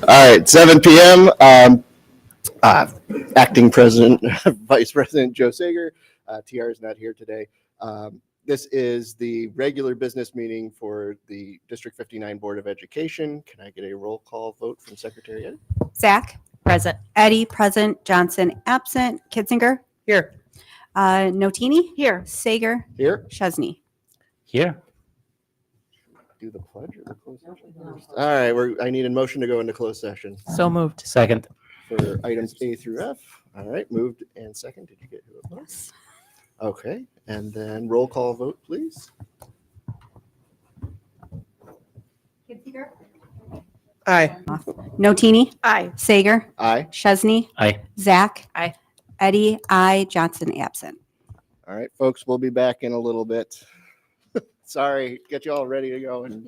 All right, 7 p.m. Acting President, Vice President Joe Sager. TR is not here today. This is the regular business meeting for the District 59 Board of Education. Can I get a roll call vote from Secretary Eddie? Zach? Present. Eddie, present. Johnson, absent. Kitzinger? Here. Notini? Here. Sager? Here. Chesney? Here. Do the pledge or the closed session first? All right, I need a motion to go into closed session So moved. Second. for items A through F. All right, moved and second. Did you get who it was? Okay, and then roll call vote, please. Kitzinger? Aye. Notini? Aye. Sager? Aye. Chesney? Aye. Zach? Aye. Eddie? Aye. Johnson, absent. All right, folks, we'll be back in a little bit. Sorry, get you all ready to go. And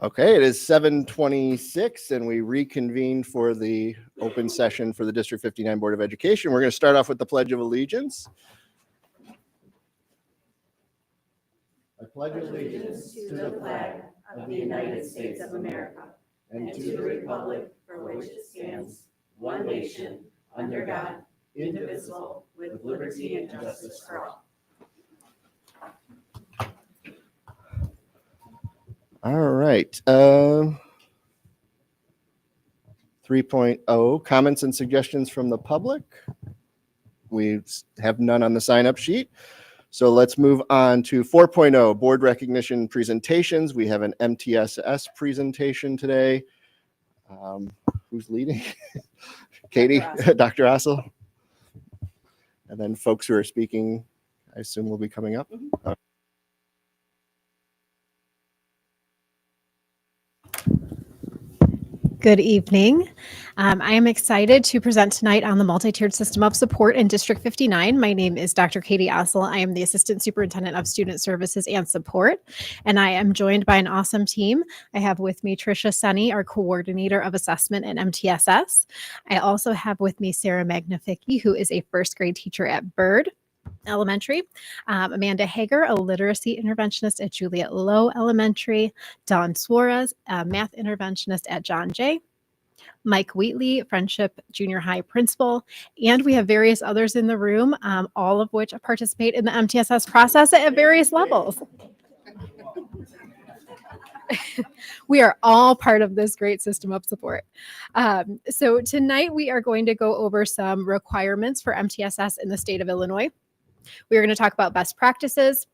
Okay, it is 7:26 and we reconvene for the open session for the District 59 Board of Education. We're going to start off with the Pledge of Allegiance. I pledge allegiance to the flag of the United States of America and to the republic for which it stands, one nation, under God, indivisible, with liberty and justice for all. All right. 3.0, comments and suggestions from the public. We have none on the sign-up sheet. So let's move on to 4.0, board recognition presentations. We have an MTSS presentation today. Who's leading? Katie, Dr. Ossel. And then folks who are speaking, I assume, will be coming up. Good evening. I am excited to present tonight on the multi-tiered system of support in District 59. My name is Dr. Katie Ossel. I am the Assistant Superintendent of Student Services and Support, and I am joined by an awesome team. I have with me Tricia Sunny, our Coordinator of Assessment at MTSS. I also have with me Sarah Magnificki, who is a first grade teacher at Byrd Elementary, Amanda Hager, a literacy interventionist at Juliet Low Elementary, Dawn Suarez, a math interventionist at John Jay, Mike Wheatley, Friendship Junior High principal, and we have various others in the room, all of which participate in the MTSS process at various levels. We are all part of this great system of support. So tonight we are going to go over some requirements for MTSS in the state of Illinois. We are going to talk about best practices.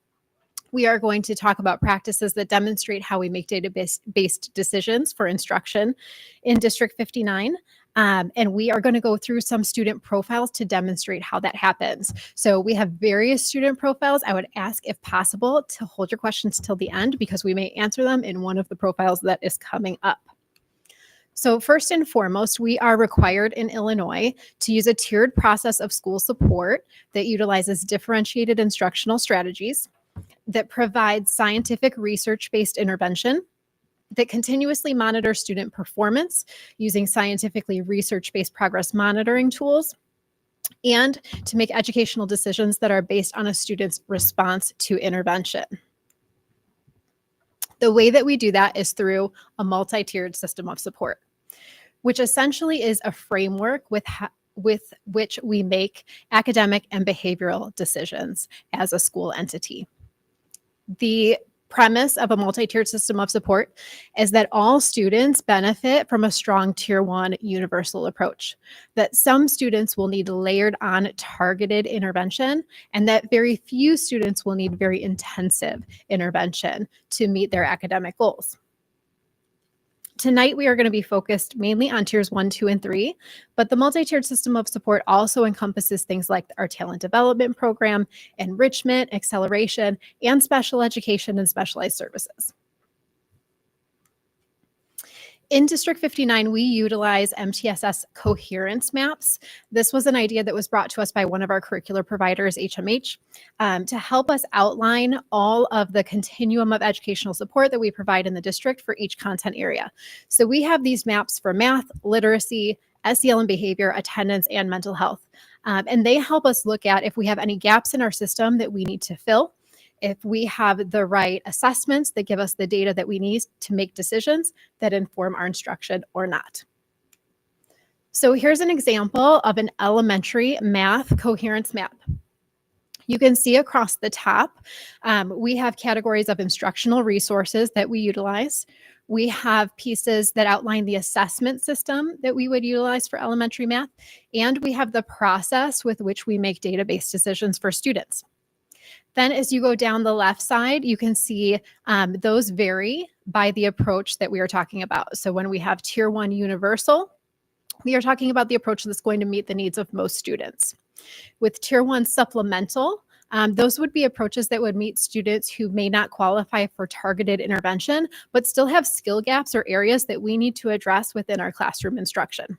We are going to talk about practices that demonstrate how we make database-based decisions for instruction in District 59. And we are going to go through some student profiles to demonstrate how that happens. So we have various student profiles. I would ask, if possible, to hold your questions till the end because we may answer them in one of the profiles that is coming up. So first and foremost, we are required in Illinois to use a tiered process of school support that utilizes differentiated instructional strategies, that provides scientific research-based intervention, that continuously monitors student performance using scientifically research-based progress monitoring tools, and to make educational decisions that are based on a student's response to intervention. The way that we do that is through a multi-tiered system of support, which essentially is a framework with which we make academic and behavioral decisions as a school entity. The premise of a multi-tiered system of support is that all students benefit from a strong Tier 1 universal approach, that some students will need layered on targeted intervention, and that very few students will need very intensive intervention to meet their academic goals. Tonight, we are going to be focused mainly on tiers 1, 2, and 3, but the multi-tiered system of support also encompasses things like our talent development program, enrichment, acceleration, and special education and specialized services. In District 59, we utilize MTSS coherence maps. This was an idea that was brought to us by one of our curricular providers, HMH, to help us outline all of the continuum of educational support that we provide in the district for each content area. So we have these maps for math, literacy, SEL and behavior, attendance, and mental health. And they help us look at if we have any gaps in our system that we need to fill, if we have the right assessments that give us the data that we need to make decisions that inform our instruction or not. So here's an example of an elementary math coherence map. You can see across the top, we have categories of instructional resources that we utilize. We have pieces that outline the assessment system that we would utilize for elementary math, and we have the process with which we make database decisions for students. Then as you go down the left side, you can see those vary by the approach that we are talking about. So when we have Tier 1 universal, we are talking about the approach that's going to meet the needs of most students. With Tier 1 supplemental, those would be approaches that would meet students who may not qualify for targeted intervention, but still have skill gaps or areas that we need to address within our classroom instruction.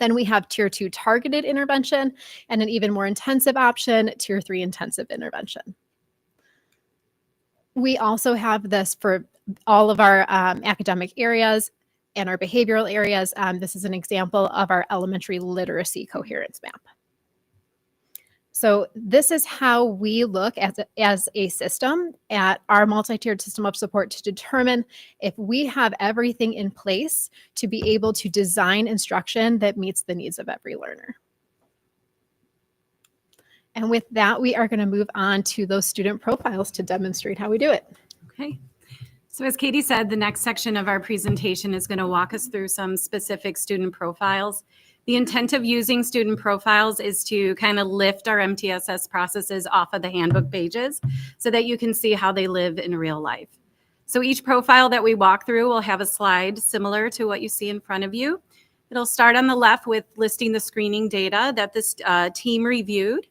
Then we have Tier 2 targeted intervention and an even more intensive option, Tier 3 intensive intervention. We also have this for all of our academic areas and our behavioral areas. This is an example of our elementary literacy coherence map. So this is how we look as a system at our multi-tiered system of support to determine if we have everything in place to be able to design instruction that meets the needs of every learner. And with that, we are going to move on to those student profiles to demonstrate how we do it. Okay. So as Katie said, the next section of our presentation is going to walk us through some specific student profiles. The intent of using student profiles is to kind of lift our MTSS processes off of the handbook pages so that you can see how they live in real life. So each profile that we walk through will have a slide similar to what you see in front of you. It'll start on the left with listing the screening data that this team reviewed.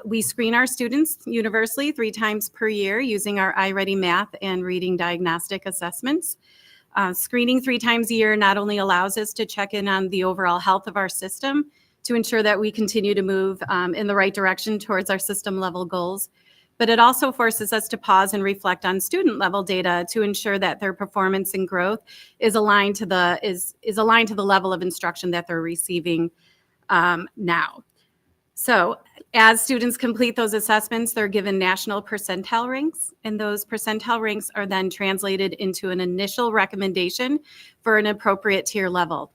We screen our students universally 3 times per year using our iReady math and reading diagnostic assessments. Screening 3 times a year not only allows us to check in on the overall health of our system to ensure that we continue to move in the right direction towards our system level goals, but it also forces us to pause and reflect on student level data to ensure that their performance and growth is aligned to the level of instruction that they're receiving now. So as students complete those assessments, they're given national percentile ranks, and those percentile ranks are then translated into an initial recommendation for an appropriate tier level.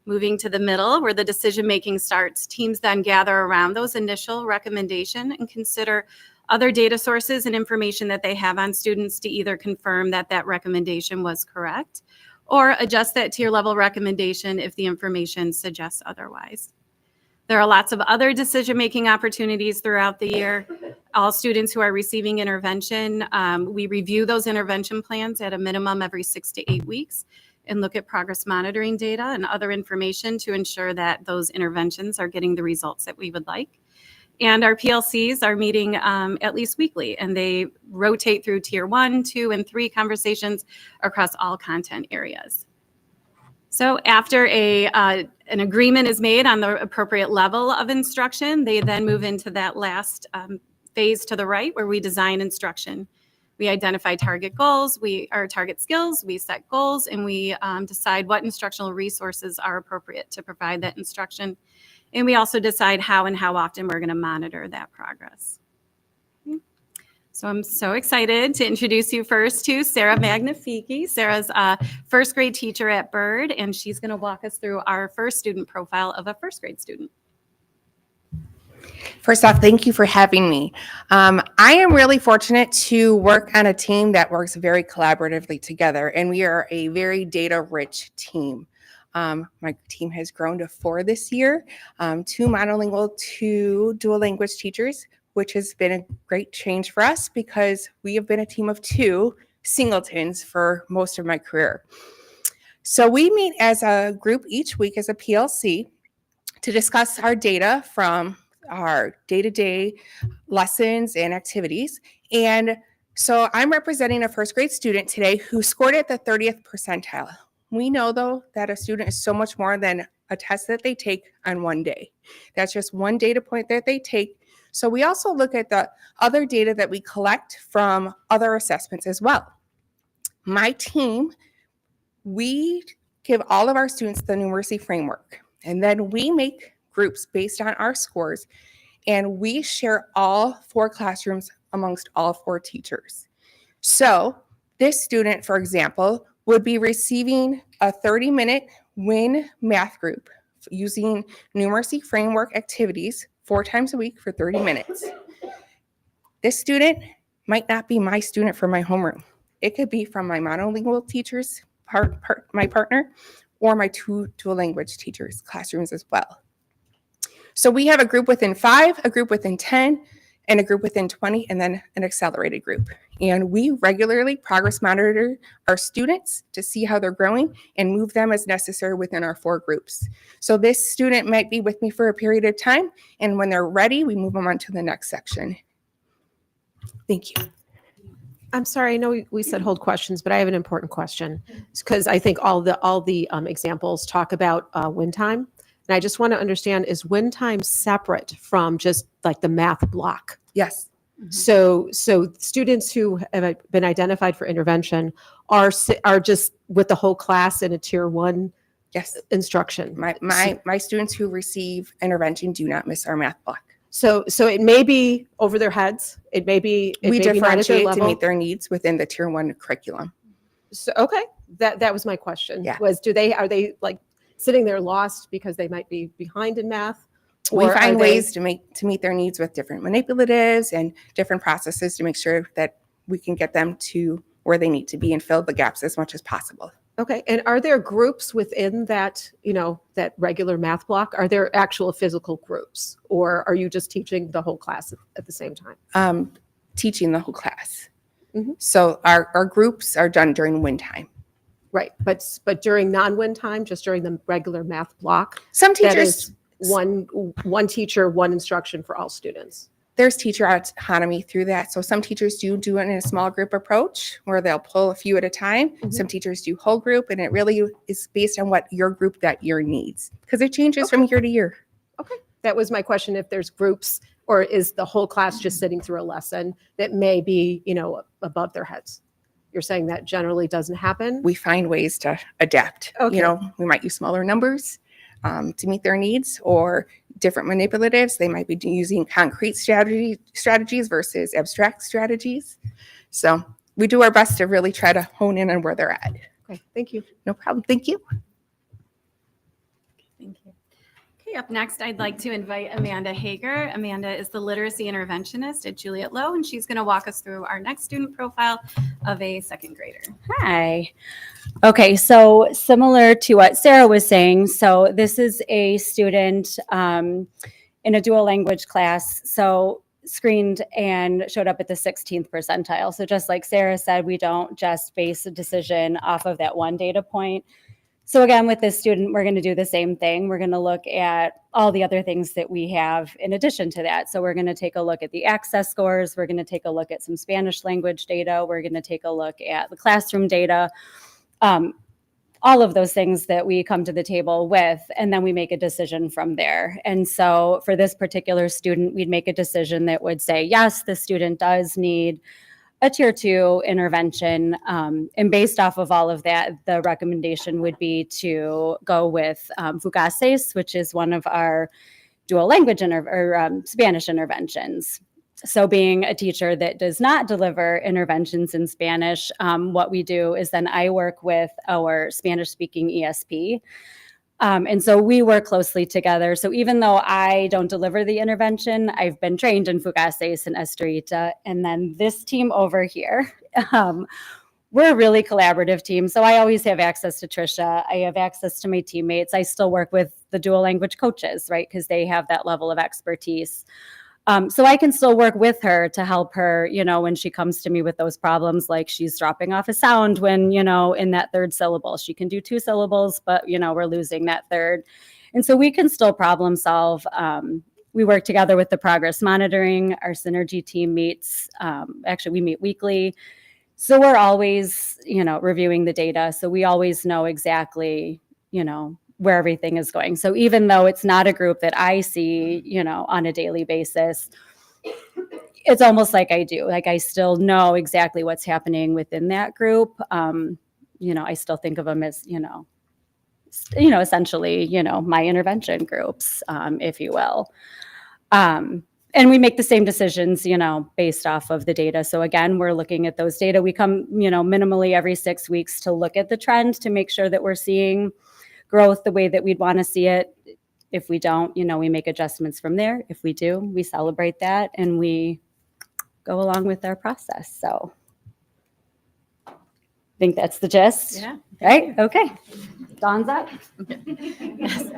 Moving to the middle, where the decision-making starts, teams then gather around those initial recommendation and consider other data sources and information that they have on students to either confirm that that recommendation was correct or adjust that tier level recommendation if the information suggests otherwise. There are lots of other decision-making opportunities throughout the year. All students who are receiving intervention, we review those intervention plans at a minimum every 6 to 8 weeks and look at progress monitoring data and other information to ensure that those interventions are getting the results that we would like. And our PLCs are meeting at least weekly, and they rotate through tier 1, 2, and 3 conversations across all content areas. So after an agreement is made on the appropriate level of instruction, they then move into that last phase to the right where we design instruction. We identify target goals, target skills, we set goals, and we decide what instructional resources are appropriate to provide that instruction. And we also decide how and how often we're going to monitor that progress. So I'm so excited to introduce you first to Sarah Magnifici. Sarah's a first grade teacher at Byrd, and she's going to walk us through our first student profile of a first grade student. First off, thank you for having me. I am really fortunate to work on a team that works very collaboratively together, and we are a very data-rich team. My team has grown to 4 this year, 2 monolingual, 2 dual language teachers, which has been a great change for us because we have been a team of 2 singletons for most of my career. So we meet as a group each week as a PLC to discuss our data from our day-to-day lessons and activities. And so I'm representing a first grade student today who scored at the 30th percentile. We know, though, that a student is so much more than a test that they take on one day. That's just one data point that they take. So we also look at the other data that we collect from other assessments as well. My team, we give all of our students the numeracy framework, and then we make groups based on our scores, and we share all 4 classrooms amongst all 4 teachers. So this student, for example, would be receiving a 30-minute WIN math group using numeracy framework activities 4 times a week for 30 minutes. This student might not be my student for my homeroom. It could be from my monolingual teachers, my partner, or my 2 dual language teachers' classrooms as well. So we have a group within 5, a group within 10, and a group within 20, and then an accelerated group. And we regularly progress monitor our students to see how they're growing and move them as necessary within our 4 groups. So this student might be with me for a period of time, and when they're ready, we move them on to the next section. Thank you. I'm sorry, I know we said hold questions, but I have an important question because I think all the examples talk about win time. And I just want to understand, is win time separate from just like the math block? Yes. So students who have been identified for intervention are just with the whole class in a tier 1 Yes. instruction. My students who receive intervention do not miss our math block. So it may be over their heads. It may be We not at their differentiate to level. meet their needs within the tier 1 curriculum. So, okay, that was my question. Yeah. Was are they like sitting there lost because they might be behind in math? We Or are find they- ways to meet their needs with different manipulatives and different processes to make sure that we can get them to where they need to be and fill the gaps as much as possible. Okay, and are there groups within that, that regular math block? Are there actual physical groups, or are you just teaching the whole class at the same time? Teaching the whole class. Mhm. So our groups are done during win time. Right, but during non-win time, just during the regular math block, Some that teachers, is one teacher, one instruction for all students. there's teacher autonomy through that. So some teachers do it in a small group approach where they'll pull a few at a time. Mhm. Some teachers do whole group, and it really is based on what your group that year needs because it changes from year to year. Okay, that was my question, if there's groups, or is the whole class just sitting through a lesson that may be, above their heads? You're saying that generally doesn't happen? We find ways to adapt. Okay. We might use smaller numbers to meet their needs or different manipulatives. They might be using concrete strategies versus abstract strategies. So we do our best to really try to hone in on where they're at. Okay, thank you. No problem. Thank you. Thank you. Okay, up next, I'd like to invite Amanda Hager. Amanda is the literacy interventionist at Juliet Low, and she's going to walk us through our next student profile of a second grader. Hi. Okay, so similar to what Sarah was saying, so this is a student in a dual language class, so screened and showed up at the 16th percentile. So just like Sarah said, we don't just base a decision off of that one data point. So again, with this student, we're going to do the same thing. We're going to look at all the other things that we have in addition to that. So we're going to take a look at the access scores. We're going to take a look at some Spanish language data. We're going to take a look at the classroom data, all of those things that we come to the table with, and then we make a decision from there. And so for this particular student, we'd make a decision that would say, yes, the student does need a tier 2 intervention. And based off of all of that, the recommendation would be to go with Fugaces, which is one of our dual language Spanish interventions. So being a teacher that does not deliver interventions in Spanish, what we do is then I work with our Spanish speaking ESP. And so we work closely together. So even though I don't deliver the intervention, I've been trained in Fugaces and Esterita. And then this team over here, we're a really collaborative team. So I always have access to Trisha. I have access to my teammates. I still work with the dual language coaches, right? Because they have that level of expertise. So I can still work with her to help her, when she comes to me with those problems, like she's dropping off a sound when, in that third syllable. She can do 2 syllables, but, we're losing that third. And so we can still problem solve. We work together with the progress monitoring. Our synergy team meets, actually we meet weekly. So we're always, reviewing the data. So we always know exactly, where everything is going. So even though it's not a group that I see, on a daily basis, it's almost like I do. Like I still know exactly what's happening within that group. I still think of them as, essentially, my intervention groups, if you will. And we make the same decisions, based off of the data. So again, we're looking at those data. We come, minimally every 6 weeks to look at the trend to make sure that we're seeing growth the way that we'd want to see it. If we don't, we make adjustments from there. If we do, we celebrate that and we go along with our process. So I think that's the gist. Yeah. Right? Okay. Dawn's up. Yes.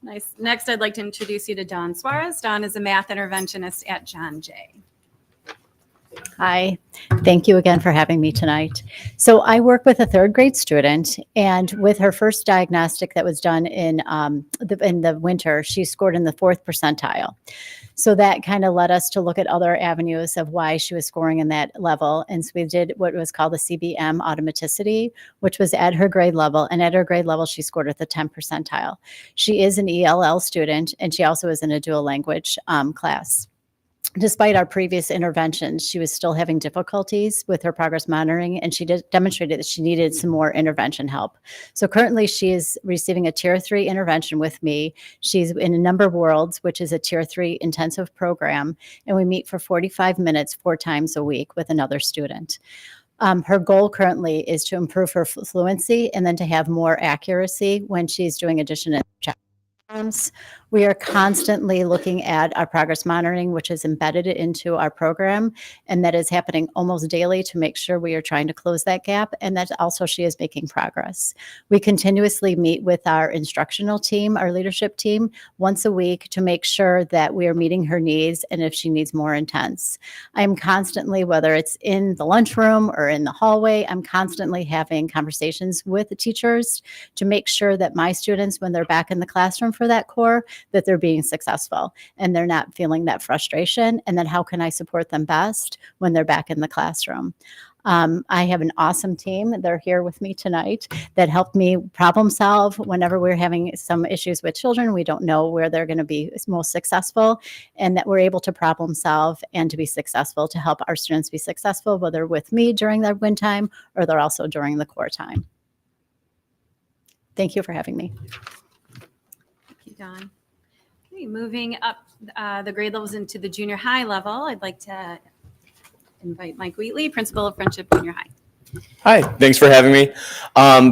Nice. Next, I'd like to introduce you to Dawn Suarez. Dawn is a math interventionist at John Jay. Hi, thank you again for having me tonight. So I work with a 3rd grade student, and with her first diagnostic that was done in the winter, she scored in the 4th percentile. So that kind of led us to look at other avenues of why she was scoring in that level. And so we did what was called the CBM automaticity, which was at her grade level. And at her grade level, she scored at the 10th percentile. She is an ELL student, and she also is in a dual language class. despite our previous interventions, she was still having difficulties with her progress monitoring, and she demonstrated that she needed some more intervention help. So currently she is receiving a Tier 3 intervention with me. She's in a Number Worlds, which is a Tier 3 intensive program, and we meet for 45 minutes 4 times a week with another student. Her goal currently is to improve her fluency and then to have more accuracy when she's doing addition and check. We are constantly looking at our progress monitoring, which is embedded into our program, and that is happening almost daily to make sure we are trying to close that gap, and that also she is making progress. We continuously meet with our instructional team, our leadership team, once a week to make sure that we are meeting her needs and if she needs more intense. I'm constantly, whether it's in the lunchroom or in the hallway, I'm constantly having conversations with the teachers to make sure that my students, when they're back in the classroom for that core, that they're being successful and they're not feeling that frustration. And then how can I support them best when they're back in the classroom? I have an awesome team. They're here with me tonight that helped me problem solve whenever we're having some issues with children. We don't know where they're going to be most successful, and that we're able to problem solve and to be successful, to help our students be successful, whether with me during their win time or they're also during the core time. Thank you for having me. Thank you, Dawn. Okay, moving up the grade levels into the junior high level, I'd like to invite Mike Wheatley, principal of Friendship Junior High. Hi, thanks for having me.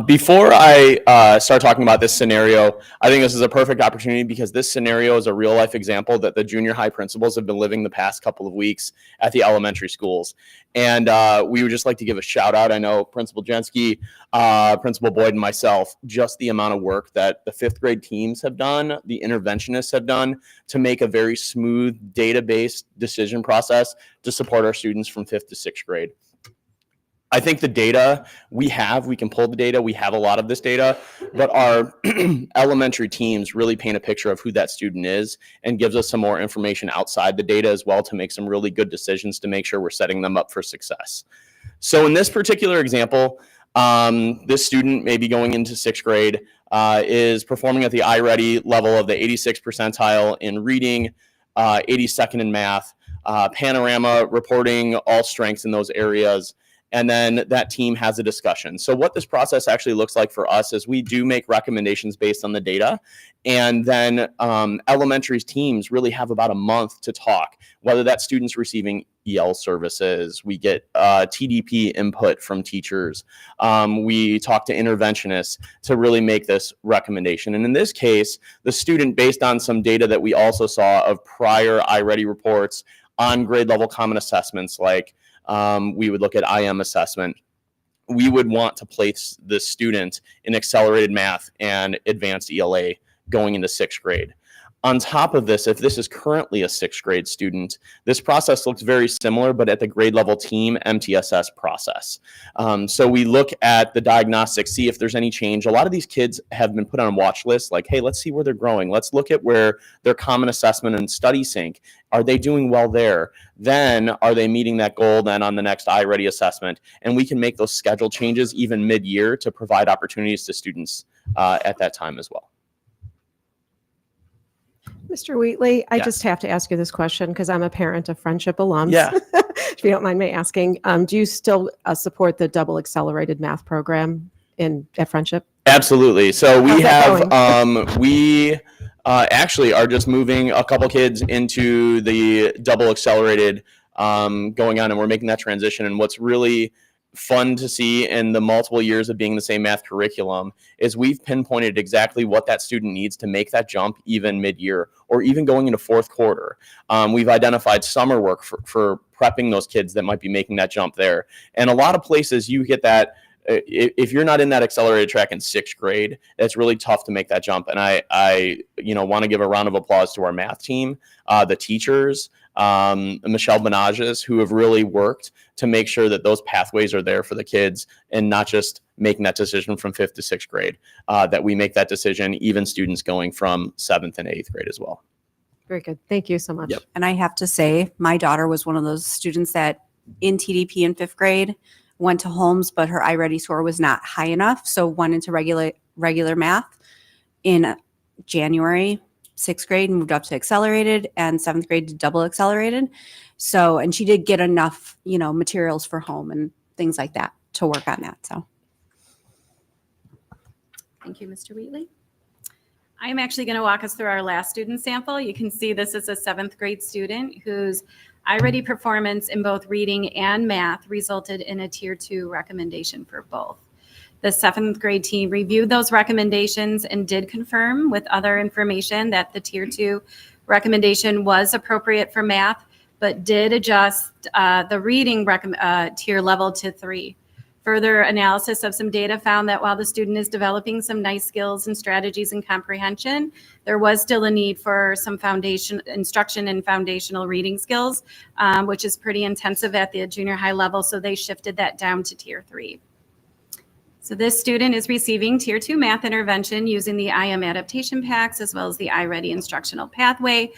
Before I start talking about this scenario, I think this is a perfect opportunity because this scenario is a real life example that the junior high principals have been living the past couple of weeks at the elementary schools. And we would just like to give a shout out. I know Principal Jensky, Principal Boyd, and myself, just the amount of work that the 5th grade teams have done, the interventionists have done to make a very smooth data-based decision process to support our students from 5th to 6th grade. I think the data we can pull the data, we have a lot of this data, but our elementary teams really paint a picture of who that student is and gives us some more information outside the data as well to make some really good decisions to make sure we're setting them up for success. So in this particular example, this student maybe going into 6th grade is performing at the iReady level of the 86th percentile in reading, 82nd in math, panorama reporting all strengths in those areas. And then that team has a discussion. So what this process actually looks like for us is we do make recommendations based on the data. And then elementary teams really have about a month to talk, whether that student's receiving EL services, we get TDP input from teachers, we talk to interventionists to really make this recommendation. And in this case, the student, based on some data that we also saw of prior iReady reports on grade level common assessments, like we would look at IM assessment, we would want to place the student in accelerated math and advanced ELA going into 6th grade. On top of this, if this is currently a 6th grade student, this process looks very similar, but at the grade level team MTSS process. So we look at the diagnostics, see if there's any change. A lot of these kids have been put on a watch list, like, hey, let's see where they're growing. Let's look at where their common assessment and study sync. Are they doing well there? Then are they meeting that goal then on the next iReady assessment? And we can make those schedule changes even mid-year to provide opportunities to students at that time as well. Mr. Wheatley, I Yes. just have to ask you this question because I'm a parent of Friendship alums. Yeah. If you don't mind me asking, do you still support the double accelerated math program at Friendship? Absolutely. So we How's that have, we actually are just moving a couple kids into the double accelerated going on, and we're making that transition. And what's really fun to see in the multiple years of being the same math curriculum is we've pinpointed exactly what that student needs to make that jump even mid-year or even going into 4th quarter. We've identified summer work for prepping those kids that might be making that jump there. And a lot of places you get that if you're not in that accelerated track in 6th grade, it's really tough to make that jump. And I want to give a round of applause to our math team, the teachers, Michelle Benages, who have really worked to make sure that those pathways are there for the kids and not just making that decision from 5th to 6th grade, that we make that decision, even students going from 7th and 8th grade as well. Very good. Thank you so much. Yep. And I have to say, my daughter was one of those students that in TDP in 5th grade went to Holmes, but her iReady score was not high enough. So went into regular math in January, 6th grade and moved up to accelerated, and 7th grade to double accelerated. So, and she did get enough, materials for home and things like that to work on that. So. Thank you, Mr. Wheatley. I'm actually going to walk us through our last student sample. You can see this is a 7th grade student whose iReady performance in both reading and math resulted in a Tier 2 recommendation for both. The 7th grade team reviewed those recommendations and did confirm with other information that the Tier 2 recommendation was appropriate for math, but did adjust the reading tier level to 3. Further analysis of some data found that while the student is developing some nice skills and strategies in comprehension, there was still a need for some foundation instruction in foundational reading skills, which is pretty intensive at the junior high level. So they shifted that down to Tier 3. So this student is receiving Tier 2 math intervention using the IM adaptation packs as well as the iReady instructional pathway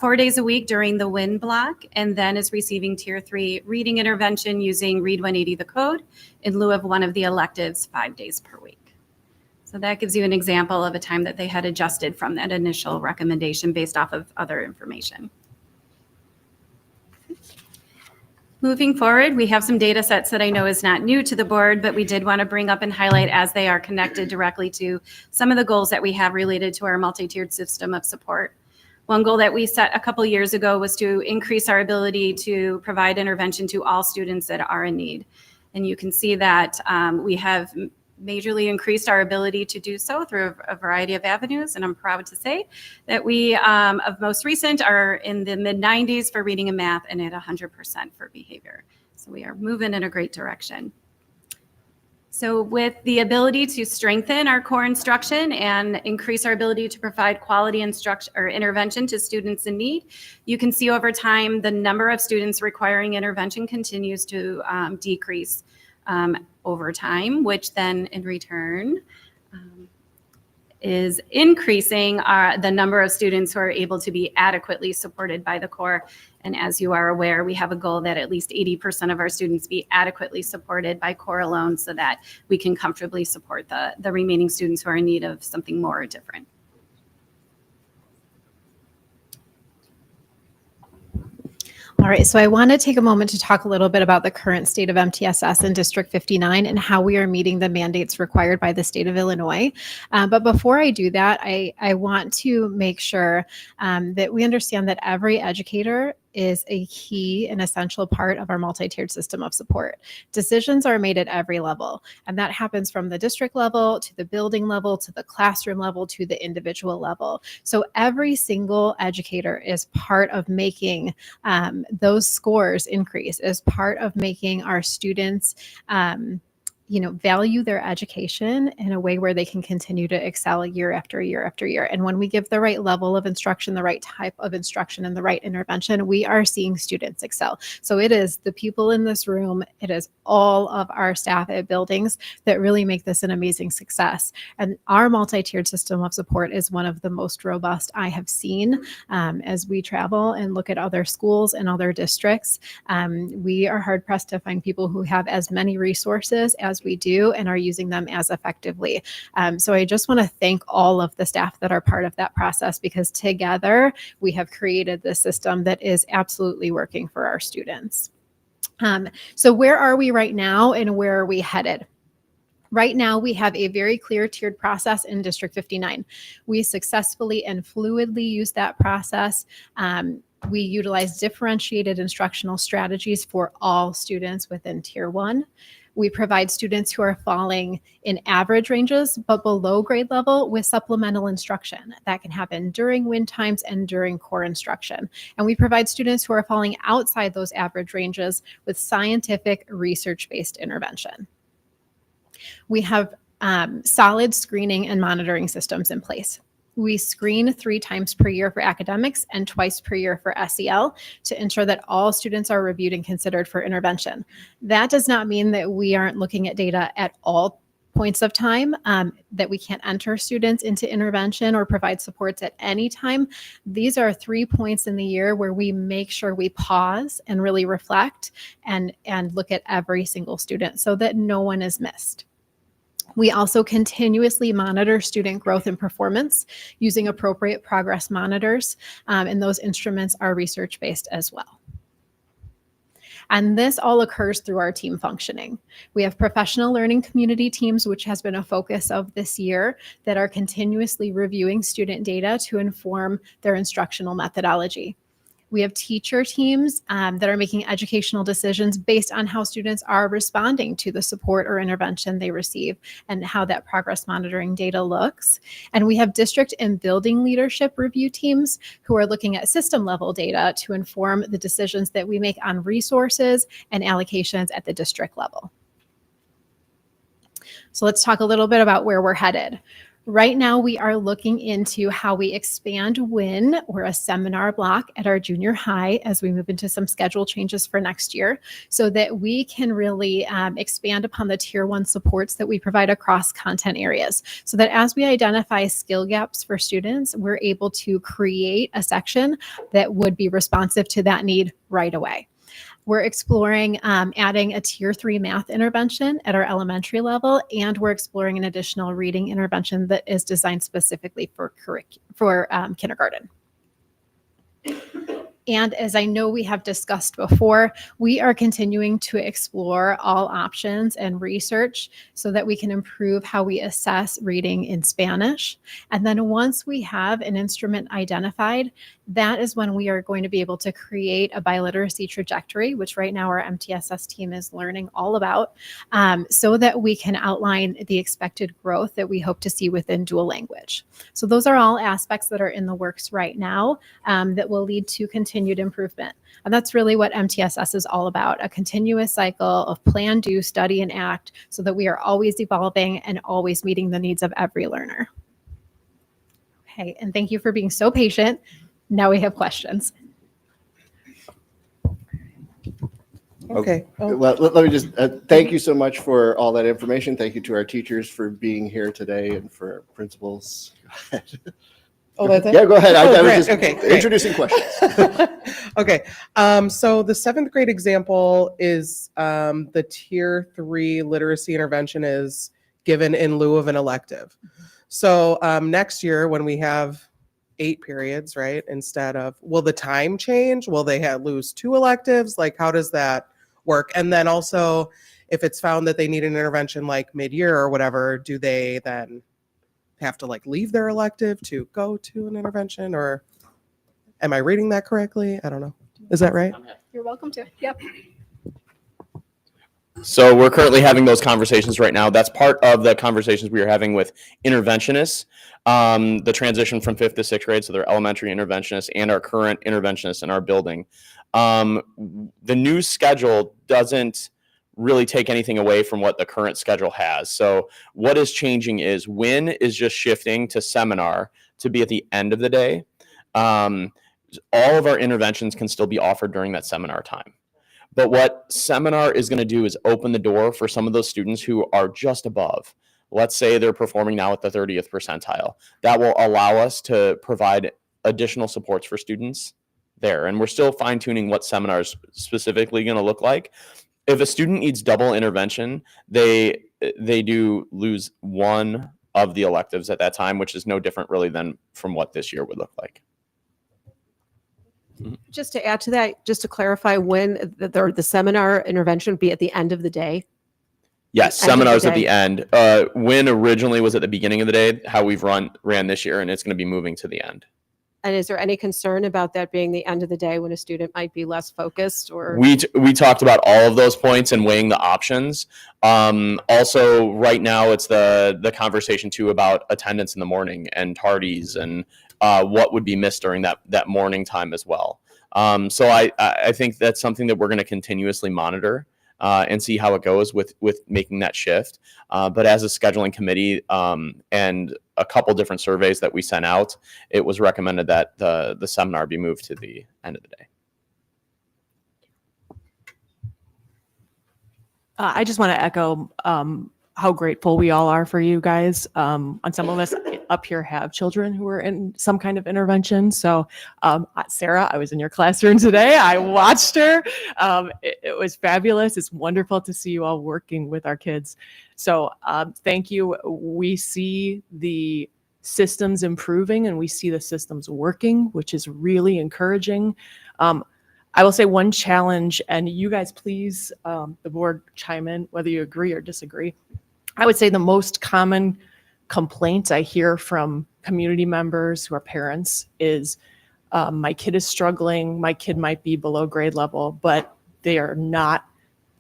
4 days a week during the WIN block, and then is receiving Tier 3 reading intervention using Read 180 the code in lieu of one of the electives 5 days per week. So that gives you an example of a time that they had adjusted from that initial recommendation based off of other information. Moving forward, we have some data sets that I know is not new to the board, but we did want to bring up and highlight as they are connected directly to some of the goals that we have related to our multi-tiered system of support. One goal that we set a couple years ago was to increase our ability to provide intervention to all students that are in need. And you can see that we have majorly increased our ability to do so through a variety of avenues. And I'm proud to say that we, of most recent, are in the mid-90s for reading and math and at 100% for behavior. So we are moving in a great direction. So with the ability to strengthen our core instruction and increase our ability to provide quality instruction or intervention to students in need, you can see over time the number of students requiring intervention continues to decrease over time, which then in return is increasing the number of students who are able to be adequately supported by the core. And as you are aware, we have a goal that at least 80% of our students be adequately supported by core alone so that we can comfortably support the remaining students who are in need of something more or different. All right, so I want to take a moment to talk a little bit about the current state of MTSS in District 59 and how we are meeting the mandates required by the state of Illinois. But before I do that, I want to make sure that we understand that every educator is a key and essential part of our multi-tiered system of support. Decisions are made at every level, and that happens from the district level to the building level to the classroom level to the individual level. So every single educator is part of making those scores increase, is part of making our students value their education in a way where they can continue to excel year after year after year. And when we give the right level of instruction, the right type of instruction, and the right intervention, we are seeing students excel. So it is the people in this room, it is all of our staff at buildings that really make this an amazing success. And our multi-tiered system of support is one of the most robust I have seen as we travel and look at other schools and other districts. We are hard pressed to find people who have as many resources as we do and are using them as effectively. So I just want to thank all of the staff that are part of that process, because together we have created this system that is absolutely working for our students. So where are we right now and where are we headed? Right now, we have a very clear tiered process in District 59. We successfully and fluidly use that process. We utilize differentiated instructional strategies for all students within Tier 1. We provide students who are falling in average ranges, but below grade level with supplemental instruction. That can happen during WIN times and during core instruction. And we provide students who are falling outside those average ranges with scientific research-based intervention. We have solid screening and monitoring systems in place. We screen 3 times per year for academics and twice per year for SEL to ensure that all students are reviewed and considered for intervention. That does not mean that we aren't looking at data at all points of time, that we can't enter students into intervention or provide supports at any time. These are 3 points in the year where we make sure we pause and really reflect and look at every single student so that no one is missed. We also continuously monitor student growth and performance using appropriate progress monitors, and those instruments are research-based as well. And this all occurs through our team functioning. We have professional learning community teams, which has been a focus of this year, that are continuously reviewing student data to inform their instructional methodology. We have teacher teams that are making educational decisions based on how students are responding to the support or intervention they receive and how that progress monitoring data looks. And we have district and building leadership review teams who are looking at system level data to inform the decisions that we make on resources and allocations at the district level. So let's talk a little bit about where we're headed. Right now, we are looking into how we expand WIN, or a seminar block, at our junior high as we move into some schedule changes for next year, so that we can really expand upon the Tier 1 supports that we provide across content areas, so that as we identify skill gaps for students, we're able to create a section that would be responsive to that need right away. We're exploring adding a Tier 3 math intervention at our elementary level, and we're exploring an additional reading intervention that is designed specifically for kindergarten. And as I know we have discussed before, we are continuing to explore all options and research so that we can improve how we assess reading in Spanish. And then once we have an instrument identified, that is when we are going to be able to create a biliteracy trajectory, which right now our MTSS team is learning all about, so that we can outline the expected growth that we hope to see within dual language. So those are all aspects that are in the works right now that will lead to continued improvement. And that's really what MTSS is all about, a continuous cycle of plan, do, study, and act, so that we are always evolving and always meeting the needs of every learner. Okay, and thank you for being so patient. Now we have questions. Okay. Oh, Well, let me just thank you so much for all that information. Thank you to our teachers for being here today, and for our principals. oh, that's it? Yeah, go ahead. I was Grant, just okay, great. introducing questions. Okay. So the 7th grade example is the Tier 3 literacy intervention is given in lieu of an elective. So next year when we have 8 periods, right, instead of, will the time change? Will they lose 2 electives? Like, how does that work? And then also, if it's found that they need an intervention like mid-year or whatever, do they then have to like leave their elective to go to an intervention? Or am I reading that correctly? I don't know. Is that right? You're welcome to. Yep. So we're currently having those conversations right now. That's part of the conversations we are having with interventionists, the transition from 5th to 6th grade, so they're elementary interventionists and our current interventionists in our building. The new schedule doesn't really take anything away from what the current schedule has. So what is changing is WIN is just shifting to seminar to be at the end of the day. All of our interventions can still be offered during that seminar time. But what seminar is going to do is open the door for some of those students who are just above. Let's say they're performing now at the 30th percentile. That will allow us to provide additional supports for students there. And we're still fine tuning what seminar is specifically going to look like. If a student needs double intervention, they do lose one of the electives at that time, which is no different really than from what this year would look like. Just to add to that, just to clarify, when the seminar intervention be at the end of the day? Yes, End of the seminars at day. the end. WIN originally was at the beginning of the day, how we've ran this year, and it's going to be moving to the end. And is there any concern about that being the end of the day when a student might be less focused? Or We talked about all of those points and weighing the options. Also, right now, it's the conversation too about attendance in the morning and tardies and what would be missed during that morning time as well. So I think that's something that we're going to continuously monitor and see how it goes with making that shift. But as a scheduling committee and a couple different surveys that we sent out, it was recommended that the seminar be moved to the end of the day. I just want to echo how grateful we all are for you guys. And some of us up here have children who are in some kind of intervention. So Sarah, I was in your classroom today. I watched her. It was fabulous. It's wonderful to see you all working with our kids. So thank you. We see the systems improving and we see the systems working, which is really encouraging. I will say one challenge, and you guys please, the board chime in whether you agree or disagree. I would say the most common complaint I hear from community members who are parents is my kid is struggling, my kid might be below grade level, but they are not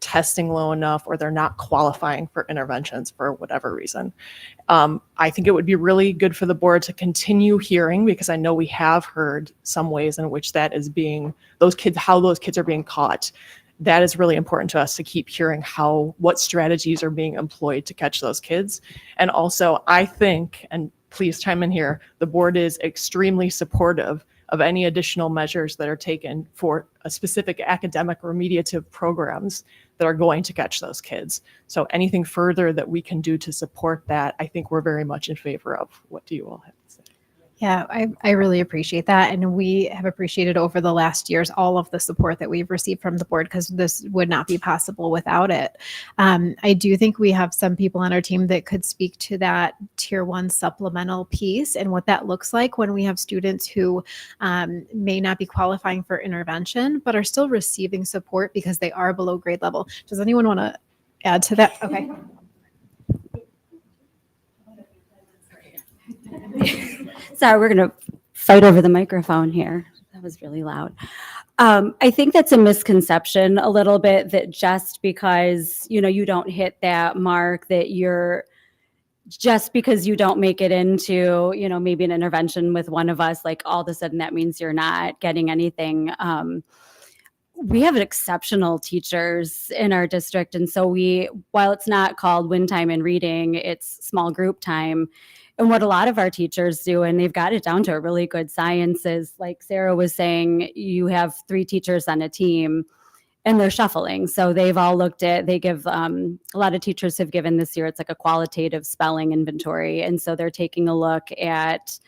testing low enough or they're not qualifying for interventions for whatever reason. I think it would be really good for the board to continue hearing, because I know we have heard some ways in which that is being, how those kids are being caught. That is really important to us, to keep hearing what strategies are being employed to catch those kids. And also, I think, and please chime in here, the board is extremely supportive of any additional measures that are taken for a specific academic remediative programs that are going to catch those kids. So anything further that we can do to support that, I think we're very much in favor of. What do you all have to say? Yeah, I really appreciate that. And we have appreciated over the last years all of the support that we've received from the board, because this would not be possible without it. I do think we have some people on our team that could speak to that Tier 1 supplemental piece and what that looks like when we have students who may not be qualifying for intervention, but are still receiving support because they are below grade level. Does anyone want to add to that? Okay. Sorry, we're going to fight over the microphone here. That was really loud. I think that's a misconception a little bit, that just because, you don't hit that mark, that just because you don't make it into, maybe an intervention with one of us, like all of a sudden that means you're not getting anything. We have exceptional teachers in our district. And so while it's not called win time in reading, it's small group time. And what a lot of our teachers do, and they've got it down to a really good science, is like Sarah was saying, you have 3 teachers on a team and they're shuffling. So they've all they give, a lot of teachers have given this year, it's like a qualitative spelling inventory. And so they're taking a look at,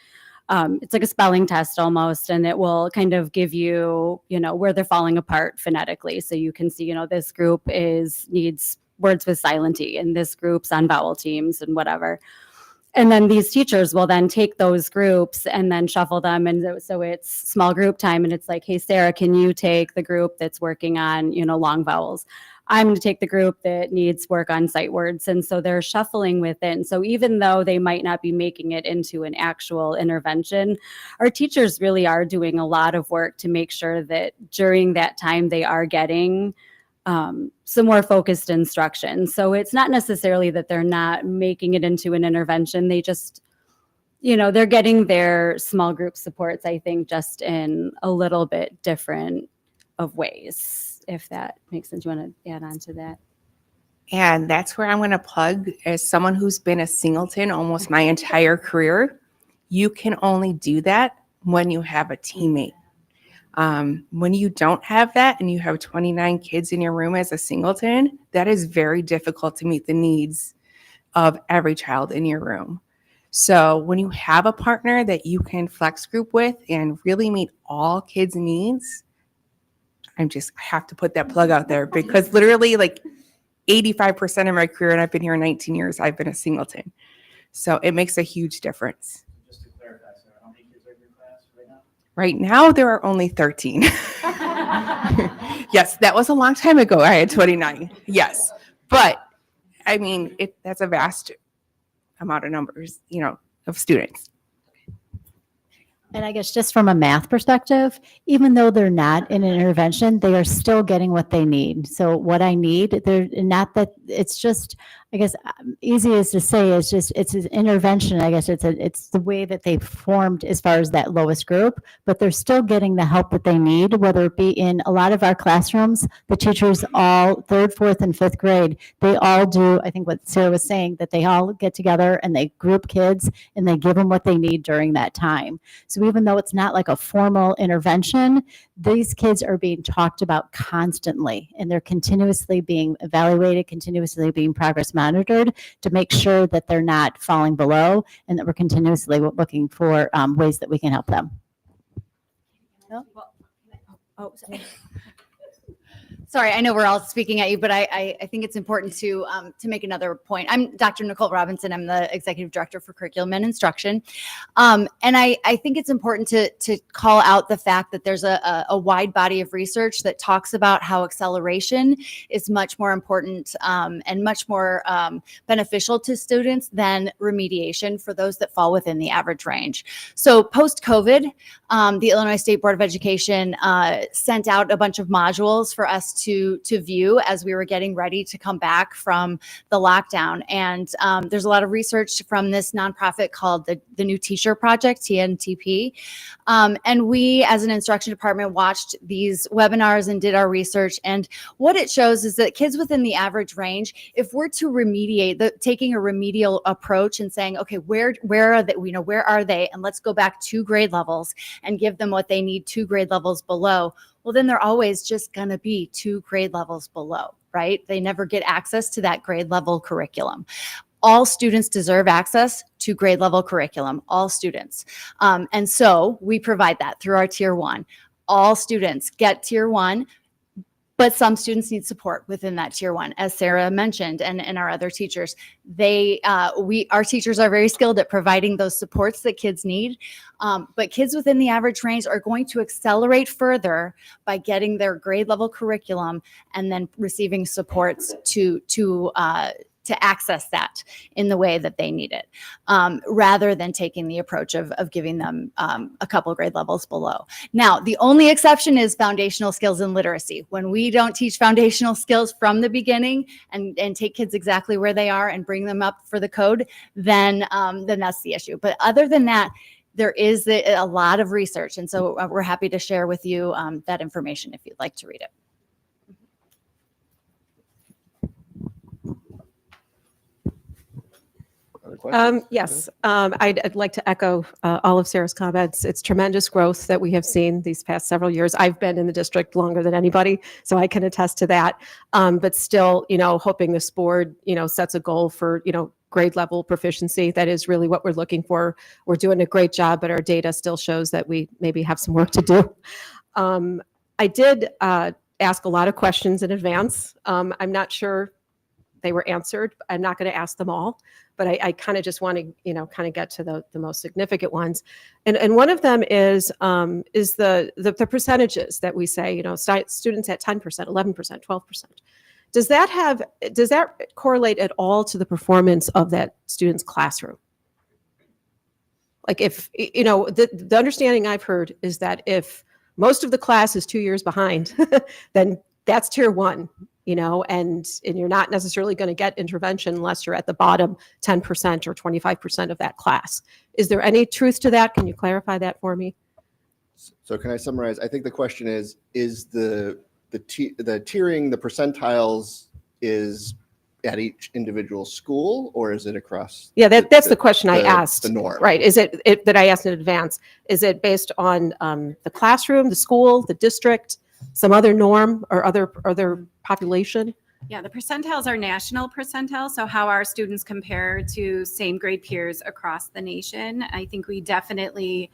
it's like a spelling test almost, and it will kind of give you, where they're falling apart phonetically. So you can see, this group needs words with silent E, and this group's on vowel teams and whatever. And then these teachers will then take those groups and then shuffle them. And so it's small group time. And it's like, hey, Sarah, can you take the group that's working on, long vowels? I'm going to take the group that needs work on sight words. And so they're shuffling within. So even though they might not be making it into an actual intervention, our teachers really are doing a lot of work to make sure that during that time they are getting some more focused instruction. So it's not necessarily that they're not making it into an intervention. They just, they're getting their small group supports, I think, just in a little bit different of ways, if that makes sense. You want to add on to that? And that's where I'm going to plug, as someone who's been a singleton almost my entire career, you can only do that when you have a teammate. When you don't have that and you have 29 kids in your room as a singleton, that is very difficult to meet the needs of every child in your room. So when you have a partner that you can flex group with and really meet all kids' needs, I have to put that plug out there, because literally like 85% of my career, and I've been here 19 years, I've been a singleton. So it makes a huge difference. Just to clarify, Sarah, how many kids are in your class right now? Right now, there are only 13. Yes, that was a long time ago. I had 29. Yes. But I mean, that's a vast amount of numbers, of students. And I guess just from a math perspective, even though they're not in an intervention, they are still getting what they need. So what I need, they're not that, it's just, I guess, easiest to say is just, it's an intervention. I guess it's the way that they've formed as far as that lowest group, but they're still getting the help that they need, whether it be in a lot of our classrooms, the teachers all 3rd, 4th, and 5th grade, they all do, I think what Sarah was saying, that they all get together and they group kids and they give them what they need during that time. So even though it's not like a formal intervention, these kids are being talked about constantly, and they're continuously being evaluated, continuously being progress monitored to make sure that they're not falling below, and that we're continuously looking for ways that we can help them. Sorry, I know we're all speaking at you, but I think it's important to make another point. I'm Dr. Nicole Robinson. I'm the Executive Director for Curriculum and Instruction. And I think it's important to call out the fact that there's a wide body of research that talks about how acceleration is much more important and much more beneficial to students than remediation for those that fall within the average range. So post-COVID, the Illinois State Board of Education sent out a bunch of modules for us to view as we were getting ready to come back from the lockdown. And there's a lot of research from this nonprofit called the New Teacher Project, TNTP. And we, as an instruction department, watched these webinars and did our research. And what it shows is that kids within the average range, if we're to remediate, taking a remedial approach and saying, okay, where are they? Where are they? And let's go back 2 grade levels and give them what they need 2 grade levels below. Well, then they're always just going to be 2 grade levels below, right? They never get access to that grade level curriculum. All students deserve access to grade level curriculum, all students. And so we provide that through our Tier 1. All students get Tier 1, but some students need support within that Tier 1, as Sarah mentioned, and our other teachers. Our teachers are very skilled at providing those supports that kids need. But kids within the average range are going to accelerate further by getting their grade level curriculum and then receiving supports to access that in the way that they need it, rather than taking the approach of giving them a couple grade levels below. Now, the only exception is foundational skills and literacy. When we don't teach foundational skills from the beginning and take kids exactly where they are and bring them up for the code, then that's the issue. But other than that, there is a lot of research. And so we're happy to share with you that information if you'd like to read it. Yes, I'd like to echo all of Sarah's comments. It's tremendous growth that we have seen these past several years. I've been in the district longer than anybody, so I can attest to that. But still, hoping this board, sets a goal for, grade level proficiency. That is really what we're looking for. We're doing a great job, but our data still shows that we maybe have some work to do. I did ask a lot of questions in advance. I'm not sure they were answered. I'm not going to ask them all, but I kind of just want to, kind of get to the most significant ones. And one of them is the percentages that we say, students at 10%, 11%, 12%. Does that correlate at all to the performance of that student's classroom? Like if, the understanding I've heard is that if most of the class is 2 years behind, then that's Tier 1. And you're not necessarily going to get intervention unless you're at the bottom 10% or 25% of that class. Is there any truth to that? Can you clarify that for me? So can I summarize? I think the question is the tiering, the percentiles is at each individual school, or is it across? Yeah, that's the question I asked. The norm. Right. Is it that I asked in advance? Is it based on the classroom, the school, the district, some other norm or other population? Yeah, the percentiles are national percentiles, so how our students compare to same grade peers across the nation. I think we definitely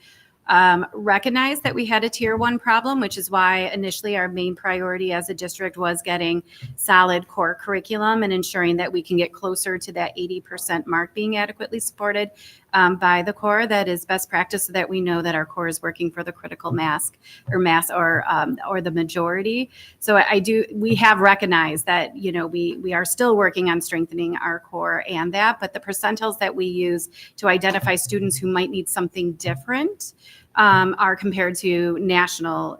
recognized that we had a Tier 1 problem, which is why initially our main priority as a district was getting solid core curriculum and ensuring that we can get closer to that 80% mark being adequately supported by the core. That is best practice, so that we know that our core is working for the critical mass or the majority. So we have recognized that, we are still working on strengthening our core and that, but the percentiles that we use to identify students who might need something different are compared to national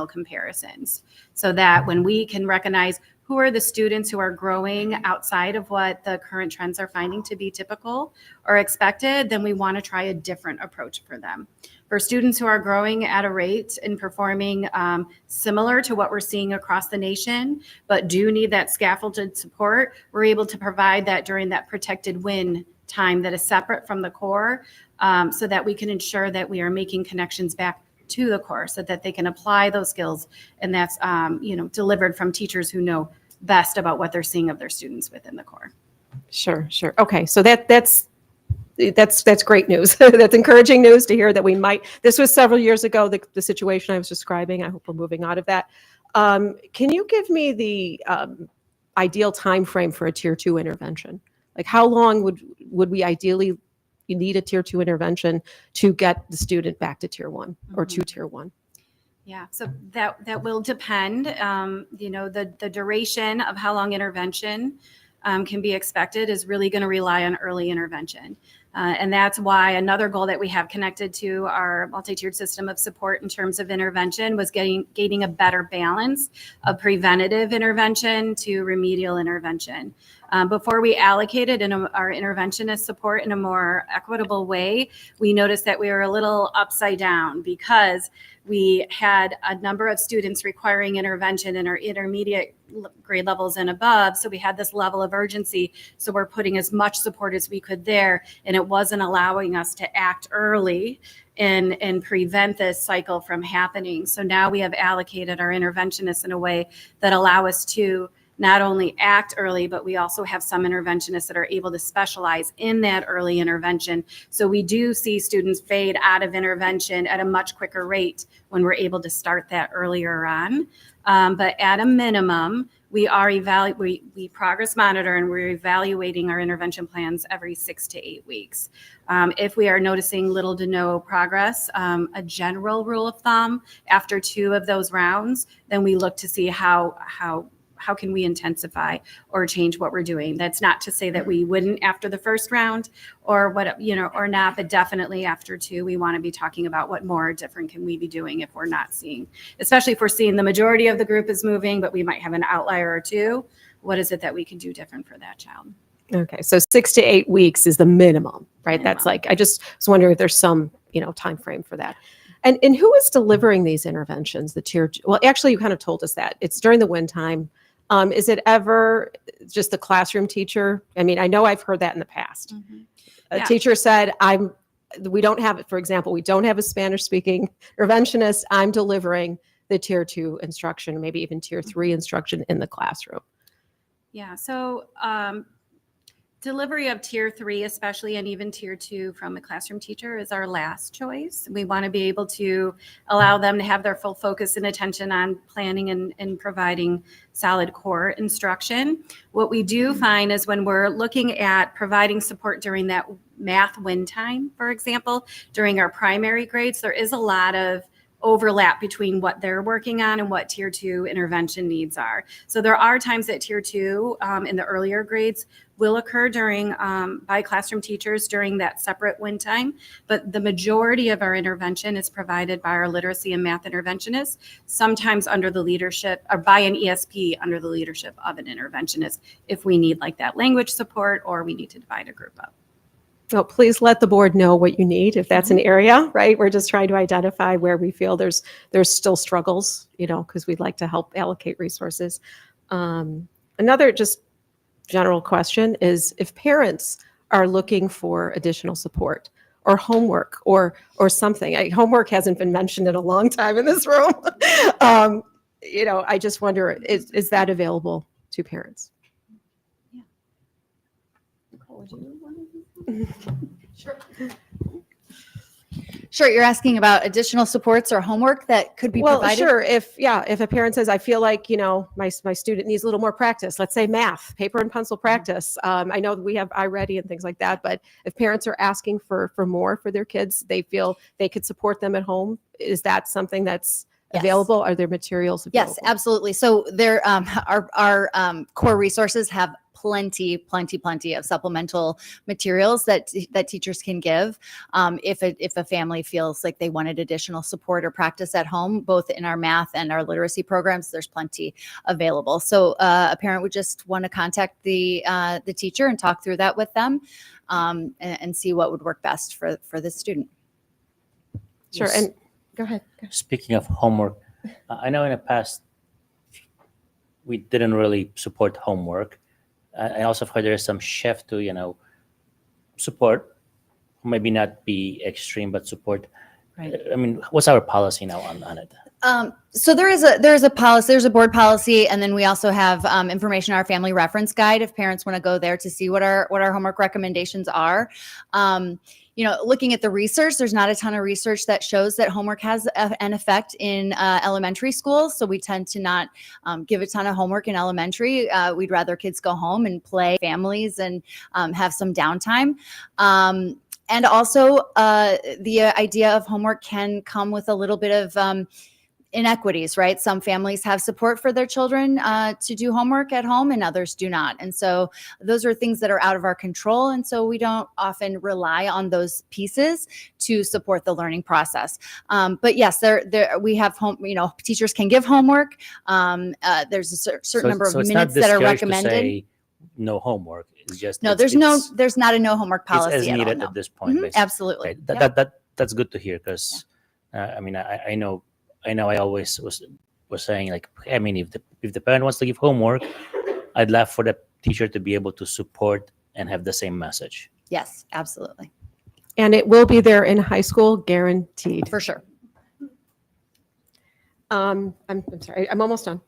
comparisons, so that when we can recognize who are the students who are growing outside of what the current trends are finding to be typical or expected, then we want to try a different approach for them. For students who are growing at a rate and performing similar to what we're seeing across the nation, but do need that scaffolded support, we're able to provide that during that protected win time that is separate from the core, so that we can ensure that we are making connections back to the core so that they can apply those skills. And that's, delivered from teachers who know best about what they're seeing of their students within the core. Sure. Okay. So that's great news. That's encouraging news to hear that this was several years ago, the situation I was describing. I hope we're moving out of that. Can you give me the ideal time frame for a tier 2 intervention? Like how long would we ideally you need a tier 2 intervention to get the student back to tier 1 or to tier 1? Yeah, so that will depend. The duration of how long intervention can be expected is really going to rely on early intervention. And that's why another goal that we have connected to our multi-tiered system of support in terms of intervention was gaining a better balance of preventative intervention to remedial intervention. Before we allocated our interventionist support in a more equitable way, we noticed that we were a little upside down because we had a number of students requiring intervention in our intermediate grade levels and above. So we had this level of urgency. So we're putting as much support as we could there. And it wasn't allowing us to act early and prevent this cycle from happening. So now we have allocated our interventionists in a way that allow us to not only act early, but we also have some interventionists that are able to specialize in that early intervention. So we do see students fade out of intervention at a much quicker rate when we're able to start that earlier on. But at a minimum, we progress monitor and we're evaluating our intervention plans every 6 to 8 weeks. If we are noticing little to no progress, a general rule of thumb, after 2 of those rounds, then we look to see how can we intensify or change what we're doing. That's not to say that we wouldn't after the first round or or not, but definitely after 2, we want to be talking about what more different can we be doing if we're not seeing, especially if we're seeing the majority of the group is moving, but we might have an outlier or 2. What is it that we can do different for that child? Okay, so 6 to 8 weeks is the minimum, right? That's like, I just was wondering if there's some, time frame for that. And who is delivering these interventions? Well, actually, you kind of told us that. It's during the win time. Is it ever just the classroom teacher? I mean, I know I've heard that in the past. Mm-hmm. A teacher said, we don't have it, for example, we don't have a Spanish speaking interventionist. I'm delivering the tier 2 instruction, maybe even tier 3 instruction in the classroom. Yeah, so delivery of tier 3, especially, and even tier 2 from a classroom teacher is our last choice. We want to be able to allow them to have their full focus and attention on planning and providing solid core instruction. What we do find is when we're looking at providing support during that math win time, for example, during our primary grades, there is a lot of overlap between what they're working on and what tier 2 intervention needs are. So there are times that tier 2 in the earlier grades will occur during by classroom teachers during that separate win time, but the majority of our intervention is provided by our literacy and math interventionists, sometimes under the leadership or by an ESP under the leadership of an interventionist if we need like that language support or we need to divide a group up. Well, please let the board know what you need if that's an area, right? We're just trying to identify where we feel there's still struggles, because we'd like to help allocate resources. Another just general question is if parents are looking for additional support or homework or something. Homework hasn't been mentioned in a long time in this room. I just wonder, is that available to parents? Yeah. Nicole, would you want to? Sure. You're asking about additional supports or homework that could be provided? Sure. If a parent says, I feel like, my student needs a little more practice, let's say math, paper and pencil practice. I know that we have iReady and things like that, but if parents are asking for more for their kids, they feel they could support them at home. Is that something that's available? Are there materials available? Yes, absolutely. So there, our core resources have plenty of supplemental materials that teachers can give if a family feels like they wanted additional support or practice at home, both in our math and our literacy programs. There's plenty available. So a parent would just want to contact the teacher and talk through that with them and see what would work best for the student. Sure. Yes. And go ahead. Speaking of homework, I know in the past we didn't really support homework. I also heard there is some shift to, support, maybe not be extreme, but support. Right. I mean, what's our policy now on it? So there is a policy, there's a board policy, and then we also have information in our family reference guide if parents want to go there to see what our homework recommendations are. looking at the research, there's not a ton of research that shows that homework has an effect in elementary schools. So we tend to not give a ton of homework in elementary. We'd rather kids go home and play, families, and have some downtime. And also, the idea of homework can come with a little bit of inequities, right? Some families have support for their children to do homework at home and others do not. And so those are things that are out of our control. And so we don't often rely on those pieces to support the learning process. But yes, we have teachers can give homework. There's a certain number of minutes that are recommended. No homework. It's just there's not a no homework policy it's as at needed all, at this point. Basically. Absolutely. Okay. That's good to hear because I know I always was saying like, I mean, if the parent wants to give homework, I'd love for the teacher to be able to support and have the same message. Yes, absolutely. And it will be there in high school, guaranteed. For sure. I'm sorry, I'm almost done.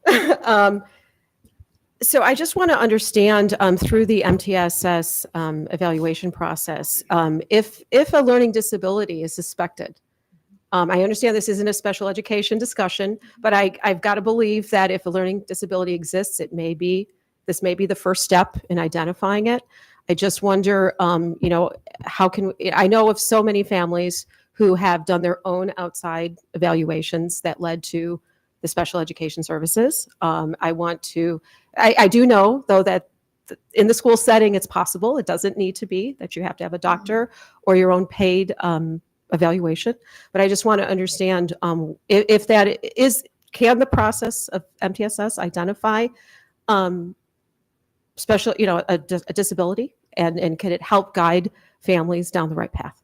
So I just want to understand through the MTSS evaluation process, if a learning disability is suspected, I understand this isn't a special education discussion, but I've got to believe that if a learning disability exists, this may be the first step in identifying it. I just wonder, I know of so many families who have done their own outside evaluations that led to the special education services. I do know, though, that in the school setting, it's possible. It doesn't need to be that you have to have a doctor or your own paid evaluation. But I just want to understand if that is, can the process of MTSS identify special, a disability, and can it help guide families down the right path?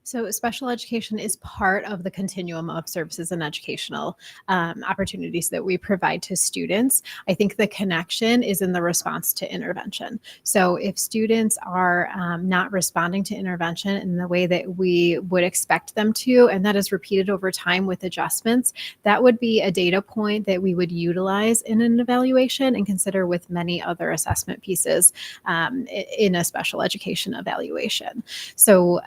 So special education is part of the continuum of services and educational opportunities that we provide to students. I think the connection is in the response to intervention. So if students are not responding to intervention in the way that we would expect them to, and that is repeated over time with adjustments, that would be a data point that we would utilize in an evaluation and consider with many other assessment pieces in a special education evaluation. So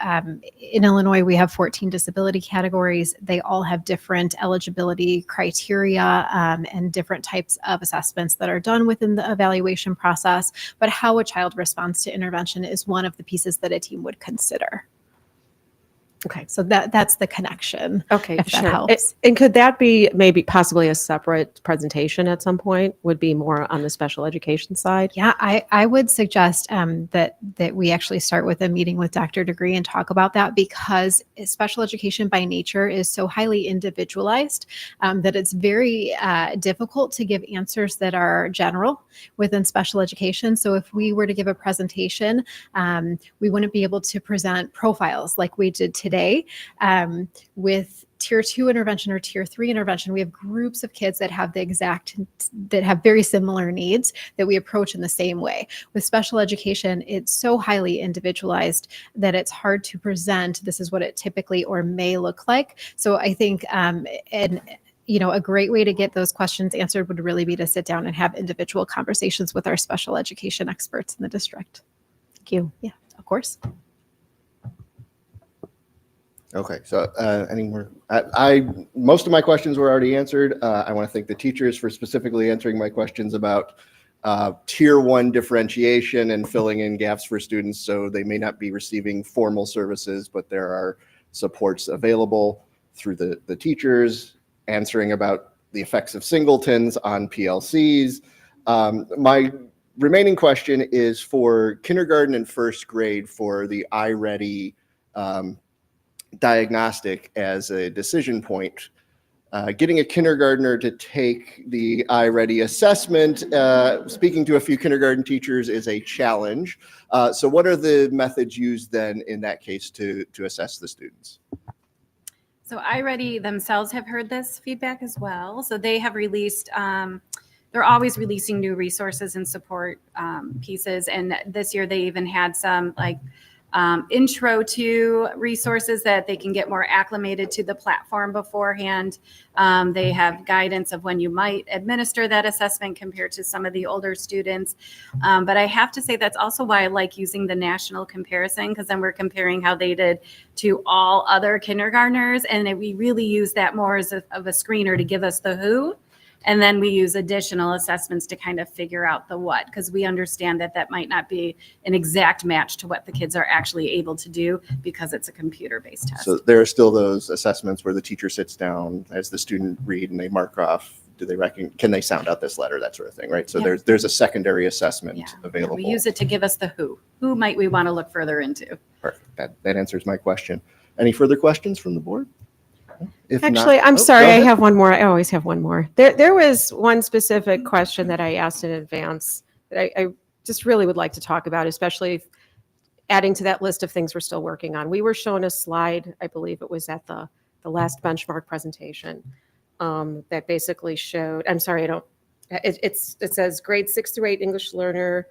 in Illinois, we have 14 disability categories. They all have different eligibility criteria and different types of assessments that are done within the evaluation process. But how a child responds to intervention is one of the pieces that a team would consider. Okay, so that's the connection. Okay, if that helps. And could that be maybe possibly a separate presentation at some point? Would be more on the special education side? Yeah, I would suggest that we actually start with a meeting with Dr. Degree and talk about that, because special education by nature is so highly individualized that it's very difficult to give answers that are general within special education. So if we were to give a presentation, we wouldn't be able to present profiles like we did today. With tier 2 intervention or tier 3 intervention, we have groups of kids that have very similar needs that we approach in the same way. With special education, it's so highly individualized that it's hard to present, this is what it typically or may look like. So I think a great way to get those questions answered would really be to sit down and have individual conversations with our special education experts in the district. Thank you. Yeah, of course. Okay, so any more? Most of my questions were already answered. I want to thank the teachers for specifically answering my questions about tier 1 differentiation and filling in gaps for students, so they may not be receiving formal services, but there are supports available through the teachers, answering about the effects of singletons on PLCs. My remaining question is for kindergarten and first grade for the iReady diagnostic as a decision point. Getting a kindergartner to take the iReady assessment, speaking to a few kindergarten teachers, is a challenge. So what are the methods used then in that case to assess the students? So iReady themselves have heard this feedback as well. So they have released, they're always releasing new resources and support pieces. And this year they even had some intro to resources that they can get more acclimated to the platform beforehand. They have guidance of when you might administer that assessment compared to some of the older students. But I have to say that's also why I like using the national comparison, because then we're comparing how they did to all other kindergartners. And we really use that more as of a screener to give us the who. And then we use additional assessments to kind of figure out the what, because we understand that that might not be an exact match to what the kids are actually able to do because it's a computer-based test. So there are still those assessments where the teacher sits down as the student read and they mark off, can they sound out this letter, that sort of thing, right? So Yeah. there's a secondary assessment Yeah. available. We use it to give us the who. Who might we want to look further into? Perfect. That answers my question. Any further questions from the board? If not- Actually, I'm oh, sorry, go I ahead. have one more. I always have one more. There was one specific question that I asked in advance that I just really would like to talk about, especially adding to that list of things we're still working on. We were shown a slide, I believe it was at the last benchmark presentation, that basically showed, I'm sorry, it says grade 6 through 8 English learner,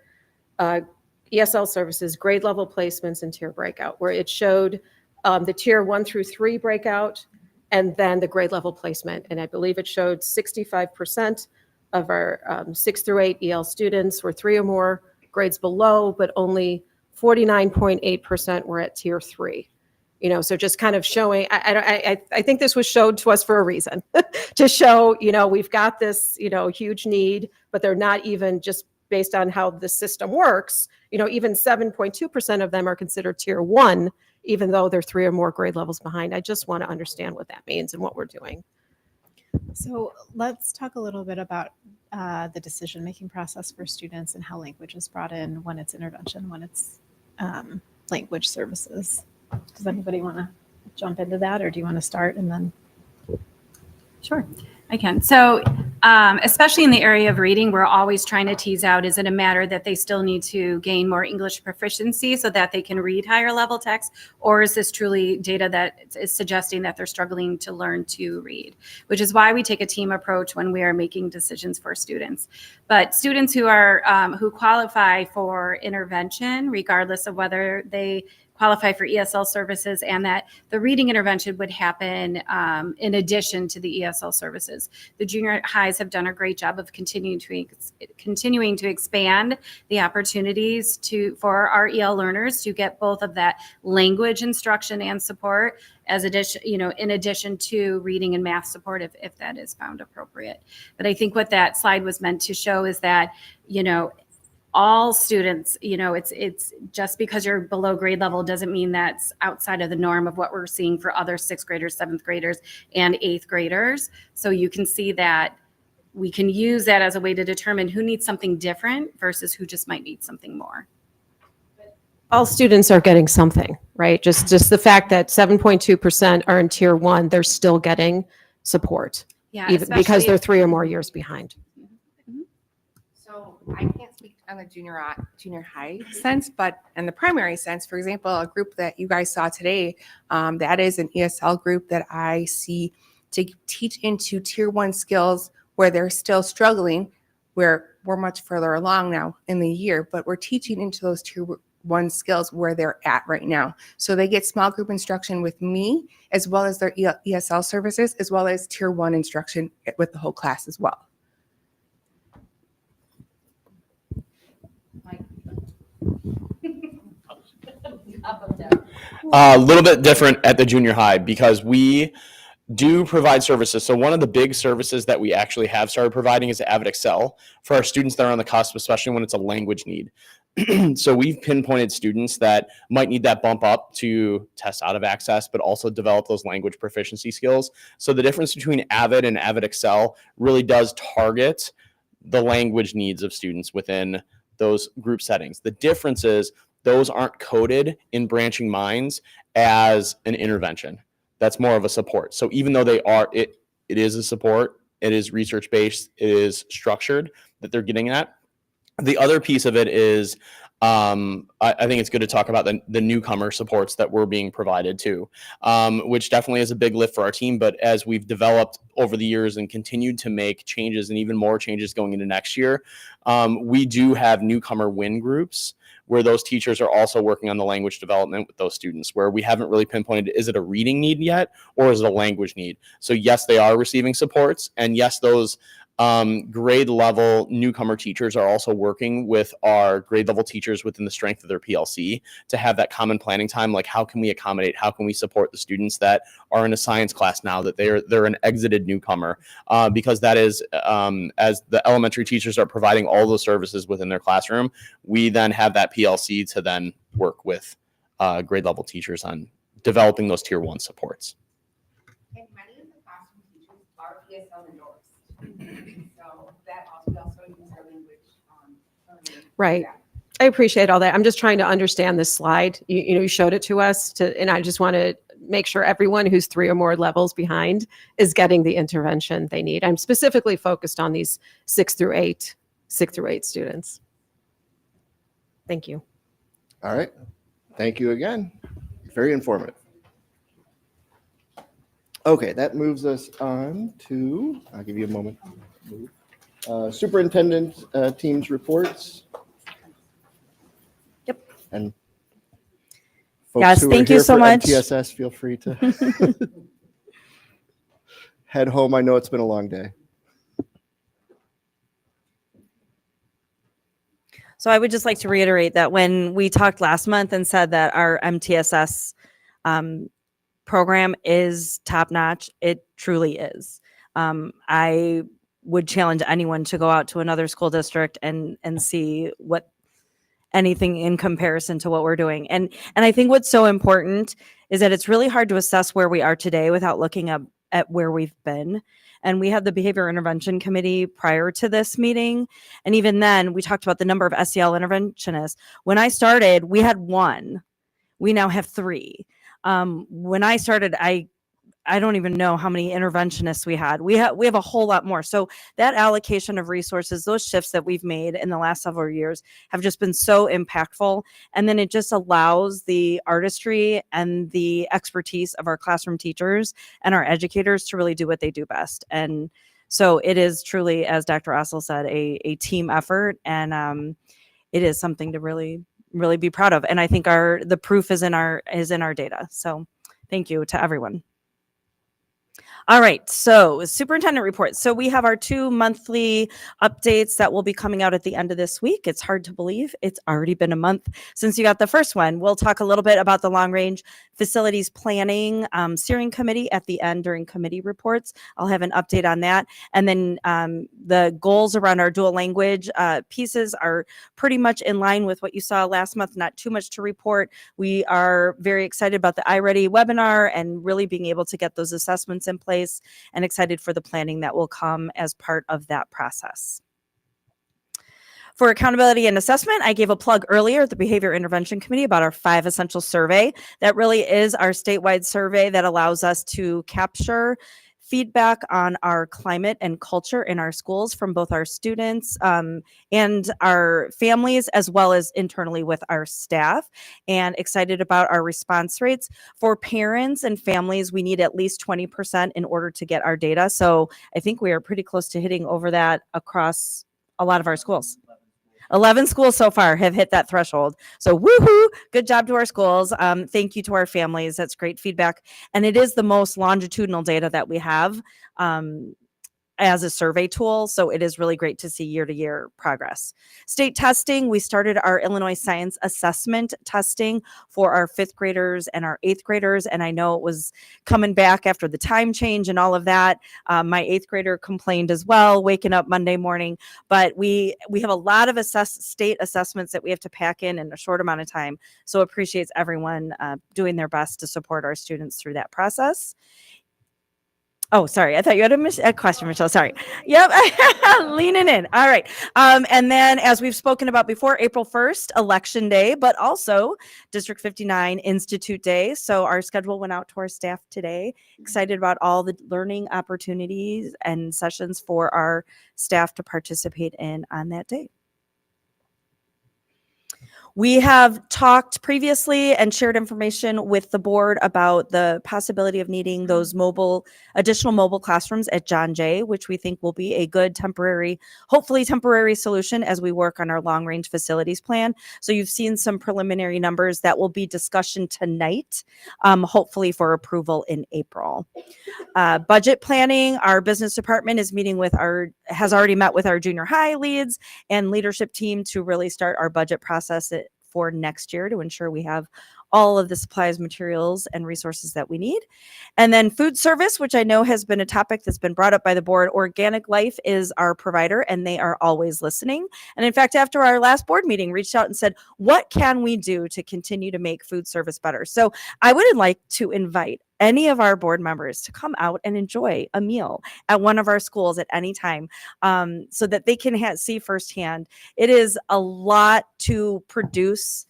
ESL services, grade level placements, and tier breakout, where it showed the tier 1 through 3 breakout, and then the grade level placement. And I believe it showed 65% of our 6 through 8 EL students were 3 or more grades below, but only 49.8% were at tier 3. You know, so just kind of showing, I think this was showed to us for a reason, to show, you know, we've got this, you know, huge need, but they're not even just based on how the system works. You know, even 7.2% of them are considered tier 1, even though they're 3 or more grade levels behind. I just want to understand what that means and what we're doing. So let's talk a little bit about the decision-making process for students and how language is brought in, when it's intervention, when it's language services. Does anybody want to jump into that, or do you want to start and then? Sure, I can. So especially in the area of reading, we're always trying to tease out, is it a matter that they still need to gain more English proficiency so that they can read higher level text? Or is this truly data that is suggesting that they're struggling to learn to read? Which is why we take a team approach when we are making decisions for students. But students who are who qualify for intervention, regardless of whether they qualify for ESL services, and that the reading intervention would happen in addition to the ESL services. The junior highs have done a great job of continuing to expand the opportunities for our EL learners to get both of that language instruction and support as addition, you know, in addition to reading and math support if that is found appropriate. But I think what that slide was meant to show is that, you know, all students, you know, it's just because you're below grade level doesn't mean that's outside of the norm of what we're seeing for other 6th graders, 7th graders, and 8th graders. So you can see that we can use that as a way to determine who needs something different versus who just might need something more. All students are getting something, right? Just the fact that 7.2% are in tier 1, they're still getting support, Yeah, even because especially- they're 3 or more years behind. So I can't speak on the junior high sense, but in the primary sense, for example, a group that you guys saw today, that is an ESL group that I see to teach into tier 1 skills where they're still struggling, where we're much further along now in the year, but we're teaching into those tier 1 skills where they're at right now. So they get small group instruction with me, as well as their ESL services, as well as tier 1 instruction with the whole class as well. A little bit different at the junior high because we do provide services. So one of the big services that we actually have started providing is Avid Excel for our students that are on the cusp, especially when it's a language need. So we've pinpointed students that might need that bump up to test out of access, but also develop those language proficiency skills. So the difference between Avid and Avid Excel really does target the language needs of students within those group settings. The difference is those aren't coded in Branching Minds as an intervention. That's more of a support. So even though they are, it is a support, it is research-based, it is structured that they're getting at. The other piece of it is I think it's good to talk about the newcomer supports that we're being provided too, which definitely is a big lift for our team. But as we've developed over the years and continued to make changes and even more changes going into next year, we do have newcomer win groups where those teachers are also working on the language development with those students, where we haven't really pinpointed, is it a reading need yet, or is it a language need? So yes, they are receiving supports, and yes, those grade level newcomer teachers are also working with our grade level teachers within the strength of their PLC to have that common planning time. Like, how can we accommodate, how can we support the students that are in a science class now that they're an exited newcomer, because that is, as the elementary teachers are providing all those services within their classroom, we then have that PLC to then work with grade level teachers on developing those tier 1 supports. And many of the classroom teachers are ESL endorsed. So that also use their language learning. Right. Yeah. I appreciate all that. I'm just trying to understand this slide. You showed it to us and I just want to make sure everyone who's 3 or more levels behind is getting the intervention they need. I'm specifically focused on these 6 through 8 students. Thank you. All right. Thank you again. Very informative. Okay, that moves us on to, I'll give you a moment. Superintendent team's reports. Yep. And Yes, who are thank you here so for much. MTSS, feel free to head home. I know it's been a long day. So I would just like to reiterate that when we talked last month and said that our MTSS program is top notch, it truly is. I would challenge anyone to go out to another school district and see what anything in comparison to what we're doing. And I think what's so important is that it's really hard to assess where we are today without looking at where we've been. And we had the behavior intervention committee prior to this meeting. And even then we talked about the number of SEL interventionists. When I started, we had 1. We now have 3. When I started, I don't even know how many interventionists we had. We have a whole lot more. So that allocation of resources, those shifts that we've made in the last several years have just been so impactful. And then it just allows the artistry and the expertise of our classroom teachers and our educators to really do what they do best. And so it is truly, as Dr. Ossel said, a team effort. And it is something to really, really be proud of. And I think the proof is in our data. So thank you to everyone. All right, so superintendent reports. So we have our 2 monthly updates that will be coming out at the end of this week. It's hard to believe it's already been a month since you got the first one. We'll talk a little bit about the long range facilities planning steering committee at the end during committee reports. I'll have an update on that. And then the goals around our dual language pieces are pretty much in line with what you saw last month, not too much to report. We are very excited about the iReady webinar and really being able to get those assessments in place, and excited for the planning that will come as part of that process. For accountability and assessment, I gave a plug earlier at the Behavior Intervention Committee about our 5 essential survey. That really is our statewide survey that allows us to capture feedback on our climate and culture in our schools from both our students and our families, as well as internally with our staff, and excited about our response rates. For parents and families, we need at least 20% in order to get our data. So I think we are pretty close to hitting over that across a lot of our schools. 11 schools so far have hit that threshold. So woohoo, good job to our schools. Thank you to our families. That's great feedback. And it is the most longitudinal data that we have as a survey tool. So it is really great to see year-to-year progress. State testing, we started our Illinois Science Assessment testing for our 5th graders and our 8th graders. And I know it was coming back after the time change and all of that. My 8th grader complained as well, waking up Monday morning. But we have a lot of state assessments that we have to pack in a short amount of time. So appreciates everyone doing their best to support our students through that process. Oh, sorry. I thought you had a question, Michelle. Sorry. Yep. Leaning in. All right. And then, as we've spoken about before, April 1st, Election Day, but also District 59 Institute Day. So our schedule went out to our staff today. Excited about all the learning opportunities and sessions for our staff to participate in on that day. We have talked previously and shared information with the board about the possibility of needing those additional mobile classrooms at John Jay, which we think will be a good temporary, hopefully temporary solution as we work on our long range facilities plan. So you've seen some preliminary numbers that will be discussion tonight, hopefully for approval in April. Budget planning, our business department has already met with our junior high leads and leadership team to really start our budget process for next year to ensure we have all of the supplies, materials, and resources that we need. And then food service, which I know has been a topic that's been brought up by the board. Organic Life is our provider, and they are always listening. And in fact, after our last board meeting, reached out and said, what can we do to continue to make food service better? So I would like to invite any of our board members to come out and enjoy a meal at one of our schools at any time, so that they can see firsthand. It is a lot to produce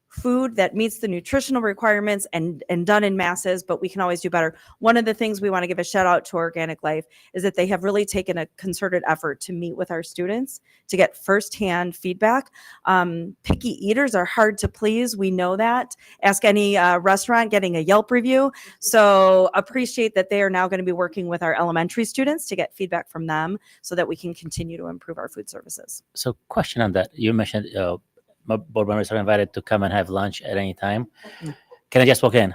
food that meets the nutritional requirements and done in masses, but we can always do better. One of the things we want to give a shout out to Organic Life is that they have really taken a concerted effort to meet with our students to get firsthand feedback. Picky eaters are hard to please. We know that. Ask any restaurant getting a Yelp review. So appreciate that they are now going to be working with our elementary students to get feedback from them so that we can continue to improve our food services. So question on that. You mentioned board members are invited to come and have lunch at any time. Can I just walk in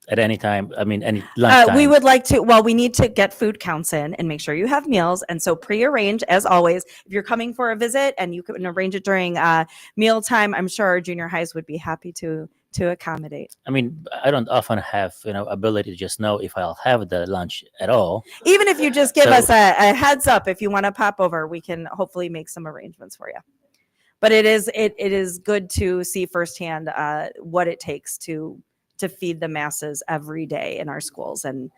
at any time? I mean, any lunchtime? We would like to, we need to get food counts in and make sure you have meals. And so pre-arrange, as always, if you're coming for a visit and you can arrange it during mealtime, I'm sure our junior highs would be happy to accommodate. I mean, I don't often have, ability to just know if I'll have the lunch at all. Even if you just give us a heads up, if you want to pop over, we can hopefully make some arrangements for you. But it is good to see firsthand what it takes to feed the masses every day in our schools, and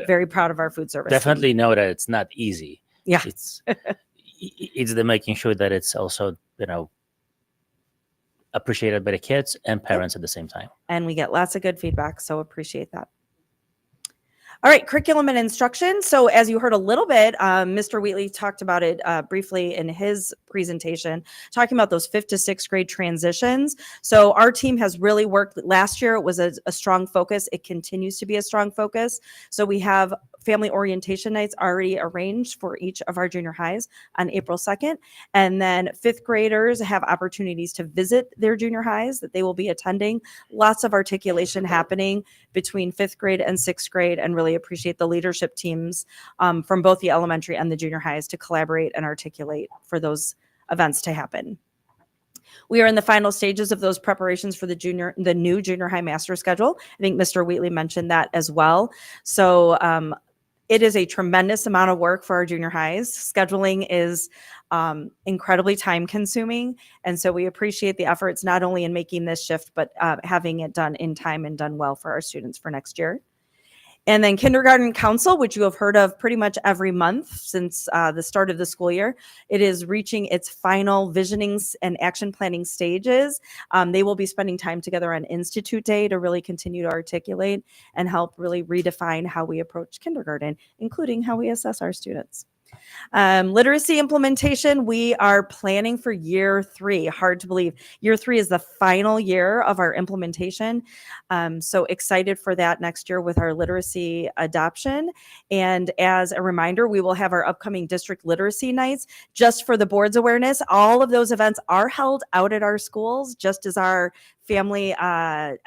very proud of our food service. Definitely know that it's not easy. Yeah, it's the making sure that it's also appreciated by the kids and parents at the same time. And we get lots of good feedback, so appreciate that. All right, curriculum and instruction. So as you heard a little bit, Mr. Wheatley talked about it briefly in his presentation, talking about those 5th to 6th grade transitions. So our team has really worked. Last year, it was a strong focus. It continues to be a strong focus. So we have family orientation nights already arranged for each of our junior highs on April 2nd. And then 5th graders have opportunities to visit their junior highs that they will be attending. Lots of articulation happening between 5th grade and 6th grade, and really appreciate the leadership teams from both the elementary and the junior highs to collaborate and articulate for those events to happen. We are in the final stages of those preparations for the new junior high master schedule. I think Mr. Wheatley mentioned that as well. So it is a tremendous amount of work for our junior highs. Scheduling is incredibly time consuming. And so we appreciate the efforts, not only in making this shift, but having it done in time and done well for our students for next year. And then Kindergarten Council, which you have heard of pretty much every month since the start of the school year. It is reaching its final visionings and action planning stages. They will be spending time together on Institute Day to really continue to articulate and help really redefine how we approach kindergarten, including how we assess our students. Literacy implementation, we are planning for year 3. Hard to believe. Year 3 is the final year of our implementation. So excited for that next year with our literacy adoption. And as a reminder, we will have our upcoming district literacy nights. Just for the board's awareness, all of those events are held out at our schools, just as our family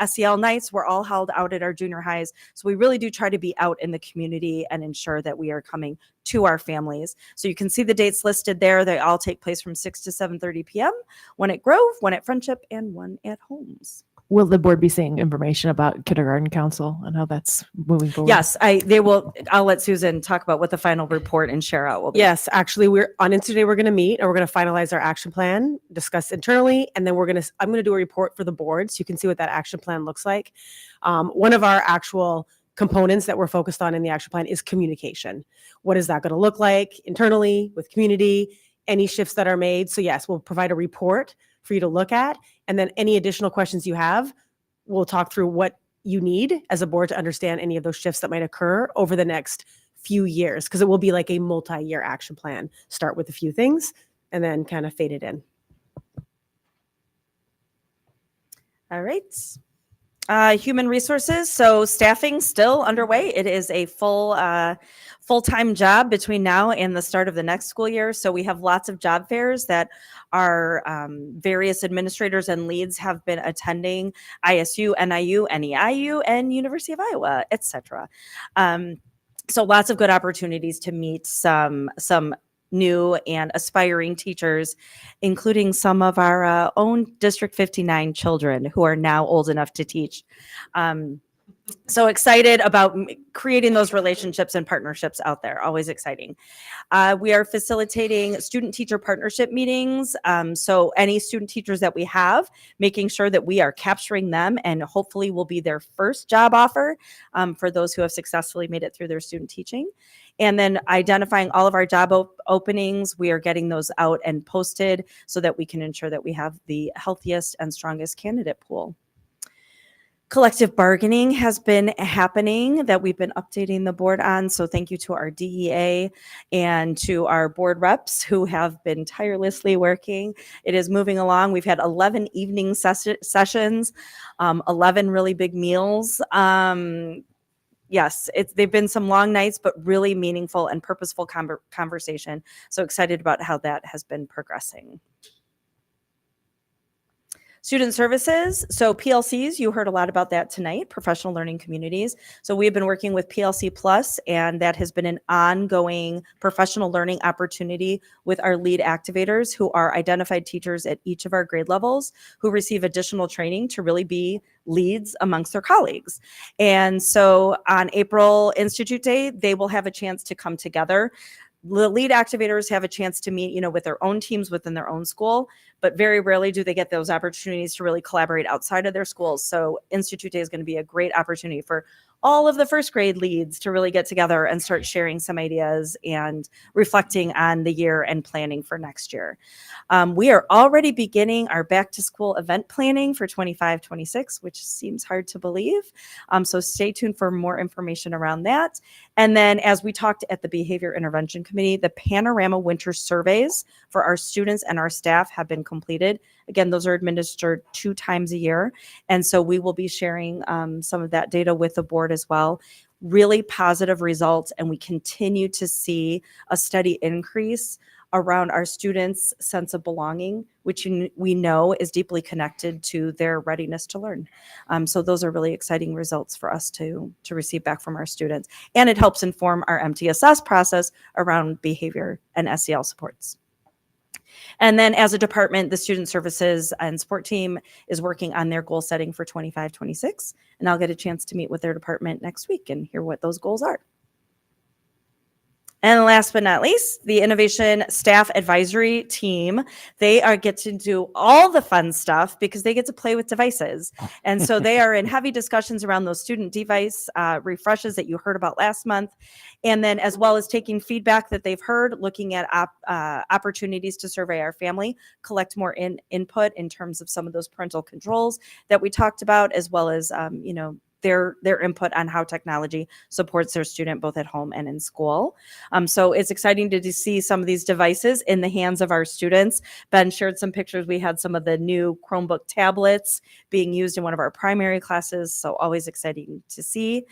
SEL nights were all held out at our junior highs. So we really do try to be out in the community and ensure that we are coming to our families. So you can see the dates listed there. They all take place from 6 to 7:30 p.m. One at Grove, one at Friendship, and one at Holmes. Will the board be seeing information about Kindergarten Council and how that's moving forward? Yes, they will. I'll let Susan talk about what the final report and share out will be. Yes, actually, we're on Institute Day. We're going to meet and we're going to finalize our action plan, discuss internally, and then I'm going to do a report for the board so you can see what that action plan looks like. One of our actual components that we're focused on in the action plan is communication. What is that going to look like internally with community? Any shifts that are made? So yes, we'll provide a report for you to look at, and then any additional questions you have, we'll talk through what you need as a board to understand any of those shifts that might occur over the next few years, because it will be like a multi-year action plan. Start with a few things and then kind of fade it in. All right. Human resources. So staffing still underway. It is a full-time job between now and the start of the next school year. So we have lots of job fairs that our various administrators and leads have been attending: ISU, NIU, NEIU, and University of Iowa, etc. So lots of good opportunities to meet some new and aspiring teachers, including some of our own District 59 children who are now old enough to teach. So excited about creating those relationships and partnerships out there. Always exciting. We are facilitating student-teacher partnership meetings. So any student teachers that we have, making sure that we are capturing them and hopefully will be their first job offer for those who have successfully made it through their student teaching. And then identifying all of our job openings, we are getting those out and posted so that we can ensure that we have the healthiest and strongest candidate pool. Collective bargaining has been happening that we've been updating the board on. So thank you to our DEA and to our board reps who have been tirelessly working. It is moving along. We've had 11 evening sessions, 11 really big meals. Yes, they've been some long nights, but really meaningful and purposeful conversation. So excited about how that has been progressing. Student services, so PLCs, you heard a lot about that tonight, professional learning communities. So we've been working with PLC Plus, and that has been an ongoing professional learning opportunity with our lead activators, who are identified teachers at each of our grade levels who receive additional training to really be leads amongst their colleagues. And so on April Institute Day, they will have a chance to come together. The lead activators have a chance to meet, with their own teams within their own school, but very rarely do they get those opportunities to really collaborate outside of their schools. So Institute Day is going to be a great opportunity for all of the first grade leads to really get together and start sharing some ideas and reflecting on the year and planning for next year. We are already beginning our back to school event planning for 25-26, which seems hard to believe. So stay tuned for more information around that. And then, as we talked at the Behavior Intervention Committee, the Panorama Winter Surveys for our students and our staff have been completed. Again, those are administered 2 times a year. And so we will be sharing some of that data with the board as well. Really positive results, and we continue to see a steady increase around our students' sense of belonging, which we know is deeply connected to their readiness to learn. So those are really exciting results for us to receive back from our students. And it helps inform our MTSS process around behavior and SEL supports. And then as a department, the Student Services and Support Team is working on their goal setting for 25-26. And I'll get a chance to meet with their department next week and hear what those goals are. And last but not least, the Innovation Staff Advisory Team. They get to do all the fun stuff because they get to play with devices. And so they are in heavy discussions around those student device refreshes that you heard about last month. And then as well as taking feedback that they've heard, looking at opportunities to survey our family, collect more input in terms of some of those parental controls that we talked about, as well as, their input on how technology supports their student both at home and in school. So it's exciting to see some of these devices in the hands of our students. Ben shared some pictures. We had some of the new Chromebook tablets being used in one of our primary classes, so always exciting to see.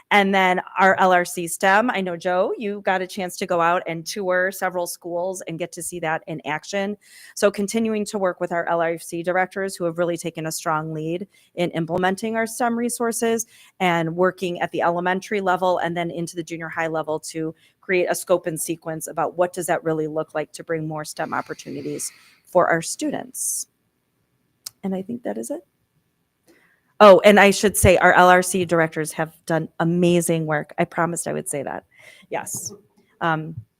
And then our LRC STEM, I know, Joe, you got a chance to go out and tour several schools and get to see that in action. So continuing to work with our LRC directors who have really taken a strong lead in implementing our STEM resources and working at the elementary level and then into the junior high level to create a scope and sequence about what does that really look like to bring more STEM opportunities for our students. And I think that is it. Oh, and I should say our LRC directors have done amazing work. I promised I would say that. Yes.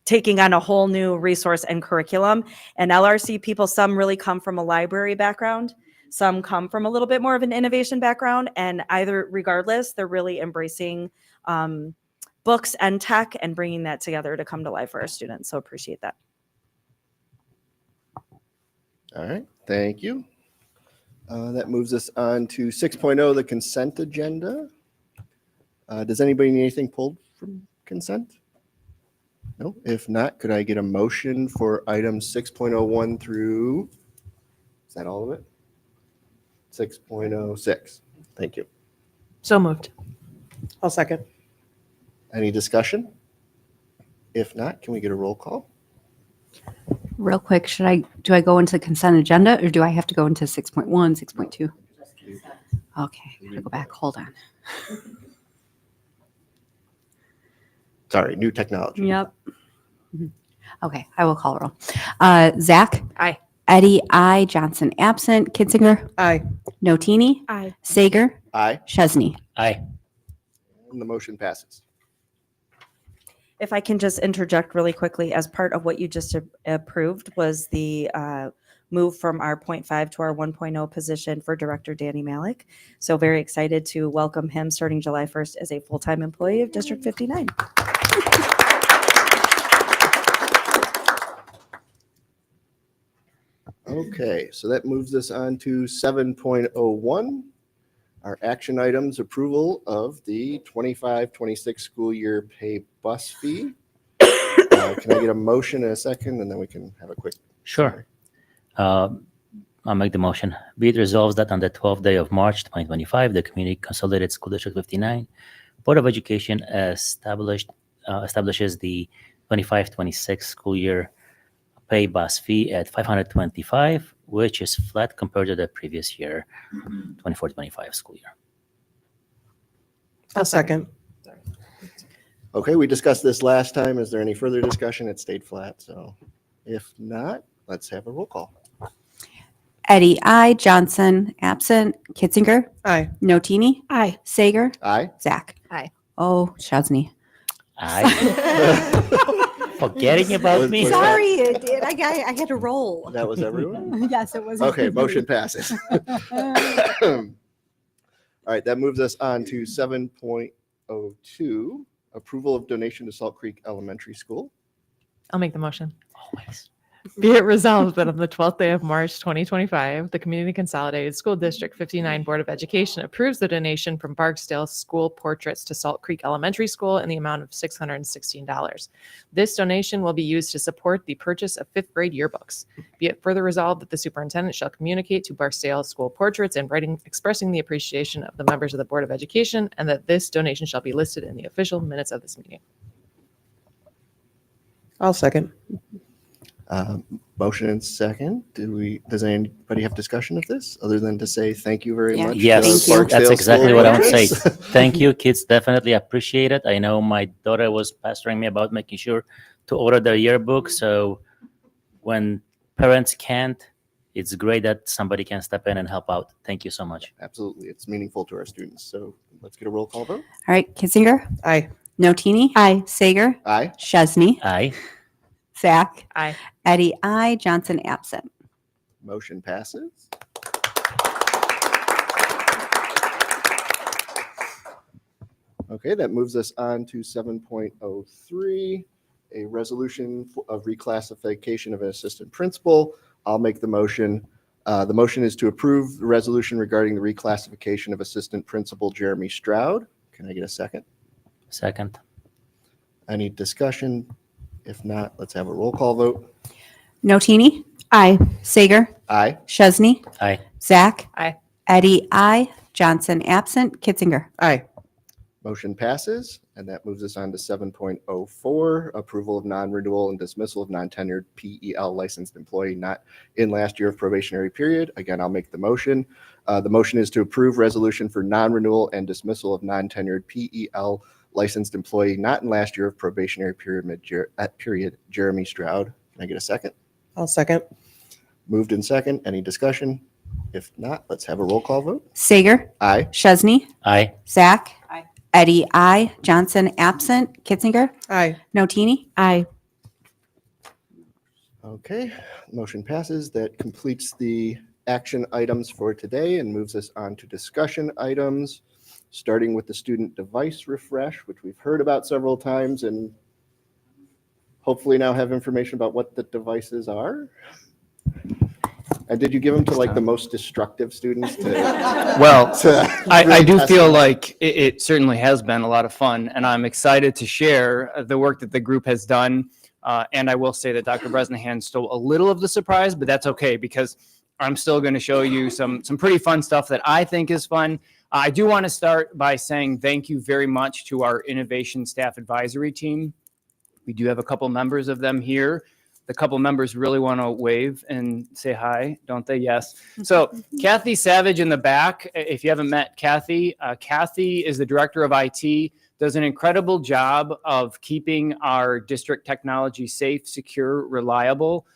Taking on a whole new resource and curriculum. And LRC people, some really come from a library background. Some come from a little bit more of an innovation background. And regardless, they're really embracing books and tech and bringing that together to come to life for our students. So appreciate that. All right. Thank you. That moves us on to 6.0, the consent agenda. Does anybody need anything pulled from consent? No. If not, could I get a motion for items 6.01 through, is that all of it? 6.06. Thank you. So moved. I'll second. Any discussion? If not, can we get a roll call? Real quick, do I go into the consent agenda or do I have to go into 6.1, 6.2? Okay, I gotta go back. Hold on. Sorry, new technology. Yep. Okay, I will call roll. Zach? Aye. Eddie, I. Johnson, absent. Kitzinger? Aye. Notini? Aye. Sager? Aye, Chesney? Aye. and the motion passes. If I can just interject really quickly, as part of what you just approved was the move from our 0.5 to our 1.0 position for Director Danny Malik. So very excited to welcome him starting July 1st as a full-time employee of District 59. Okay, so that moves us on to 7.01. Our action items, approval of the 25-26 school year pay bus fee. Can I get a motion in a second, and then we can have a quick. Sure. I'll make the motion. Be it resolved that on the 12th day of March 2025, the Community Consolidated School District 59 Board of Education establishes the 25-26 school year pay bus fee at $525, which is flat compared to the previous year, 24-25 school year. I'll second. Okay, we discussed this last time. Is there any further discussion? It stayed flat, so if not, let's have a roll call. Eddie, I. Johnson, absent. Kitzinger? Aye. Notini? Aye. Sager? Aye. Zach? Aye. Oh, Chesney. Aye. Forgetting about Was- me. was Sorry, it did. I had to roll. That was everyone? Yes, it was. Okay, motion passes. All right, that moves us on to 7.02, approval of donation to Salt Creek Elementary School. I'll make the motion. Always. Be it resolved that on the 12th day of March 2025, the Community Consolidated School District 59 Board of Education approves the donation from Barksdale School Portraits to Salt Creek Elementary School in the amount of $616. This donation will be used to support the purchase of fifth grade yearbooks. Be it further resolved that the superintendent shall communicate to Barksdale School Portraits in writing expressing the appreciation of the members of the Board of Education, and that this donation shall be listed in the official minutes of this meeting. I'll second. Motion and second. Does anybody have discussion of this other than to say thank you very Yeah. much? Yes, to Thank you. Barksdale that's exactly School what I would say. Portraits? Thank you, kids. Definitely appreciate it. I know my daughter was pestering me about making sure to order their yearbook. So when parents can't, it's great that somebody can step in and help out. Thank you so much. Absolutely, it's meaningful to our students. So let's get a roll call vote. All right, Kitzinger? Aye. Notini? Aye. Sager? Aye. Chesney? Aye. Zach? Aye. Eddie, I. Johnson, absent. Motion passes. Okay, that moves us on to 7.03, a resolution of reclassification of an assistant principal. I'll make the motion. The motion is to approve the resolution regarding the reclassification of assistant principal Jeremy Stroud. Can I get a second? Second. Any discussion? If not, let's have a roll call vote. Notini? Aye. Sager? Aye. Chesney? Aye. Zach? Aye. Eddie, I. Johnson, absent. Kitzinger? Aye. Motion passes, and that moves us on to 7.04, approval of non-renewal and dismissal of non-tenured PEL licensed employee not in last year of probationary period. Again, I'll make the motion. The motion is to approve resolution for non-renewal and dismissal of non-tenured PEL licensed employee not in last year of probationary period, Jeremy Stroud. Can I get a second? I'll second. Moved in second. Any discussion? If not, let's have a roll call vote. Sager? Aye. Chesney? Aye. Zach? Aye. Eddie, I. Johnson, absent. Kitzinger? Aye. Notini? Aye. Okay, motion passes. That completes the action items for today and moves us on to discussion items, starting with the student device refresh, which we've heard about several times and hopefully now have information about what the devices are. And did you give them to like the most destructive students? Well, I really do test feel them? like it certainly has been a lot of fun, and I'm excited to share the work that the group has done. And I will say that Dr. Bresnahan stole a little of the surprise, but that's okay because I'm still going to show you some pretty fun stuff that I think is fun. I do want to start by saying thank you very much to our innovation staff advisory team. We do have a couple members of them here. The couple members really want to wave and say hi, don't they? Yes. So Kathy Savage in the back, if you haven't met Kathy, Kathy is the director of IT, does an incredible job of keeping our district technology safe, secure, reliable.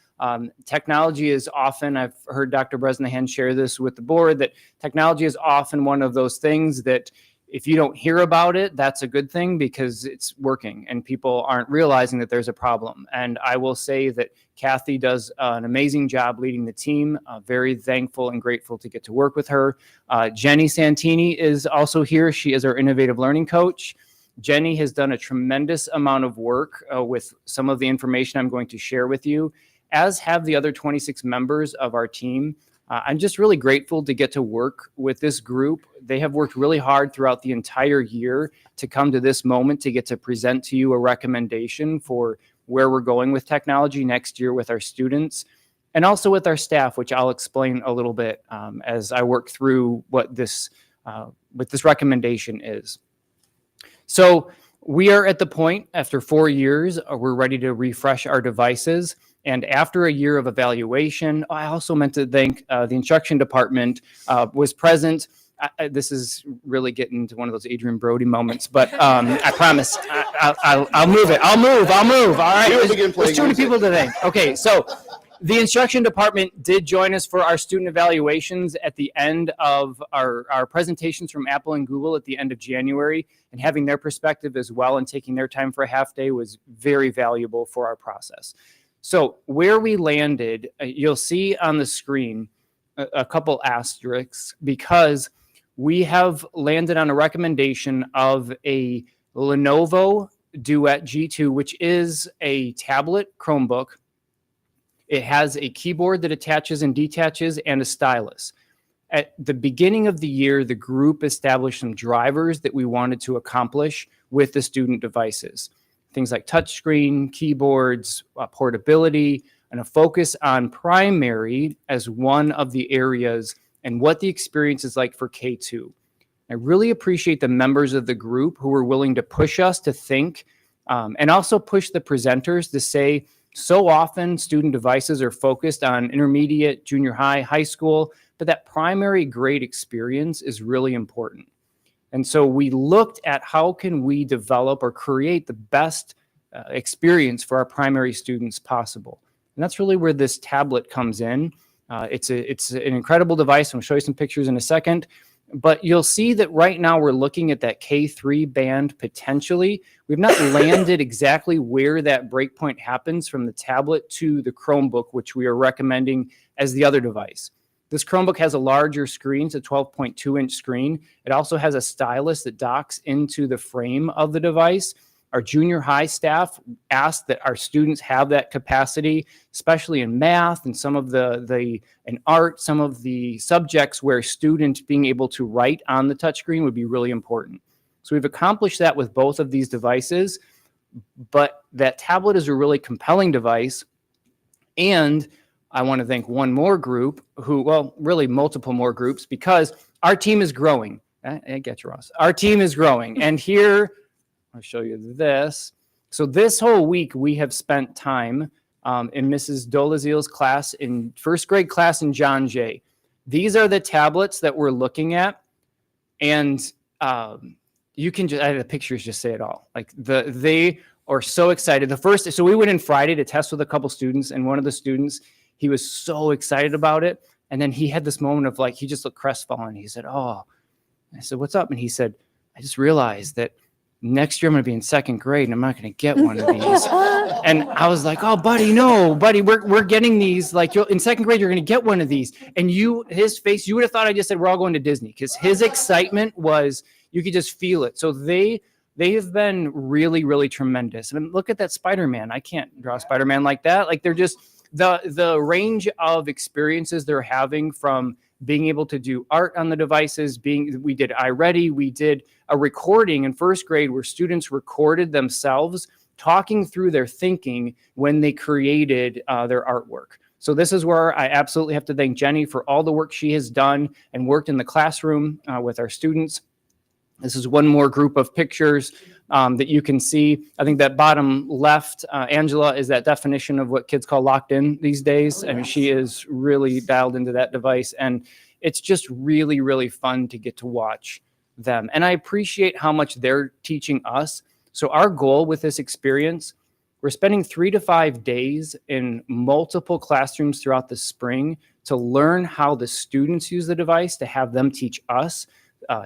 Technology is often, I've heard Dr. Bresnahan share this with the board, that technology is often one of those things that if you don't hear about it, that's a good thing because it's working and people aren't realizing that there's a problem. And I will say that Kathy does an amazing job leading the team. Very thankful and grateful to get to work with her. Jenny Santini is also here. She is our innovative learning coach. Jenny has done a tremendous amount of work with some of the information I'm going to share with you, as have the other 26 members of our team. I'm just really grateful to get to work with this group. They have worked really hard throughout the entire year to come to this moment to get to present to you a recommendation for where we're going with technology next year with our students and also with our staff, which I'll explain a little bit as I work through what this recommendation is. So we are at the point after 4 years, we're ready to refresh our devices. And after a year of evaluation, I also meant to thank the instruction department was present. This is really getting to one of those Adrian Brody moments, but I promise I'll move it. I'll move. All right. There's too many people to thank. Okay, so the instruction department did join us for our student evaluations at the end of our presentations from Apple and Google at the end of January, and having their perspective as well and taking their time for a half day was very valuable for our process. So where we landed, you'll see on the screen a couple asterisks because we have landed on a recommendation of a Lenovo Duet G2, which is a tablet Chromebook. It has a keyboard that attaches and detaches and a stylus. At the beginning of the year, the group established some drivers that we wanted to accomplish with the student devices. Things like touchscreen, keyboards, portability, and a focus on primary as one of the areas and what the experience is like for K2. I really appreciate the members of the group who were willing to push us to think and also push the presenters to say, so often student devices are focused on intermediate, junior high, high school, but that primary grade experience is really important. And so we looked at how can we develop or create the best experience for our primary students possible. And that's really where this tablet comes in. It's an incredible device. I'm going to show you some pictures in a second. But you'll see that right now we're looking at that K3 band potentially. We've not landed exactly where that breakpoint happens from the tablet to the Chromebook, which we are recommending as the other device. This Chromebook has a larger screen, it's a 12.2-inch screen. It also has a stylus that docks into the frame of the device. Our junior high staff asked that our students have that capacity, especially in math and some of in art, some of the subjects where students being able to write on the touchscreen would be really important. So we've accomplished that with both of these devices, but that tablet is a really compelling device. And I want to thank one more group really multiple more groups, because our team is growing. I get you, Ross. Our team is growing. And here, I'll show you this. So this whole week, we have spent time in Mrs. Dolezil's class, in first grade class in John Jay. These are the tablets that we're looking at. And you can just, the pictures just say it all. Like they are so excited. So we went in Friday to test with a couple students, and one of the students, he was so excited about it. And then he had this moment of he just looked crestfallen. He said, "Oh," I said, "What's up?" And he said, "I just realized that next year I'm going to be in second grade and I'm not going to get one of these." And I was like, "Oh, buddy, no, buddy, we're getting these. In second grade, you're going to get one of these." And his face, you would have thought I just said, "We're all going to Disney," because his excitement was, you could just feel it. So they have been really, really tremendous. I mean, look at that Spider-Man. I can't draw a Spider-Man like that. They're just, the range of experiences they're having, from being able to do art on the devices, we did iReady, we did a recording in first grade where students recorded themselves talking through their thinking when they created their artwork. So this is where I absolutely have to thank Jenny for all the work she has done and worked in the classroom with our students. This is one more group of pictures that you can see. I think that bottom left, Angela, is that definition of what kids call locked in these days. I mean, she is really dialed into that device, and it's just really, really fun to get to watch them. And I appreciate how much they're teaching us. So our goal with this experience, we're spending 3 to 5 days in multiple classrooms throughout the spring to learn how the students use the device, to have them teach us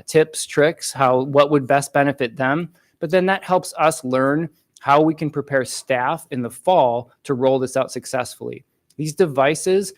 tips, tricks, what would best benefit them. But then that helps us learn how we can prepare staff in the fall to roll this out successfully. These devices,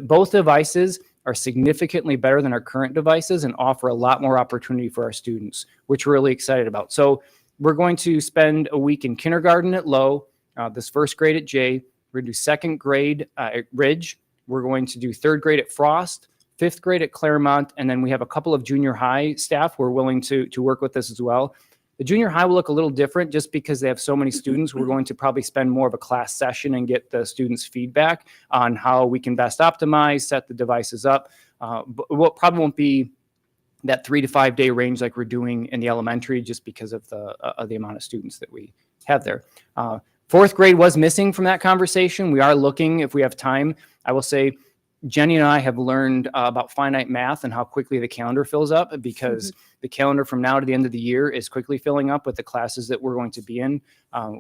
both devices are significantly better than our current devices and offer a lot more opportunity for our students, which we're really excited about. So we're going to spend a week in kindergarten at Low, this first grade at Jay. We're going to do second grade at Ridge. We're going to do third grade at Frost, fifth grade at Claremont, and then we have a couple of junior high staff who are willing to work with us as well. The junior high will look a little different just because they have so many students. We're going to probably spend more of a class session and get the students' feedback on how we can best optimize, set the devices up. But what probably won't be that 3 to 5 day range like we're doing in the elementary, just because of the amount of students that we have there. Fourth grade was missing from that conversation. We are looking, if we have time, I will say, Jenny and I have learned about finite math and how quickly the calendar fills up, because the calendar from now to the end of the year is quickly filling up with the classes that we're going to be in,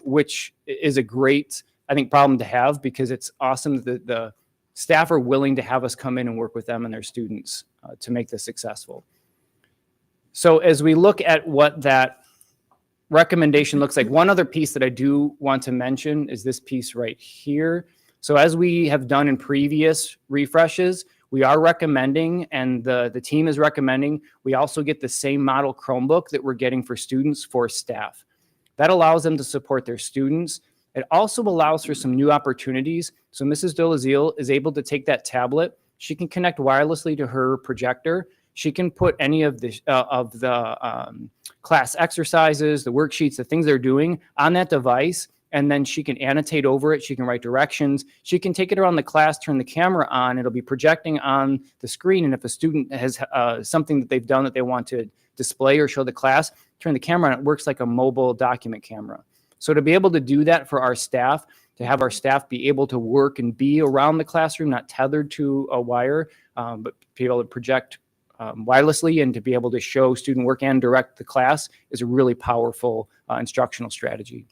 which is a great, I think, problem to have, because it's awesome that the staff are willing to have us come in and work with them and their students to make this successful. So as we look at what that recommendation looks like, one other piece that I do want to mention is this piece right here. So as we have done in previous refreshes, we are recommending, and the team is recommending, we also get the same model Chromebook that we're getting for students for staff. That allows them to support their students. It also allows for some new opportunities. So Mrs. Dolezal is able to take that tablet. She can connect wirelessly to her projector. She can put any of the class exercises, the worksheets, the things they're doing on that device, and then she can annotate over it. She can write directions. She can take it around the class, turn the camera on. It'll be projecting on the screen. And if a student has something that they've done that they want to display or show the class, turn the camera on. It works like a mobile document camera. So to be able to do that for our staff, to have our staff be able to work and be around the classroom, not tethered to a wire, but be able to project wirelessly and to be able to show student work and direct the class, is a really powerful instructional strategy.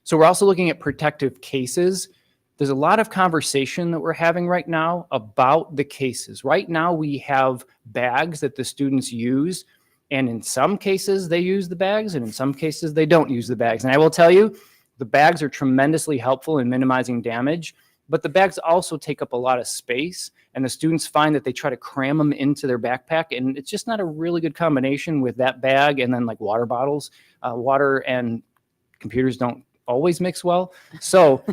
So we're also looking at protective cases. There's a lot of conversation that we're having right now about the cases. Right now we have bags that the students use, and in some cases they use the bags, and in some cases they don't use the bags. And I will tell you, the bags are tremendously helpful in minimizing damage, but the bags also take up a lot of space, and the students find that they try to cram them into their backpack, and it's just not a really good combination with that bag and then like water bottles. Water and computers don't always mix well. So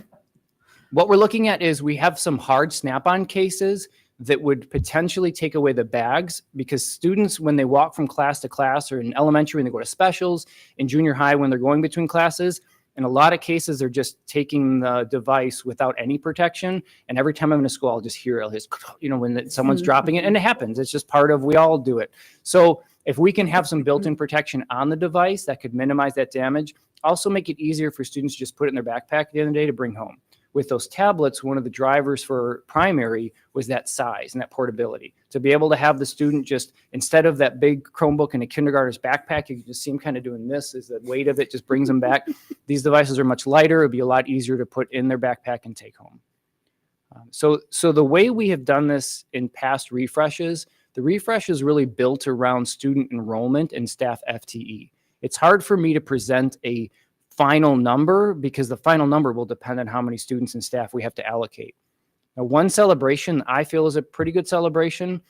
what we're looking at is we have some hard snap-on cases that would potentially take away the bags, because students, when they walk from class to class, or in elementary when they go to specials, in junior high when they're going between classes, in a lot of cases they're just taking the device without any protection. And every time I'm in a school, I'll just hear it, when someone's dropping it, and it happens. It's just part of, we all do it. So if we can have some built-in protection on the device, that could minimize that damage. Also make it easier for students to just put it in their backpack at the end of the day to bring home. With those tablets, one of the drivers for primary was that size and that portability. To be able to have the student just, instead of that big Chromebook in a kindergartner's backpack, you can just see them kind of doing this, as the weight of it just brings them back. These devices are much lighter. It'd be a lot easier to put in their backpack and take home. So the way we have done this in past refreshes, the refresh is really built around student enrollment and staff FTE. It's hard for me to present a final number, because the final number will depend on how many students and staff we have to allocate. Now, one celebration I feel is a pretty good celebration.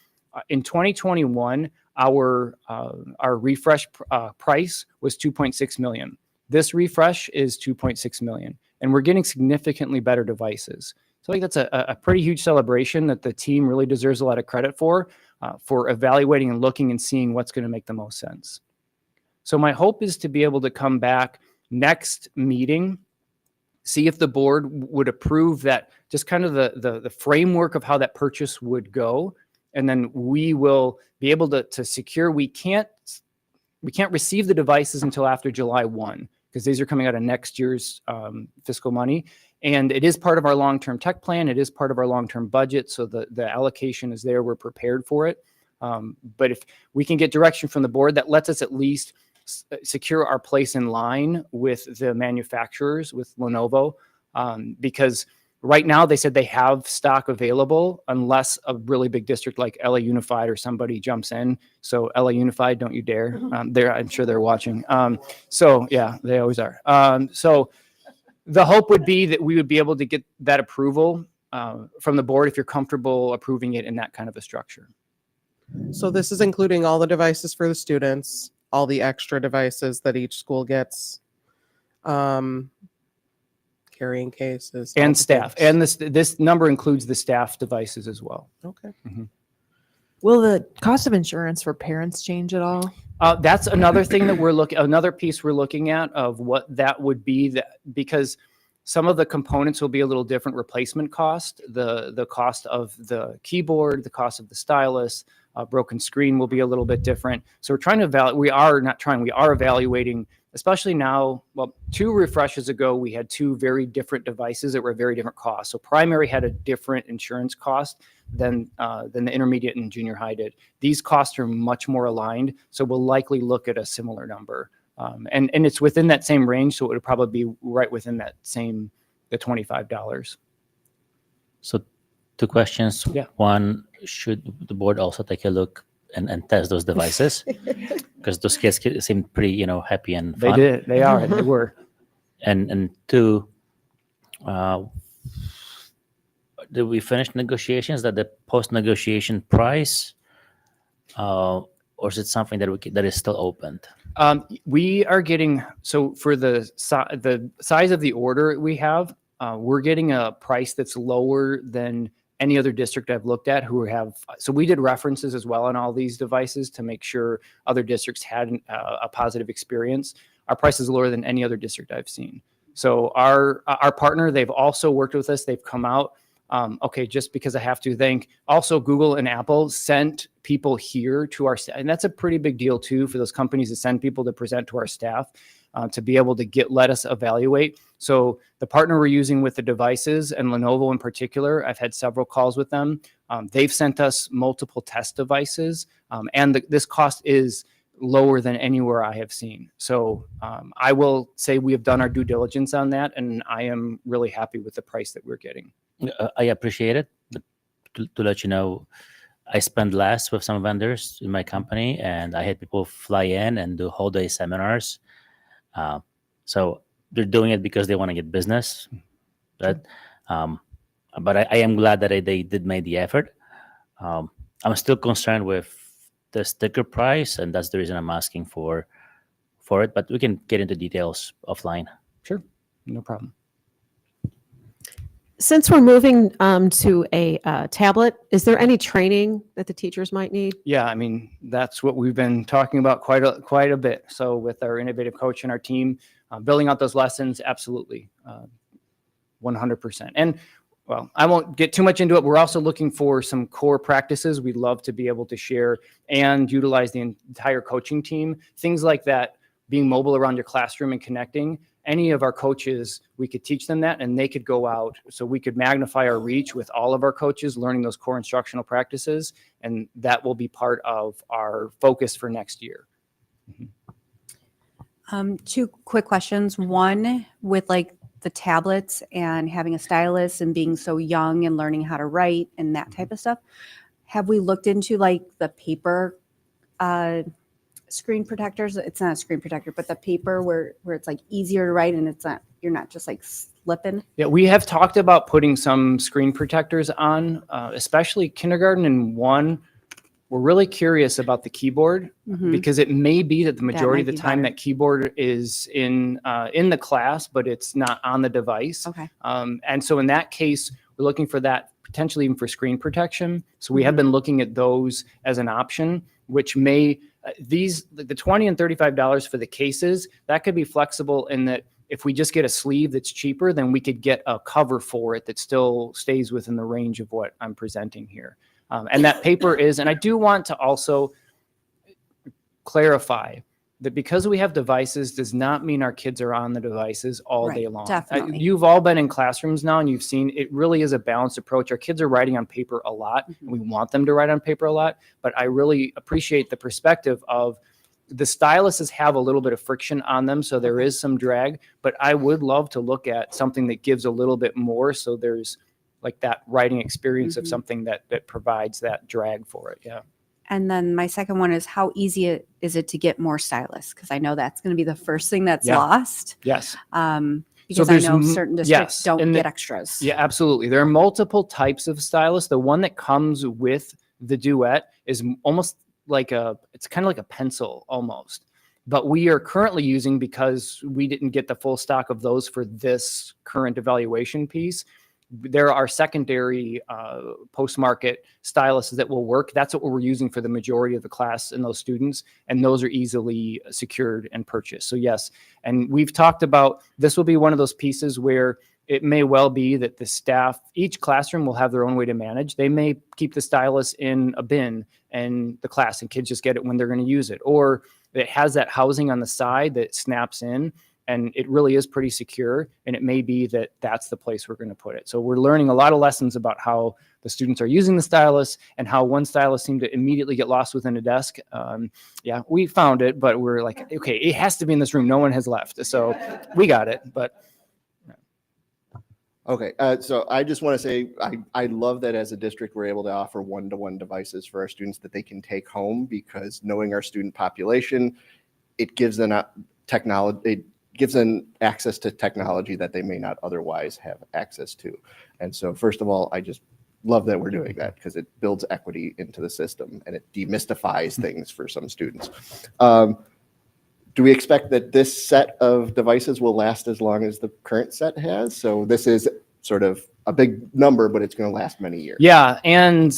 In 2021, our refresh price was $2.6 million. This refresh is $2.6 million, and we're getting significantly better devices. So I think that's a pretty huge celebration that the team really deserves a lot of credit for evaluating and looking and seeing what's going to make the most sense. So my hope is to be able to come back next meeting, see if the board would approve that, just kind of the framework of how that purchase would go. And then we will be able to secure, we can't receive the devices until after July 1, because these are coming out of next year's fiscal money. And it is part of our long-term tech plan. It is part of our long-term budget. So the allocation is there. We're prepared for it. But if we can get direction from the board, that lets us at least secure our place in line with the manufacturers, with Lenovo, because right now they said they have stock available unless a really big district like LA Unified or somebody jumps in. So LA Unified, don't you dare. I'm sure they're watching. So yeah, they always are. So the hope would be that we would be able to get that approval from the board if you're comfortable approving it in that kind of a structure. So this is including all the devices for the students, all the extra devices that each school gets, carrying cases. all And the staff. things. And this number includes the staff devices as well. Okay. Will the cost of insurance for parents change at all? That's another thing that another piece we're looking at of what that would be, because some of the components will be a little different replacement cost. The cost of the keyboard, the cost of the stylus, broken screen will be a little bit different. So we're trying to we are evaluating, especially now. Well, 2 refreshes ago, we had 2 very different devices that were very different costs. So primary had a different insurance cost than the intermediate and junior high did. These costs are much more aligned, so we'll likely look at a similar number. And it's within that same range, so it would probably be right within that same, the $25. So 2 questions. Yeah. One, should the board also take a look and test those devices? Because those kids seem pretty, happy and They fun. did. They are. They were. And 2, did we finish negotiations? That the post-negotiation price, or is it something that is still opened? We are getting, so for the size of the order we have, we're getting a price that's lower than any other district I've looked at so we did references as well on all these devices to make sure other districts had a positive experience. Our price is lower than any other district I've seen. So our partner, they've also worked with us. They've come out. Just because I have to thank also Google and Apple sent people here to our staff. And that's a pretty big deal too, for those companies to send people to present to our staff, to be able to let us evaluate. So the partner we're using with the devices, and Lenovo in particular, I've had several calls with them. They've sent us multiple test devices, and this cost is lower than anywhere I have seen. So I will say we have done our due diligence on that, and I am really happy with the price that we're getting. I appreciate it. But to let you know, I spent less with some vendors in my company, and I had people fly in and do whole day seminars. So they're doing it because they want to get business. But I am glad that they did make the effort. I'm still concerned with the sticker price, and that's the reason I'm asking for it. But we can get into details offline. Sure, no problem. Since we're moving to a tablet, is there any training that the teachers might need? Yeah, I mean, that's what we've been talking about quite a bit. So with our innovative coach and our team, building out those lessons, absolutely, 100%. And well, I won't get too much into it. We're also looking for some core practices we'd love to be able to share and utilize the entire coaching team. Things like that, being mobile around your classroom and connecting. Any of our coaches, we could teach them that, and they could go out. So we could magnify our reach with all of our coaches, learning those core instructional practices, and that will be part of our focus for next year. 2 quick questions. One, with like the tablets and having a stylus and being so young and learning how to write and that type of stuff, have we looked into like the paper screen protectors? It's not a screen protector, but the paper where it's like easier to write and you're not just like slipping. Yeah, we have talked about putting some screen protectors on, especially kindergarten and 1. We're really curious about the keyboard because it may be that the majority of the time that keyboard is in the class, but it's not on the device. Okay. And so in that case, we're looking for that potentially even for screen protection. So we have been looking at those as an option, which may the $20 and $35 for the cases, that could be flexible in that if we just get a sleeve that's cheaper, then we could get a cover for it that still stays within the range of what I'm presenting here. And that paper is, and I do want to also clarify that because we have devices does not mean our kids are on the devices all day Right, long. definitely. You've all been in classrooms now and you've seen it really is a balanced approach. Our kids are writing on paper a lot and we want them to write on paper a lot, but I really appreciate the perspective of the styluses have a little bit of friction on them, so there is some drag, but I would love to look at something that gives a little bit more, so there's like that writing experience of something that provides that drag for it. Yeah. And then my second one is how easy is it to get more stylists? Because I know that's going to be the first thing that's Yeah. lost. Yes. Because I know certain districts don't and get extras. Yeah, absolutely. There are multiple types of stylists. The one that comes with the Duet is almost like it's kind of like a pencil almost. But we are currently using, because we didn't get the full stock of those for this current evaluation piece, there are secondary post-market styluses that will work. That's what we're using for the majority of the class and those students, and those are easily secured and purchased. So yes, and we've talked about this will be one of those pieces where it may well be that the staff, each classroom will have their own way to manage. They may keep the stylus in a bin and the class and kids just get it when they're going to use it, or it has that housing on the side that snaps in. And it really is pretty secure. And it may be that that's the place we're going to put it. So we're learning a lot of lessons about how the students are using the stylus and how one stylus seemed to immediately get lost within a desk. Yeah, we found it, but we're like, okay, it has to be in this room. No one has left. So we got it, but. Okay, so I just want to say I love that as a district we're able to offer one-to-one devices for our students that they can take home, because knowing our student population, it gives them technology. Gives them access to technology that they may not otherwise have access to. And so first of all, I just love that we're doing that, because it builds equity into the system and it demystifies things for some students. Do we expect that this set of devices will last as long as the current set has? So this is sort of a big number, but it's going to last many years. Yeah, and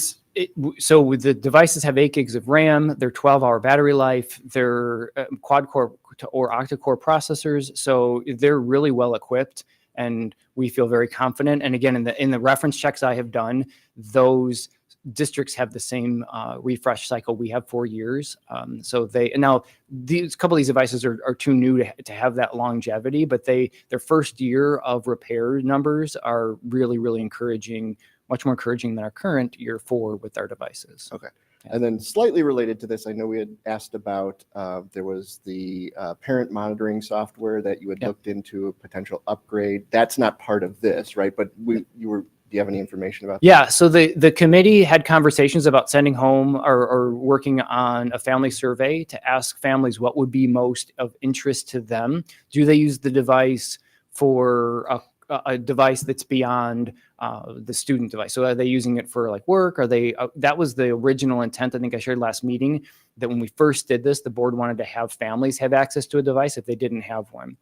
so with the devices have 8 gigs of RAM, they're 12-hour battery life, they're quad-core or octa-core processors, so they're really well equipped, and we feel very confident. And again, in the reference checks I have done, those districts have the same refresh cycle. We have 4 years. So now these couple of these devices are too new to have that longevity, but their first year of repair numbers are really, really encouraging, much more encouraging than our current year 4 with our devices. Okay. And then slightly related to this, I know we had asked about, there was the parent monitoring software that you had looked into a potential upgrade. That's not part of this, right? But do you have any information about that? Yeah, so the committee had conversations about sending home or working on a family survey to ask families what would be most of interest to them. Do they use the device for a device that's beyond the student device? So are they using it for like work? Are they, that was the original intent. I think I shared last meeting that when we first did this, the board wanted to have families have access to a device if they didn't have one.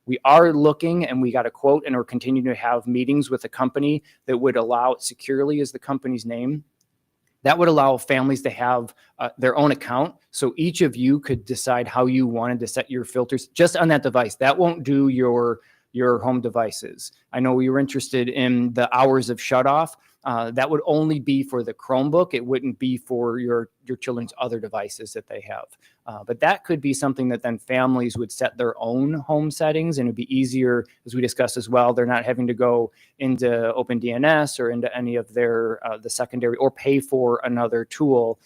We are looking, and we got a quote, and we're continuing to have meetings with a company that would allow it securely as the company's name. That would allow families to have their own account. So each of you could decide how you wanted to set your filters just on that device. That won't do your home devices. I know we were interested in the hours of shut off. That would only be for the Chromebook. It wouldn't be for your children's other devices that they have. But that could be something that then families would set their own home settings, and it'd be easier, as we discussed as well. They're not having to go into OpenDNS or into any of their the secondary or pay for another tool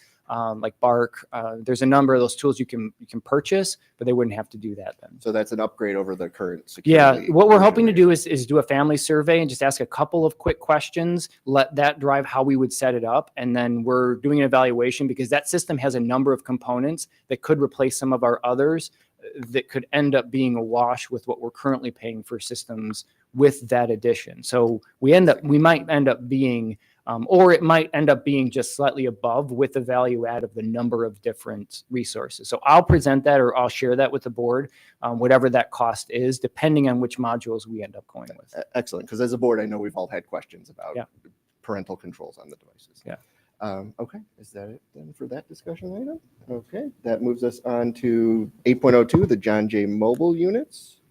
like Bark. There's a number of those tools you can purchase, but they wouldn't have to do that then. So that's an upgrade over the current security. Yeah, what we're hoping to do is do a family survey and just ask a couple of quick questions, let that drive how we would set it up. And then we're doing an evaluation because that system has a number of components that could replace some of our others that could end up being a wash with what we're currently paying for systems with that addition. So we might end up being or it might end up being just slightly above with the value add of the number of different resources. So I'll present that, or I'll share that with the board, whatever that cost is, depending on which modules we end up going with. Excellent, because as a board, I know we've all had questions about parental controls on the devices. Yeah. Okay, is that it then for that discussion item? Okay, that moves us on to 8.02, the John Jay mobile units.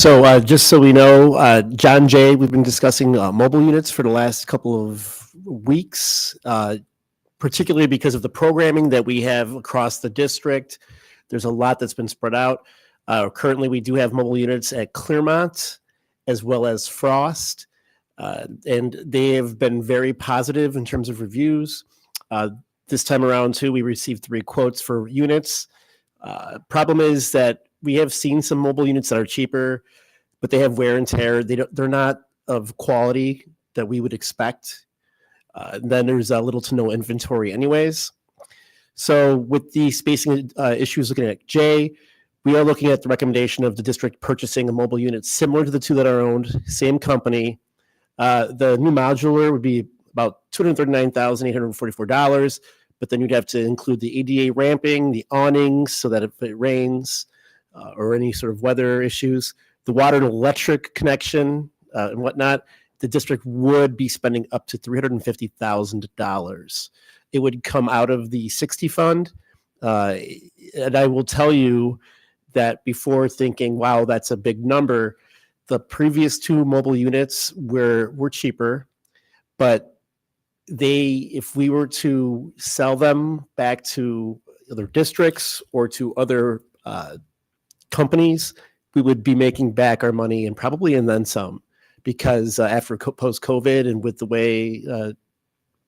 So just so we know, John Jay, we've been discussing mobile units for the last couple of weeks, particularly because of the programming that we have across the district. There's a lot that's been spread out. Currently, we do have mobile units at Claremont as well as Frost, and they have been very positive in terms of reviews. This time around, too, we received 3 quotes for units. Problem is that we have seen some mobile units that are cheaper, but they have wear and tear. They're not of quality that we would expect. Then there's little to no inventory anyways. So with the spacing issues looking at J, we are looking at the recommendation of the district purchasing a mobile unit similar to the 2 that are owned, same company. The new modular would be about $239,844, but then you'd have to include the ADA ramping, the awnings, so that if it rains or any sort of weather issues, the water and electric connection and whatnot, the district would be spending up to $350,000. It would come out of the 60 fund. And I will tell you that before thinking, wow, that's a big number, the previous 2 mobile units were cheaper, but if we were to sell them back to other districts or to other companies, we would be making back our money and probably and then some, because after post-COVID and with the way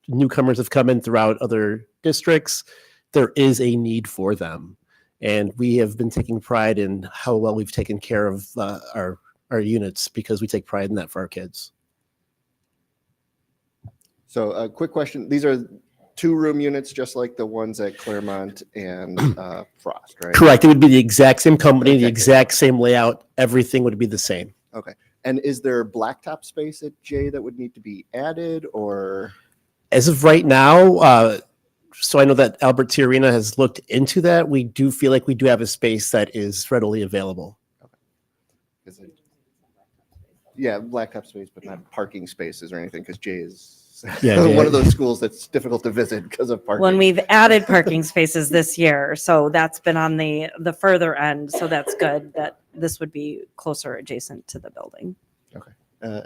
newcomers have come in throughout other districts, there is a need for them. And we have been taking pride in how well we've taken care of our units, because we take pride in that for our kids. So a quick question. These are 2-room units, just like the ones at Claremont and Frost, right? Correct. It would be the exact same company, the exact same layout. Everything would be the same. Okay. And is there blacktop space at J that would need to be added, or? As of right now, so I know that Albert T. Arena has looked into that. We do feel like we do have a space that is readily available. Okay. Yeah, blacktop space, but not parking spaces or anything, because J is one of those schools that's difficult to visit because of parking. When we've added parking spaces this year, so that's been on the further end, so that's good that this would be closer adjacent to the building. Okay.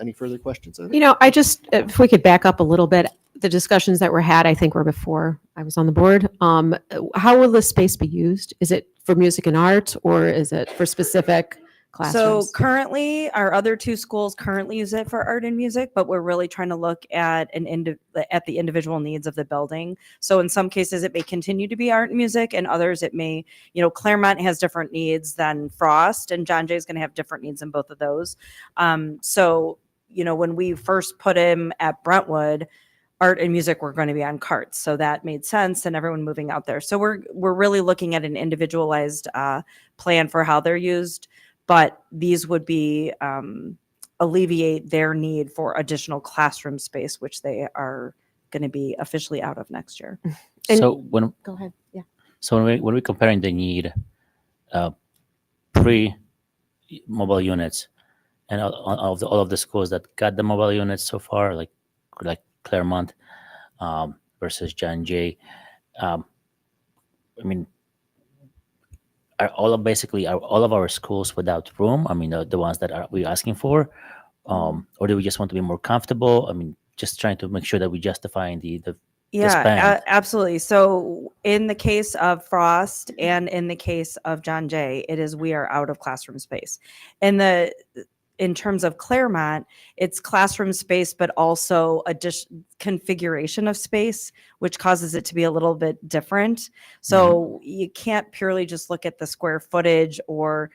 Any further questions? If we could back up a little bit, the discussions that were had, I think, were before I was on the board. How will this space be used? Is it for music and art, or is it for specific classrooms? So currently, our other 2 schools currently use it for art and music, but we're really trying to look at the individual needs of the building. So in some cases, it may continue to be art and music, and others it may, Claremont has different needs than Frost, and John Jay is going to have different needs in both of those. So when we first put him at Brentwood, art and music were going to be on carts, so that made sense, and everyone moving out there. So we're really looking at an individualized plan for how they're used. But these would be alleviate their need for additional classroom space, which they are going to be officially out of next year. So go ahead. Yeah. So when we're comparing the need pre-mobile units and all of the schools that got the mobile units so far, like Claremont versus John Jay, I mean, are all of our schools without room? I mean, the ones that we're asking for, or do we just want to be more comfortable? I mean, just trying to make sure that we justifying the spend. Absolutely. So in the case of Frost and in the case of John Jay, we are out of classroom space. In terms of Claremont, it's classroom space, but also a configuration of space, which causes it to be a little bit different. So you can't purely just look at the square footage, or,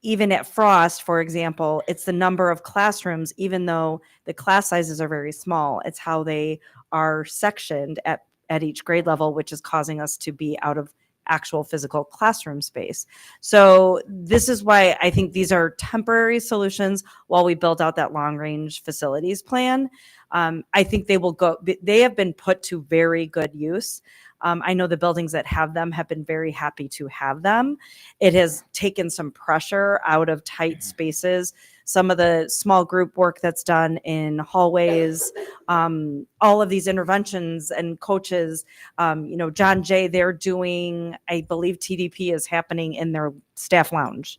even at Frost, for example, it's the number of classrooms, even though the class sizes are very small. It's how they are sectioned at each grade level, which is causing us to be out of actual physical classroom space. So this is why I think these are temporary solutions while we build out that long range facilities plan. I think they have been put to very good use. I know the buildings that have them have been very happy to have them. It has taken some pressure out of tight spaces. Some of the small group work that's done in hallways, all of these interventions and coaches, John Jay, they're doing, I believe TDP is happening in their staff lounge.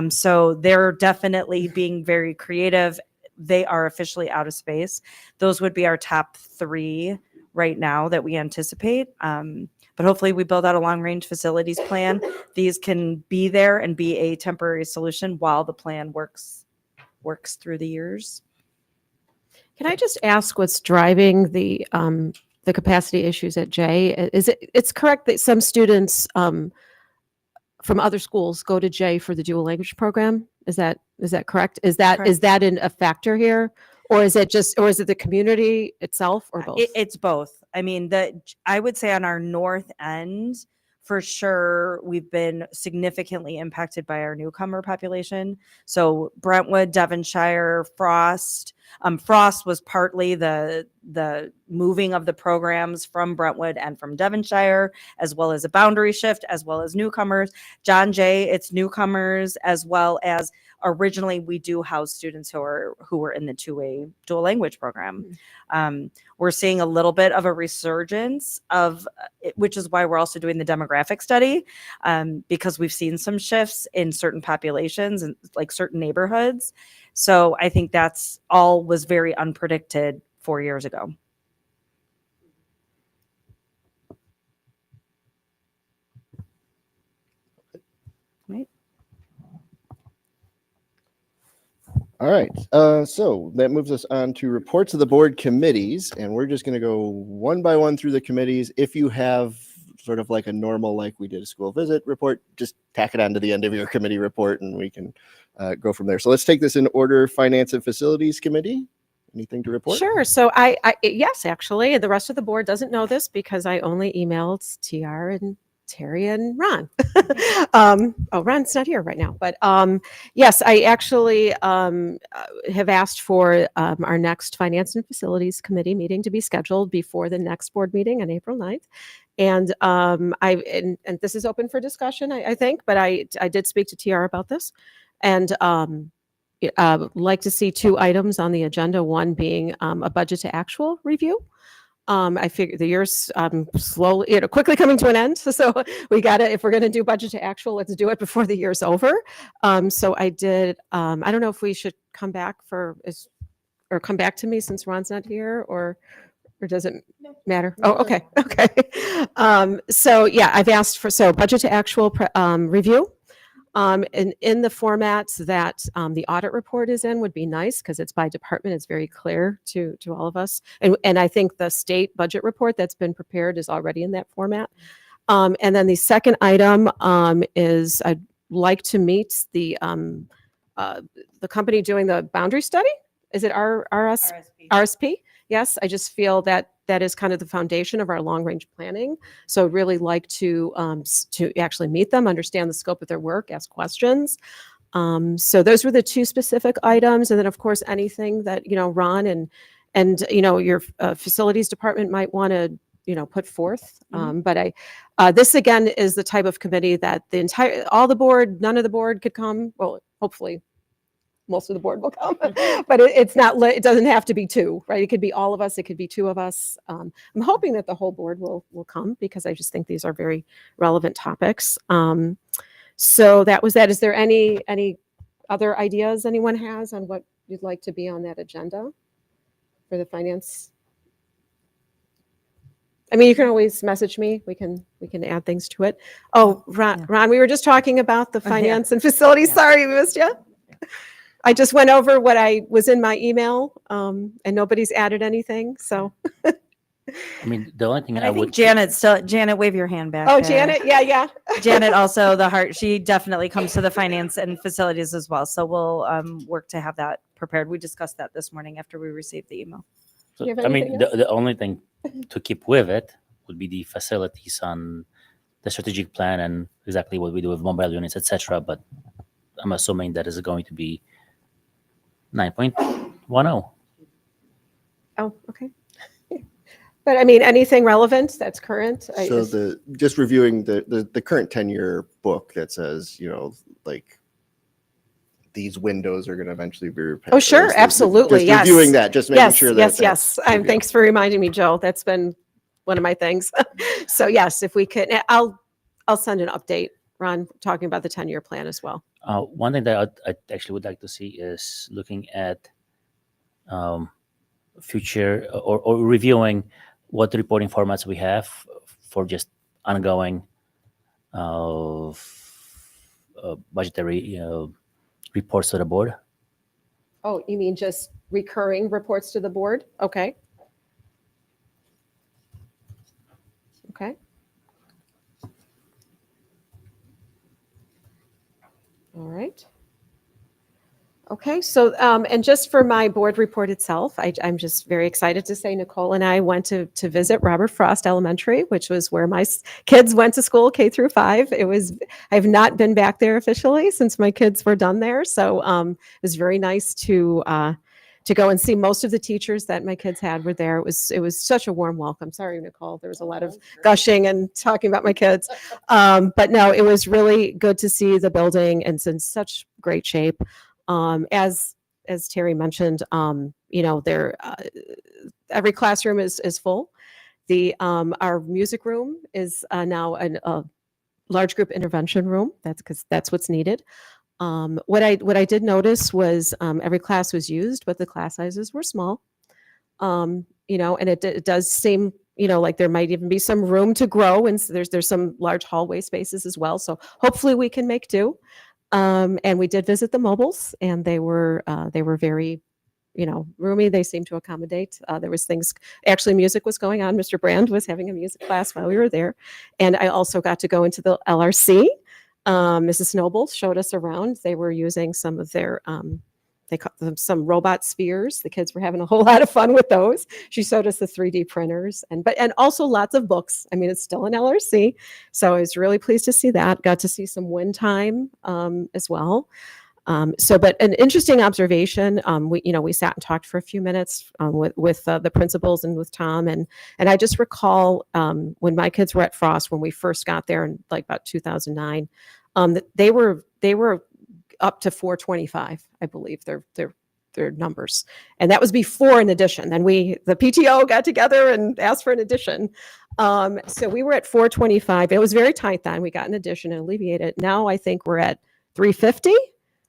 So they're definitely being very creative. They are officially out of space. Those would be our top 3 right now that we anticipate. But hopefully we build out a long-range facilities plan. These can be there and be a temporary solution while the plan works through the years. Can I just ask what's driving the capacity issues at J? It's correct that some students from other schools go to J for the dual language program? Is that correct? Is that a factor here? Or is it the community itself, or both? It's both. I mean, I would say on our north end, for sure, we've been significantly impacted by our newcomer population. So Brentwood, Devonshire, Frost. Frost was partly the moving of the programs from Brentwood and from Devonshire, as well as a boundary shift, as well as newcomers. John Jay, it's newcomers, as well as originally we do house students who were in the 2A dual language program. We're seeing a little bit of a resurgence of, which is why we're also doing the demographic study, because we've seen some shifts in certain populations and like certain neighborhoods. So I think that's all was very unpredicted 4 years ago. Right. All right. So that moves us on to reports of the board committees, and we're just going to go one by one through the committees. If you have sort of like a normal, like we did a school visit report, just tack it on to the end of your committee report, and we can go from there. So let's take this in order. Finance and Facilities Committee. Anything to report? Sure. So yes, actually, the rest of the board doesn't know this because I only emailed TR and Terry and Ron. Ron's not here right now, but yes, I actually have asked for our next Finance and Facilities Committee meeting to be scheduled before the next board meeting on April 9th. And and this is open for discussion, I think, but I did speak to TR about this, and like to see 2 items on the agenda, one being a budget to actual review. I figure the year's slowly, quickly coming to an end. So we if we're going to do budget to actual, let's do it before the year's over. So I did, I don't know if we should come back or come back to me since Ron's not here, or does it matter? Oh, okay. Okay. So yeah, I've asked for, budget to actual review. And in the formats that the audit report is in would be nice because it's by department. It's very clear to all of us. And I think the state budget report that's been prepared is already in that format. And then the second item is I'd like to meet the company doing the boundary study. Is it RSP? Yes, I just feel that is kind of the foundation of our long-range planning. So I'd really like to actually meet them, understand the scope of their work, ask questions. So those were the 2 specific items. And then, of course, anything that, Ron and your facilities department might want to, put forth. But this, again, is the type of committee that none of the board could come. Well, hopefully most of the board will come, but it doesn't have to be 2, right? It could be all of us. It could be 2 of us. I'm hoping that the whole board will come because I just think these are very relevant topics. So that was that. Is there any other ideas anyone has on what you'd like to be on that agenda for the finance? I mean, you can always message me. We can add things to it. Oh, Ron, we were just talking about the finance and facilities. Yeah. Sorry, we missed you. I just went over what I was in my email, and nobody's added anything. So, I mean, the only thing I think Janet, wave your hand back. Oh, there. Janet, yeah. Janet, also the heart. She definitely comes to the finance and facilities as well. So we'll work to have that prepared. We discussed that this morning after we received the email. So, I mean, the only thing to keep with it would be the facilities on the strategic plan and exactly what we do with mobile units, etc. But I'm assuming that is going to be 9.10. Oh, okay. But I mean, anything relevant that's current? So just reviewing the current 10-year book that says, like these windows are going to eventually be repaired. Oh, sure. Absolutely. Just reviewing that, just making sure that. Yes. Thanks for reminding me, Joe. That's been one of my things. So yes, if we could, I'll send an update, Ron, talking about the 10-year plan as well. One thing that I actually would like to see is looking at future or reviewing what reporting formats we have for just ongoing budgetary reports to the board. Oh, you mean just recurring reports to the board? Okay. Okay. All right. Okay, so, and just for my board report itself, I'm just very excited to say Nicole and I went to visit Robert Frost Elementary, which was where my kids went to school, K-5. I've not been back there officially since my kids were done there. So it was very nice to go and see. Most of the teachers that my kids had were there. It was such a warm welcome. Sorry, Nicole, there was a lot of gushing and talking about my kids. But no, it was really good to see the building, and it's in such great shape. As Terry mentioned, every classroom is full. Our music room is now a large group intervention room. That's because that's what's needed. What I did notice was every class was used, but the class sizes were small. And it does seem like there might even be some room to grow, and so there's some large hallway spaces as well. So hopefully we can make do. And we did visit the mobiles, and they were very, roomy. They seemed to accommodate. There was things, actually music was going on. Mr. Brand was having a music class while we were there. And I also got to go into the LRC. Mrs. Noble showed us around. They were using some of their, they call them some robot spheres. The kids were having a whole lot of fun with those. She showed us the 3D printers and also lots of books. I mean, it's still an LRC. So I was really pleased to see that. Got to see some wind time as well. But an interesting observation, we sat and talked for a few minutes with the principals and with Tom. And I just recall when my kids were at Frost, when we first got there in like about 2009, that they were up to 425, I believe, their numbers. And that was before an addition. Then the PTO got together and asked for an addition. So we were at 425. It was very tight then. We got an addition and alleviated it. Now I think we're at 350.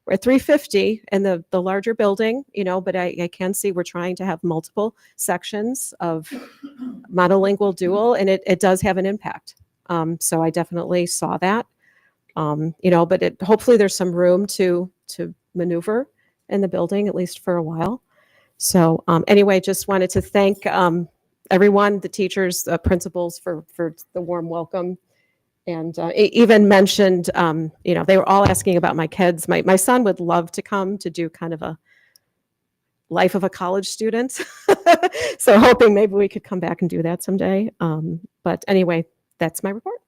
We're at 350 in the larger building, but I can see we're trying to have multiple sections of monolingual dual, and it does have an impact. So I definitely saw that. But hopefully there's some room to maneuver in the building, at least for a while. So anyway, just wanted to thank everyone, the teachers, the principals for the warm welcome. And even mentioned, they were all asking about my kids. My son would love to come to do kind of a life of a college student. So hoping maybe we could come back and do that someday. But anyway, that's my report.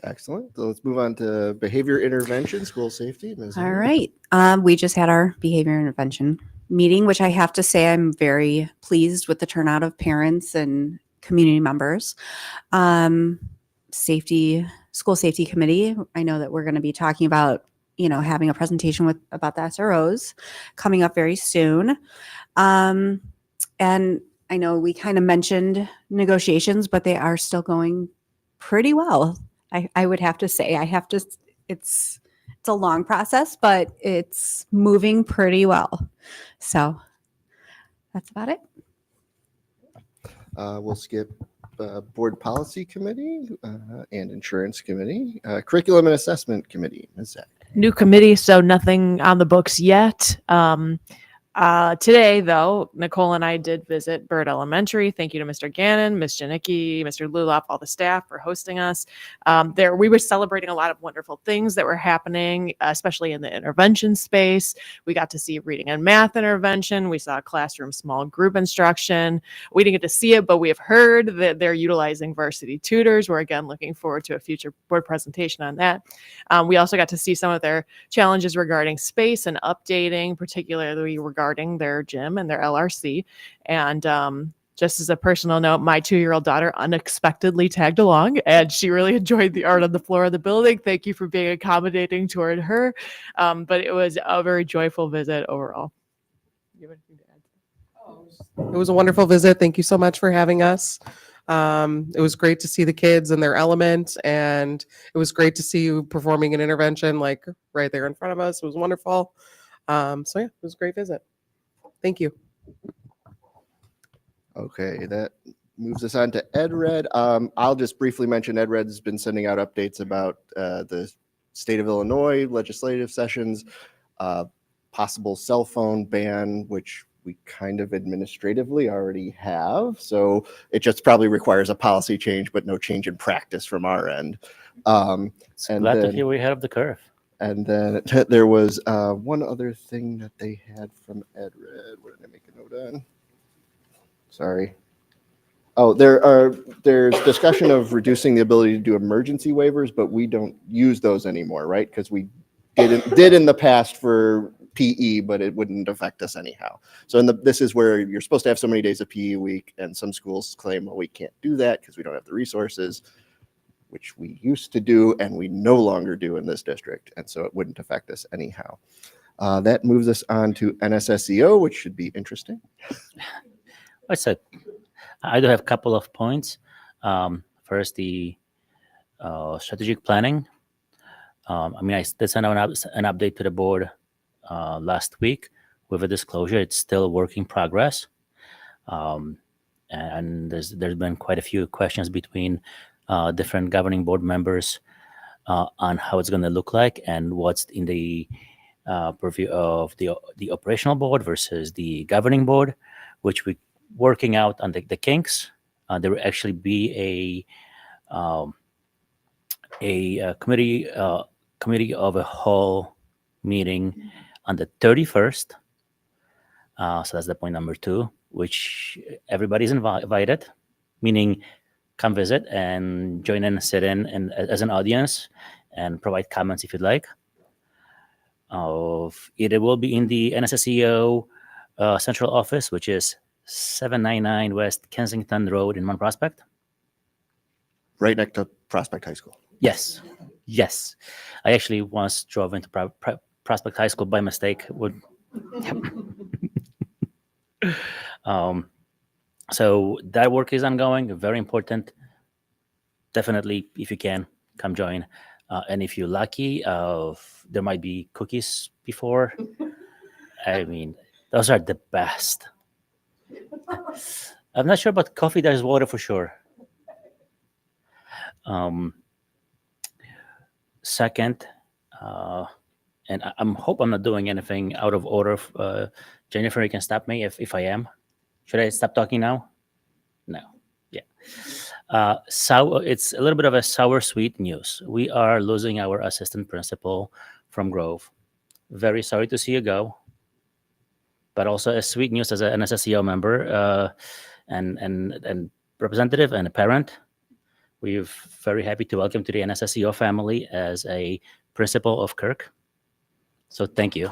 Excellent. So let's move on to behavior intervention, school safety. Ms. All Henry. right. We just had our behavior intervention meeting, which I have to say I'm very pleased with the turnout of parents and community members. School safety committee. I know that we're going to be talking about, having a presentation about the SROs coming up very soon. And I know we kind of mentioned negotiations, but they are still going pretty well. I would have to say, it's a long process, but it's moving pretty well. So that's about it. We'll skip board policy committee and insurance committee, curriculum and assessment committee. Ms. Zach. New committee, so nothing on the books yet. Today, though, Nicole and I did visit Bird Elementary. Thank you to Mr. Gannon, Ms. Janicki, Mr. Lulop, all the staff for hosting us. We were celebrating a lot of wonderful things that were happening, especially in the intervention space. We got to see reading and math intervention. We saw classroom small group instruction. We didn't get to see it, but we have heard that they're utilizing varsity tutors. We're again looking forward to a future board presentation on that. We also got to see some of their challenges regarding space and updating, particularly regarding their gym and their LRC. And just as a personal note, my 2-year-old daughter unexpectedly tagged along, and she really enjoyed the art on the floor of the building. Thank you for being accommodating toward her. But it was a very joyful visit overall. You have anything to add? It was a wonderful visit. Thank you so much for having us. It was great to see the kids in their element, and it was great to see you performing an intervention like right there in front of us. It was wonderful. So yeah, it was a great visit. Thank you. Okay, that moves us on to EdRed. I'll just briefly mention EdRed has been sending out updates about the state of Illinois legislative sessions, possible cell phone ban, which we kind of administratively already have. So it just probably requires a policy change, but no change in practice from our end. And Glad to then- hear we're ahead of the curve. And then there was one other thing that they had from EdRed. What did I make a note on? Sorry. Oh, there's discussion of reducing the ability to do emergency waivers, but we don't use those anymore, right? Because we did in the past for PE, but it wouldn't affect us anyhow. So this is where you're supposed to have so many days of PE a week, and some schools claim, well, we can't do that because we don't have the resources, which we used to do and we no longer do in this district, and so it wouldn't affect us anyhow. That moves us on to NSSEO, which should be interesting. I do have a couple of points. First, the strategic planning. I did send out an update to the board last week with a disclosure. It's still a work in progress. And there's been quite a few questions between different governing board members on how it's going to look like and what's in the purview of the operational board versus the governing board, which we working out on the kinks. There will actually be a committee of a whole meeting on the 31st. So that's the point number 2, which everybody's invited, meaning come visit and join in, sit in and as an audience and provide comments if you'd like. It will be in the NSSEO central office, which is 799 West Kensington Road in Mount Prospect. Right next to Prospect High School. Yes. I actually once drove into Prospect High School by mistake. So that work is ongoing, very important. Definitely, if you can, come join. And if you're lucky, there might be cookies before. I mean, those are the best. I'm not sure about coffee. There's water for sure. Second, and I'm hope I'm not doing anything out of order. Jennifer, you can stop me if I am. Should I stop talking now? No. Yeah. So it's a little bit of a sour sweet news. We are losing our assistant principal from Grove. Very sorry to see you go. But also a sweet news as an NSSEO member and representative and a parent. We're very happy to welcome to the NSSEO family as a principal of Kirk. So thank you.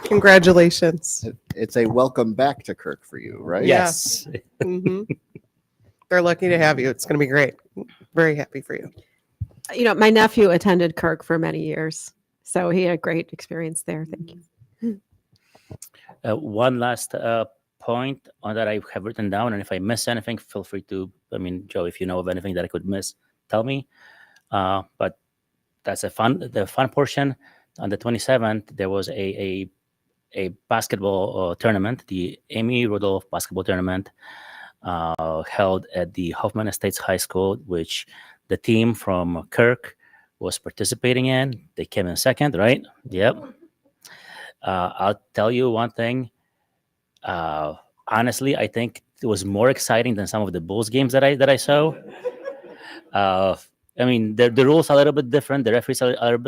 Congratulations. It's a welcome back to Kirk for you, right? Yes. Mhm. They're lucky to have you. It's going to be great. Very happy for you. You know, my nephew attended Kirk for many years, so he had a great experience there. Thank you. One last point on that I have written down, and if I miss anything, feel free to, Joe, if you know of anything that I could miss, tell me. But that's the fun portion. On the 27th, there was a basketball tournament, the Amy Rudolph basketball tournament, held at the Hoffman Estates High School, which the team from Kirk was participating in. They came in second, right? Yep. I'll tell you one thing. Honestly, I think it was more exciting than some of the Bulls games that I saw. The rules are a little bit different. The referees are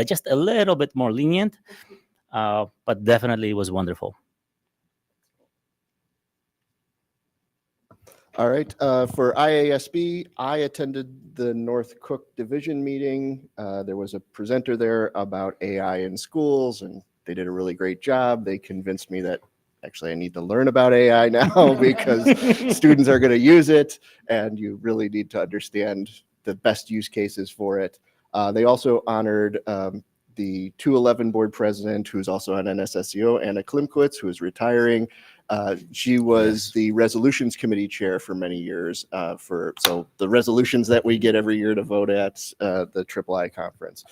just a little bit more lenient, but definitely it was wonderful. All right. For IASB, I attended the North Cook Division meeting. There was a presenter there about AI in schools, and they did a really great job. They convinced me that actually I need to learn about AI now because students are going to use it, and you really need to understand the best use cases for it. They also honored the 211 board president, who's also on NSSEO, Anna Klimkowitz, who is retiring. She was the resolutions committee chair for many years so the resolutions that we get every year to vote at the III conference.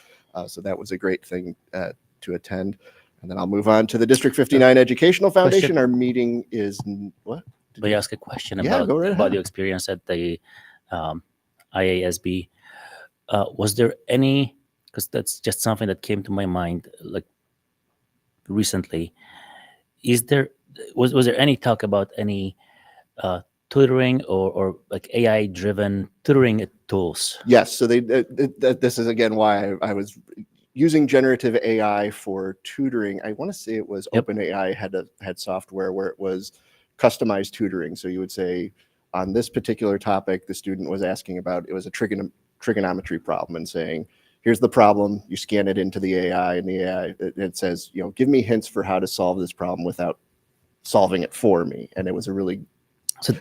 So that was a great thing to attend. And then I'll move on to the District 59 Educational Foundation. Question. Our meeting is what? May I ask a question Yeah, about go right about ahead. your experience at the IASB? Was there any? Because that's just something that came to my mind like recently. Was there any talk about any tutoring or like AI driven tutoring tools? Yes. So this is again why I was using generative AI for tutoring. I want to say it was OpenAI had software where it was customized tutoring. So you would say on this particular topic, the student was asking about, it was a trigonometry problem and saying, here's the problem, you scan it into the AI and the AI, it says, give me hints for how to solve this problem without solving it for me. And it was a really,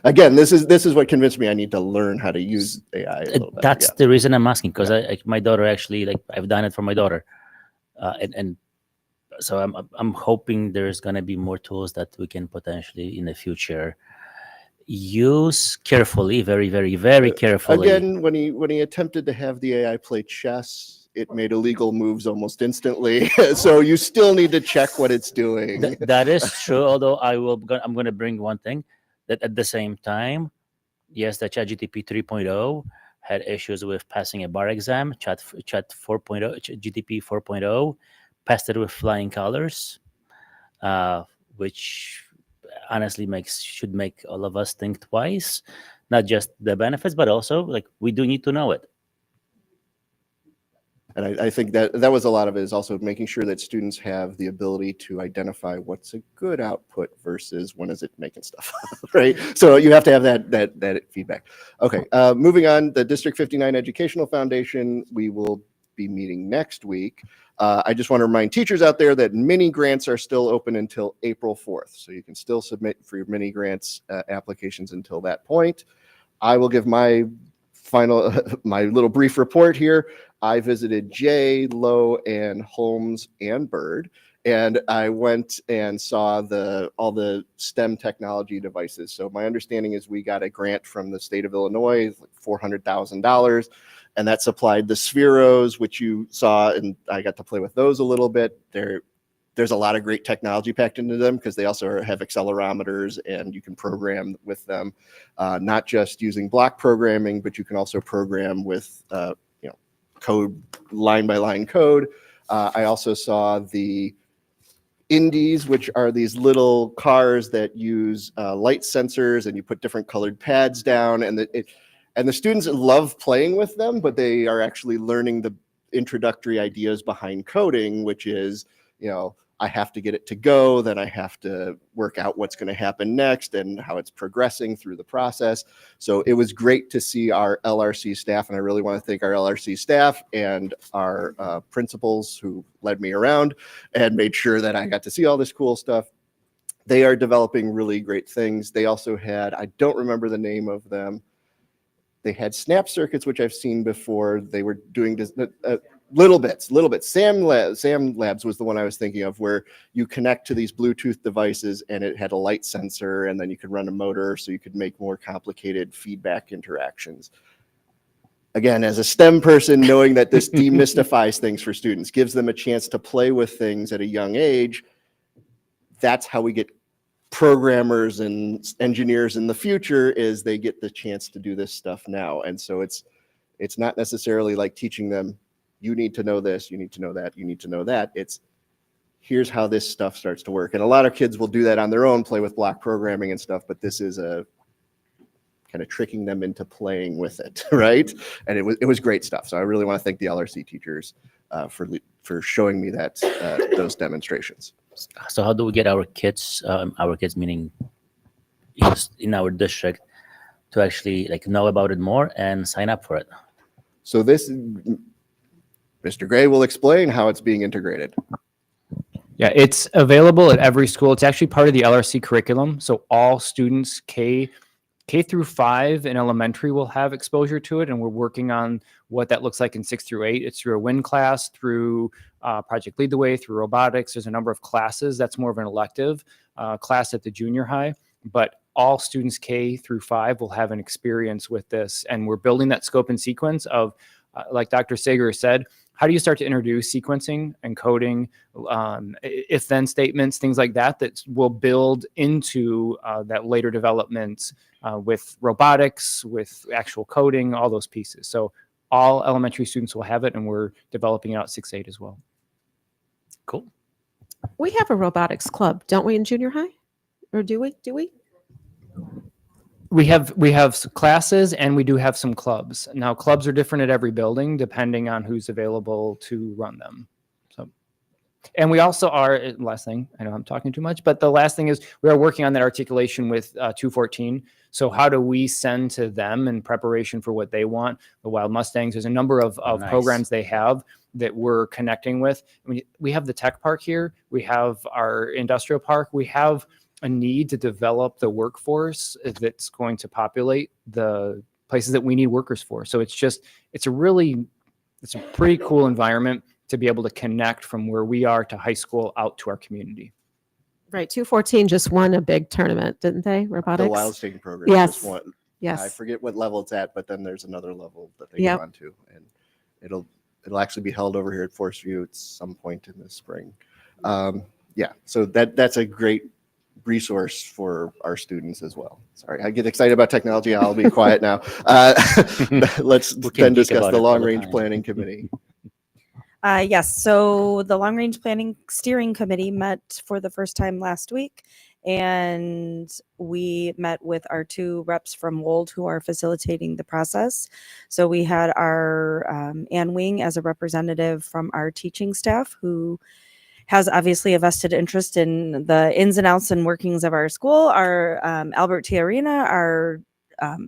again, this is what convinced me I need to learn how to use AI a little bit. That's the reason I'm asking, because my daughter actually, like, I've done it for my daughter. And so I'm hoping there's going to be more tools that we can potentially in the future use carefully, very, very, very carefully. Again, when he attempted to have the AI play chess, it made illegal moves almost instantly. So you still need to check what it's doing. That is true. Although I'm going to bring one thing, that at the same time, yes, the ChatGPT 3.0 had issues with passing a bar exam. Chat 4.0, GTP 4.0 passed it with flying colors, which honestly should make all of us think twice, not just the benefits, but also like we do need to know it. And I think that was a lot of it, is also making sure that students have the ability to identify what's a good output versus when is it making stuff up, right? So you have to have that feedback. Okay, moving on, the District 59 Educational Foundation, we will be meeting next week. I just want to remind teachers out there that mini grants are still open until April 4th. So you can still submit for your mini grants applications until that point. I will give my little brief report here. I visited Jay, Lowe, and Holmes and Bird, and I went and saw all the STEM technology devices. So my understanding is we got a grant from the state of Illinois, like $400,000, and that supplied the Spheros, which you saw, and I got to play with those a little bit. There's a lot of great technology packed into them because they also have accelerometers and you can program with them, not just using block programming, but you can also program with code, line by line code. I also saw the Indies, which are these little cars that use light sensors, and you put different colored pads down, and the students love playing with them, but they are actually learning the introductory ideas behind coding, which is, I have to get it to go, then I have to work out what's going to happen next and how it's progressing through the process. So it was great to see our LRC staff, and I really want to thank our LRC staff and our principals who led me around and made sure that I got to see all this cool stuff. They are developing really great things. They also had, I don't remember the name of them, they had snap circuits, which I've seen before. They were doing this, little bits. Sam Labs was the one I was thinking of, where you connect to these Bluetooth devices and it had a light sensor, and then you could run a motor so you could make more complicated feedback interactions. Again, as a STEM person, knowing that this demystifies things for students, gives them a chance to play with things at a young age. That's how we get programmers and engineers in the future, is they get the chance to do this stuff now. And so it's not necessarily like teaching them, you need to know this, you need to know that, you need to know that. It's here's how this stuff starts to work. And a lot of kids will do that on their own, play with block programming and stuff, but this is a kind of tricking them into playing with it, right? And it was great stuff. So I really want to thank the LRC teachers for showing me that those demonstrations. So how do we get our kids meaning in our district, to actually know about it more and sign up for it? So Mr. Gray will explain how it's being integrated. Yeah, it's available at every school. It's actually part of the LRC curriculum. So all students K through 5 in elementary will have exposure to it. And we're working on what that looks like in 6 through 8. It's through a WIN class, through Project Lead the Way, through robotics. There's a number of classes. That's more of an elective class at the junior high, but all students K through 5 will have an experience with this. And we're building that scope and sequence of, like Dr. Sager said, how do you start to introduce sequencing and coding, if-then statements, things like that, that will build into that later development with robotics, with actual coding, all those pieces. So all elementary students will have it, and we're developing it out 6-8 as well. Cool. We have a robotics club, don't we, in junior high? Or do we? We have classes, and we do have some clubs. Now, clubs are different at every building depending on who's available to run them. So, and we also are, last thing, I know I'm talking too much, but the last thing is we are working on that articulation with 214. So how do we send to them in preparation for what they want? The Wild Mustangs, there's a number of Nice. programs they have that we're connecting with. We have the tech park here. We have our industrial park. We have a need to develop the workforce that's going to populate the places that we need workers for. So it's a pretty cool environment to be able to connect from where we are to high school out to our community. Right, 214 just won a big tournament, didn't they? Robotics. The Wild Sting program. Yes. Just won. Yes. I forget what level it's at, but then there's another level that they Yep. go on to, and it'll actually be held over here at Forest View at some point in the spring. Yeah, so that's a great resource for our students as well. Sorry, I get excited about technology. I'll be quiet now. Let's then discuss the Long Range Planning Committee. Yes, so the Long Range Planning Steering Committee met for the first time last week, and we met with our 2 reps from Wold who are facilitating the process. So we had our Ann Wing as a representative from our teaching staff, who has obviously a vested interest in the ins and outs and workings of our school. Our Albert Tiarina, our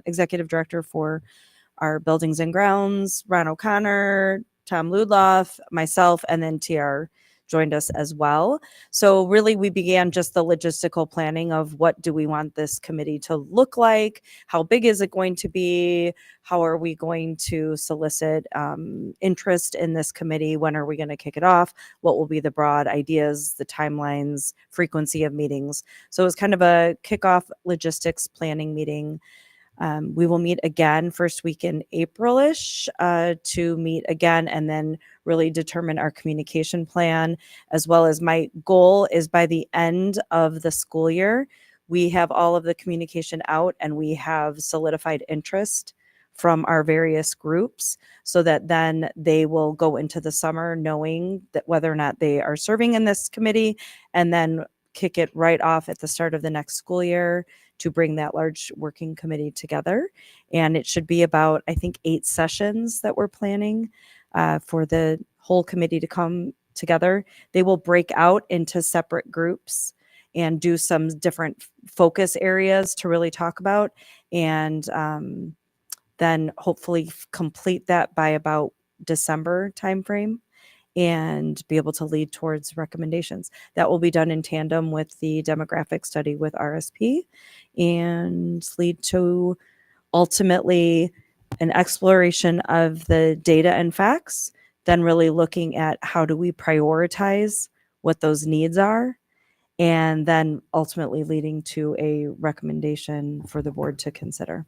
executive director for our buildings and grounds, Ron O'Connor, Tom Ludloff, myself, and then TR joined us as well. So really we began just the logistical planning of what do we want this committee to look like? How big is it going to be? How are we going to solicit interest in this committee? When are we going to kick it off? What will be the broad ideas, the timelines, frequency of meetings? So it was kind of a kickoff logistics planning meeting. We will meet again first week in April-ish to meet again and then really determine our communication plan, as well as my goal is by the end of the school year, we have all of the communication out and we have solidified interest from our various groups so that then they will go into the summer knowing that whether or not they are serving in this committee, and then kick it right off at the start of the next school year to bring that large working committee together. And it should be about, I think, 8 sessions that we're planning for the whole committee to come together. They will break out into separate groups and do some different focus areas to really talk about. And then hopefully complete that by about December timeframe and be able to lead towards recommendations. That will be done in tandem with the demographic study with RSP and lead to ultimately an exploration of the data and facts, then really looking at how do we prioritize what those needs are, and then ultimately leading to a recommendation for the board to consider.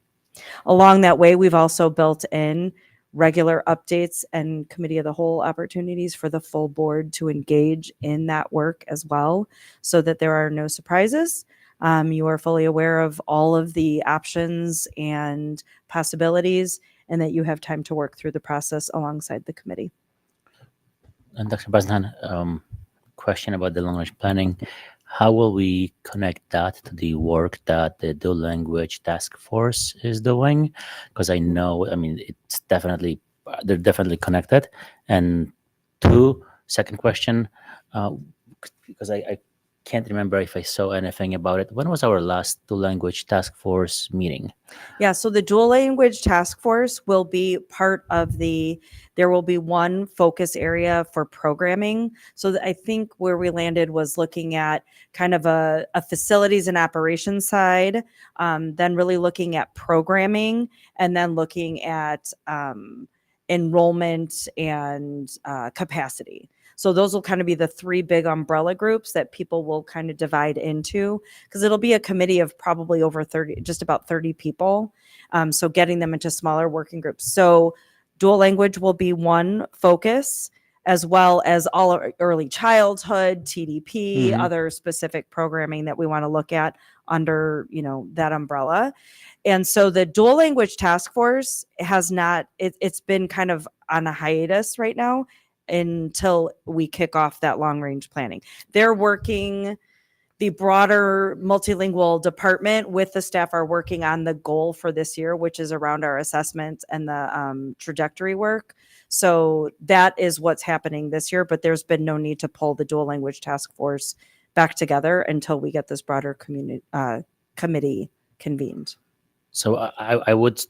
Along that way, we've also built in regular updates and committee of the whole opportunities for the full board to engage in that work as well, so that there are no surprises. You are fully aware of all of the options and possibilities, and that you have time to work through the process alongside the committee. And Dr. Baznan, question about the long range planning. How will we connect that to the work that the dual language task force is doing? Because I know, I mean, it's definitely, they're definitely connected. And second question, because I can't remember if I saw anything about it. When was our last dual language task force meeting? Yeah, so the dual language task force will be part of there will be one focus area for programming. So I think where we landed was looking at kind of a facilities and operations side, then really looking at programming, and then looking at enrollment, and capacity. So those will kind of be the three big umbrella groups that people will kind of divide into, because it'll be a committee of probably over 30, just about 30 people. So getting them into smaller working groups. So dual language will be one focus, as well as all our early childhood, TDP, other specific programming that we want to look at under, that umbrella. And so the dual language task force has not, it's been kind of on a hiatus right now until we kick off that long range planning. They're working, the broader multilingual department with the staff are working on the goal for this year, which is around our assessment and the trajectory work. So that is what's happening this year, but there's been no need to pull the dual language task force back together until we get this broader committee convened. So I would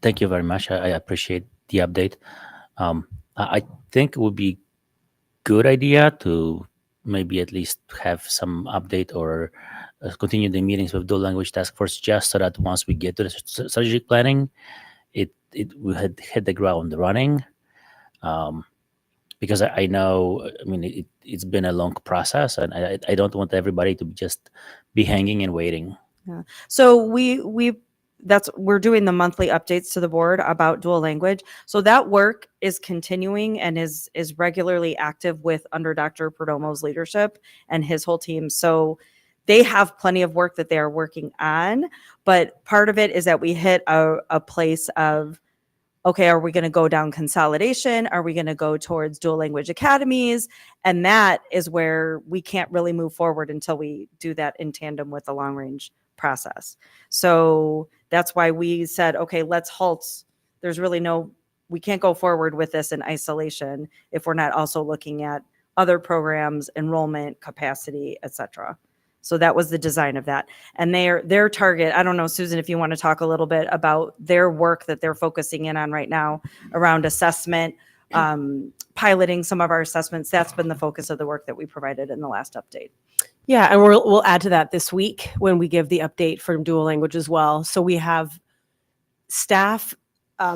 thank you very much. I appreciate the update. I think it would be good idea to maybe at least have some update or continue the meetings with dual language task force, just so that once we get to the strategic planning, we had hit the ground running. Because I know, it's been a long process, and I don't want everybody to just be hanging and waiting. Yeah. So we're doing the monthly updates to the board about dual language. So that work is continuing and is regularly active under Dr. Perdomo's leadership and his whole team. So they have plenty of work that they are working on, but part of it is that we hit a place of, okay, are we going to go down consolidation? Are we going to go towards dual language academies? And that is where we can't really move forward until we do that in tandem with the long range process. So that's why we said, okay, let's halt. There's really we can't go forward with this in isolation if we're not also looking at other programs, enrollment, capacity, etc. So that was the design of that. And their target, I don't know, Susan, if you want to talk a little bit about their work that they're focusing in on right now around assessment, piloting some of our assessments. That's been the focus of the work that we provided in the last update. Yeah, and we'll add to that this week when we give the update for dual language as well. So we have staff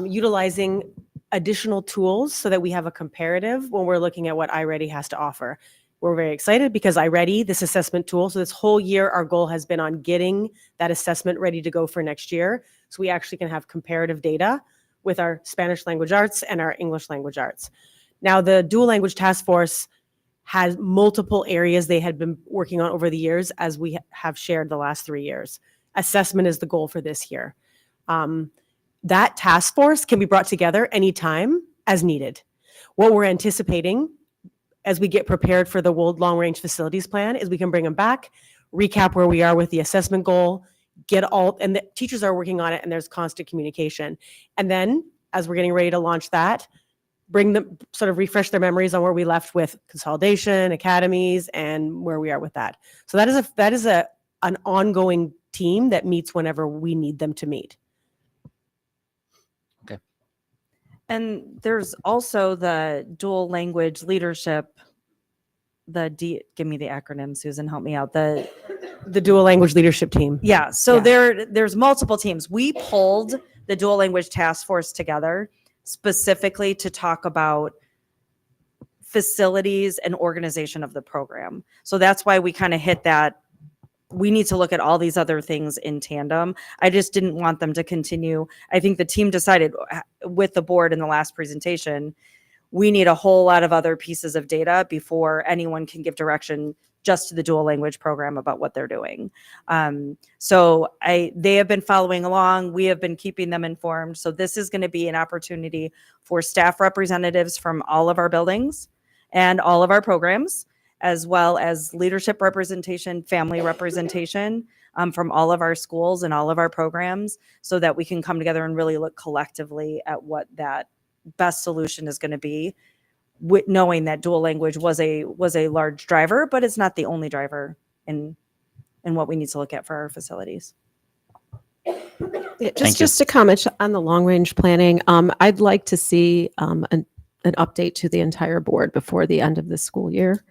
utilizing additional tools so that we have a comparative when we're looking at what iReady has to offer. We're very excited because iReady, this assessment tool, so this whole year our goal has been on getting that assessment ready to go for next year. So we actually can have comparative data with our Spanish language arts and our English language arts. Now the dual language task force has multiple areas they had been working on over the years, as we have shared the last 3 years. Assessment is the goal for this year. That task force can be brought together anytime as needed. What we're anticipating as we get prepared for the World Long Range Facilities Plan is we can bring them back, recap where we are with the assessment goal, and the teachers are working on it, and there's constant communication. And then as we're getting ready to launch that, bring them, sort of refresh their memories on where we left with consolidation, academies, and where we are with that. So that is an ongoing team that meets whenever we need them to meet. Okay. And there's also the dual language leadership, give me the acronym, Susan, help me out. The dual language leadership team. Yeah. So there's multiple teams. We pulled the dual language task force together specifically to talk about facilities and organization of the program. So that's why we kind of hit that. We need to look at all these other things in tandem. I just didn't want them to continue. I think the team decided with the board in the last presentation, we need a whole lot of other pieces of data before anyone can give direction just to the dual language program about what they're doing. So they have been following along. We have been keeping them informed. So this is going to be an opportunity for staff representatives from all of our buildings and all of our programs, as well as leadership representation, family representation from all of our schools and all of our programs, so that we can come together and really look collectively at what that best solution is going to be, knowing that dual language was a large driver, but it's not the only driver in what we need to look at for our facilities. Yeah, just to comment on the long range planning, I'd like to see an update to the entire board before the end of the school year,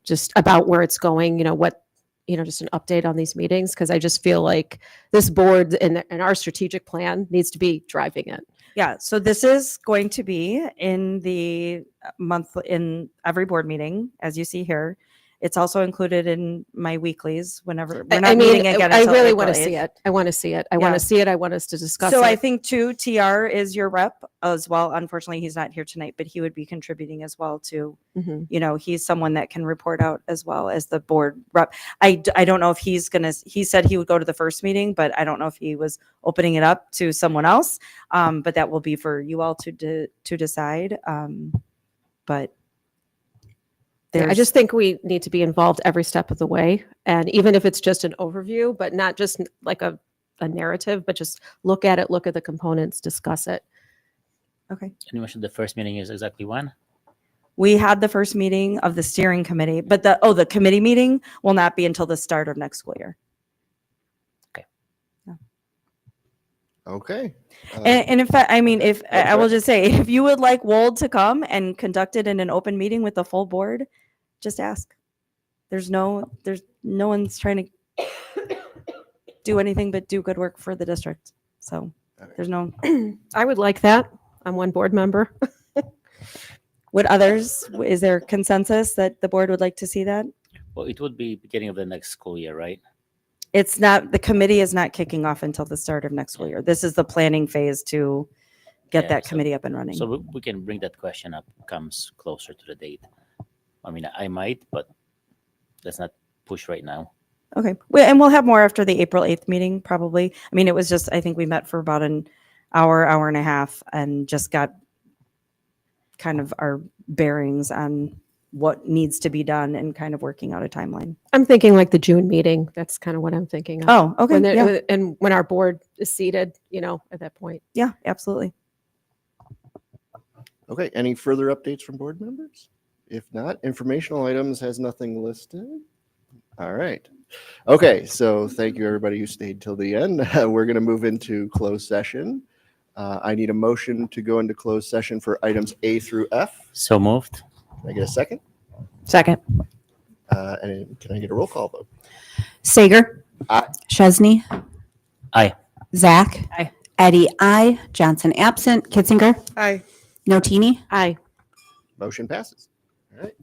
just about where it's going, what just an update on these meetings, because I just feel like this board and our strategic plan needs to be driving it. Yeah, so this is going to be in the month in every board meeting, as you see here. It's also included in my weeklies whenever we're not meeting again. I until really April want to 8th. see it. I want to see it. I Yeah. want to see it. I want us to discuss So it. I think too, TR is your rep as well. Unfortunately, he's not here tonight, but he would be contributing as well to, Mhm. He's someone that can report out as well as the board rep. I don't know if he said he would go to the first meeting, but I don't know if he was opening it up to someone else. But that will be for you all to decide. But Yeah, I just think we need to be involved every step of the way. And even if it's just an overview, but not just like a narrative, but just look at it, look at the components, discuss it. Okay. And you mentioned the first meeting is exactly when? We had the first meeting of the steering committee, but the committee meeting will not be until the start of next school year. Okay. And in fact, I mean, if I will just say, if you would like Wold to come and conduct it in an open meeting with the full board, just ask. There's no one's trying to do anything but do good work for the district. So there's no. I would like that. I'm one board member. Would others? Is there consensus that the board would like to see that? Well, it would be beginning of the next school year, right? It's not, the committee is not kicking off until the start of next school year. This is the planning phase to get Yeah, that so- committee up and running. So we can bring that question up comes closer to the date. I mean, I might, but let's not push right now. Okay. And we'll have more after the April 8th meeting, probably. I mean, it was just, I think we met for about an hour and a half and just got kind of our bearings on what needs to be done and kind of working out a timeline. I'm thinking like the June meeting. That's kind of what I'm thinking of. Oh, okay. Yeah. And when our board is seated, at that point. Yeah, absolutely. Okay. Any further updates from board members? If not, informational items has nothing listed. All right. Okay. So thank you, everybody who stayed till the end. We're going to move into closed session. I need a motion to go into closed session for items A through F. So moved. Can I get a second? Second. And can I get a roll call vote? Sager. Aye. Chesney. Aye. Zach. Aye. Eddie, aye. Johnson, absent. Kitzinger. Hi. Notini. Aye. Motion passes. All right.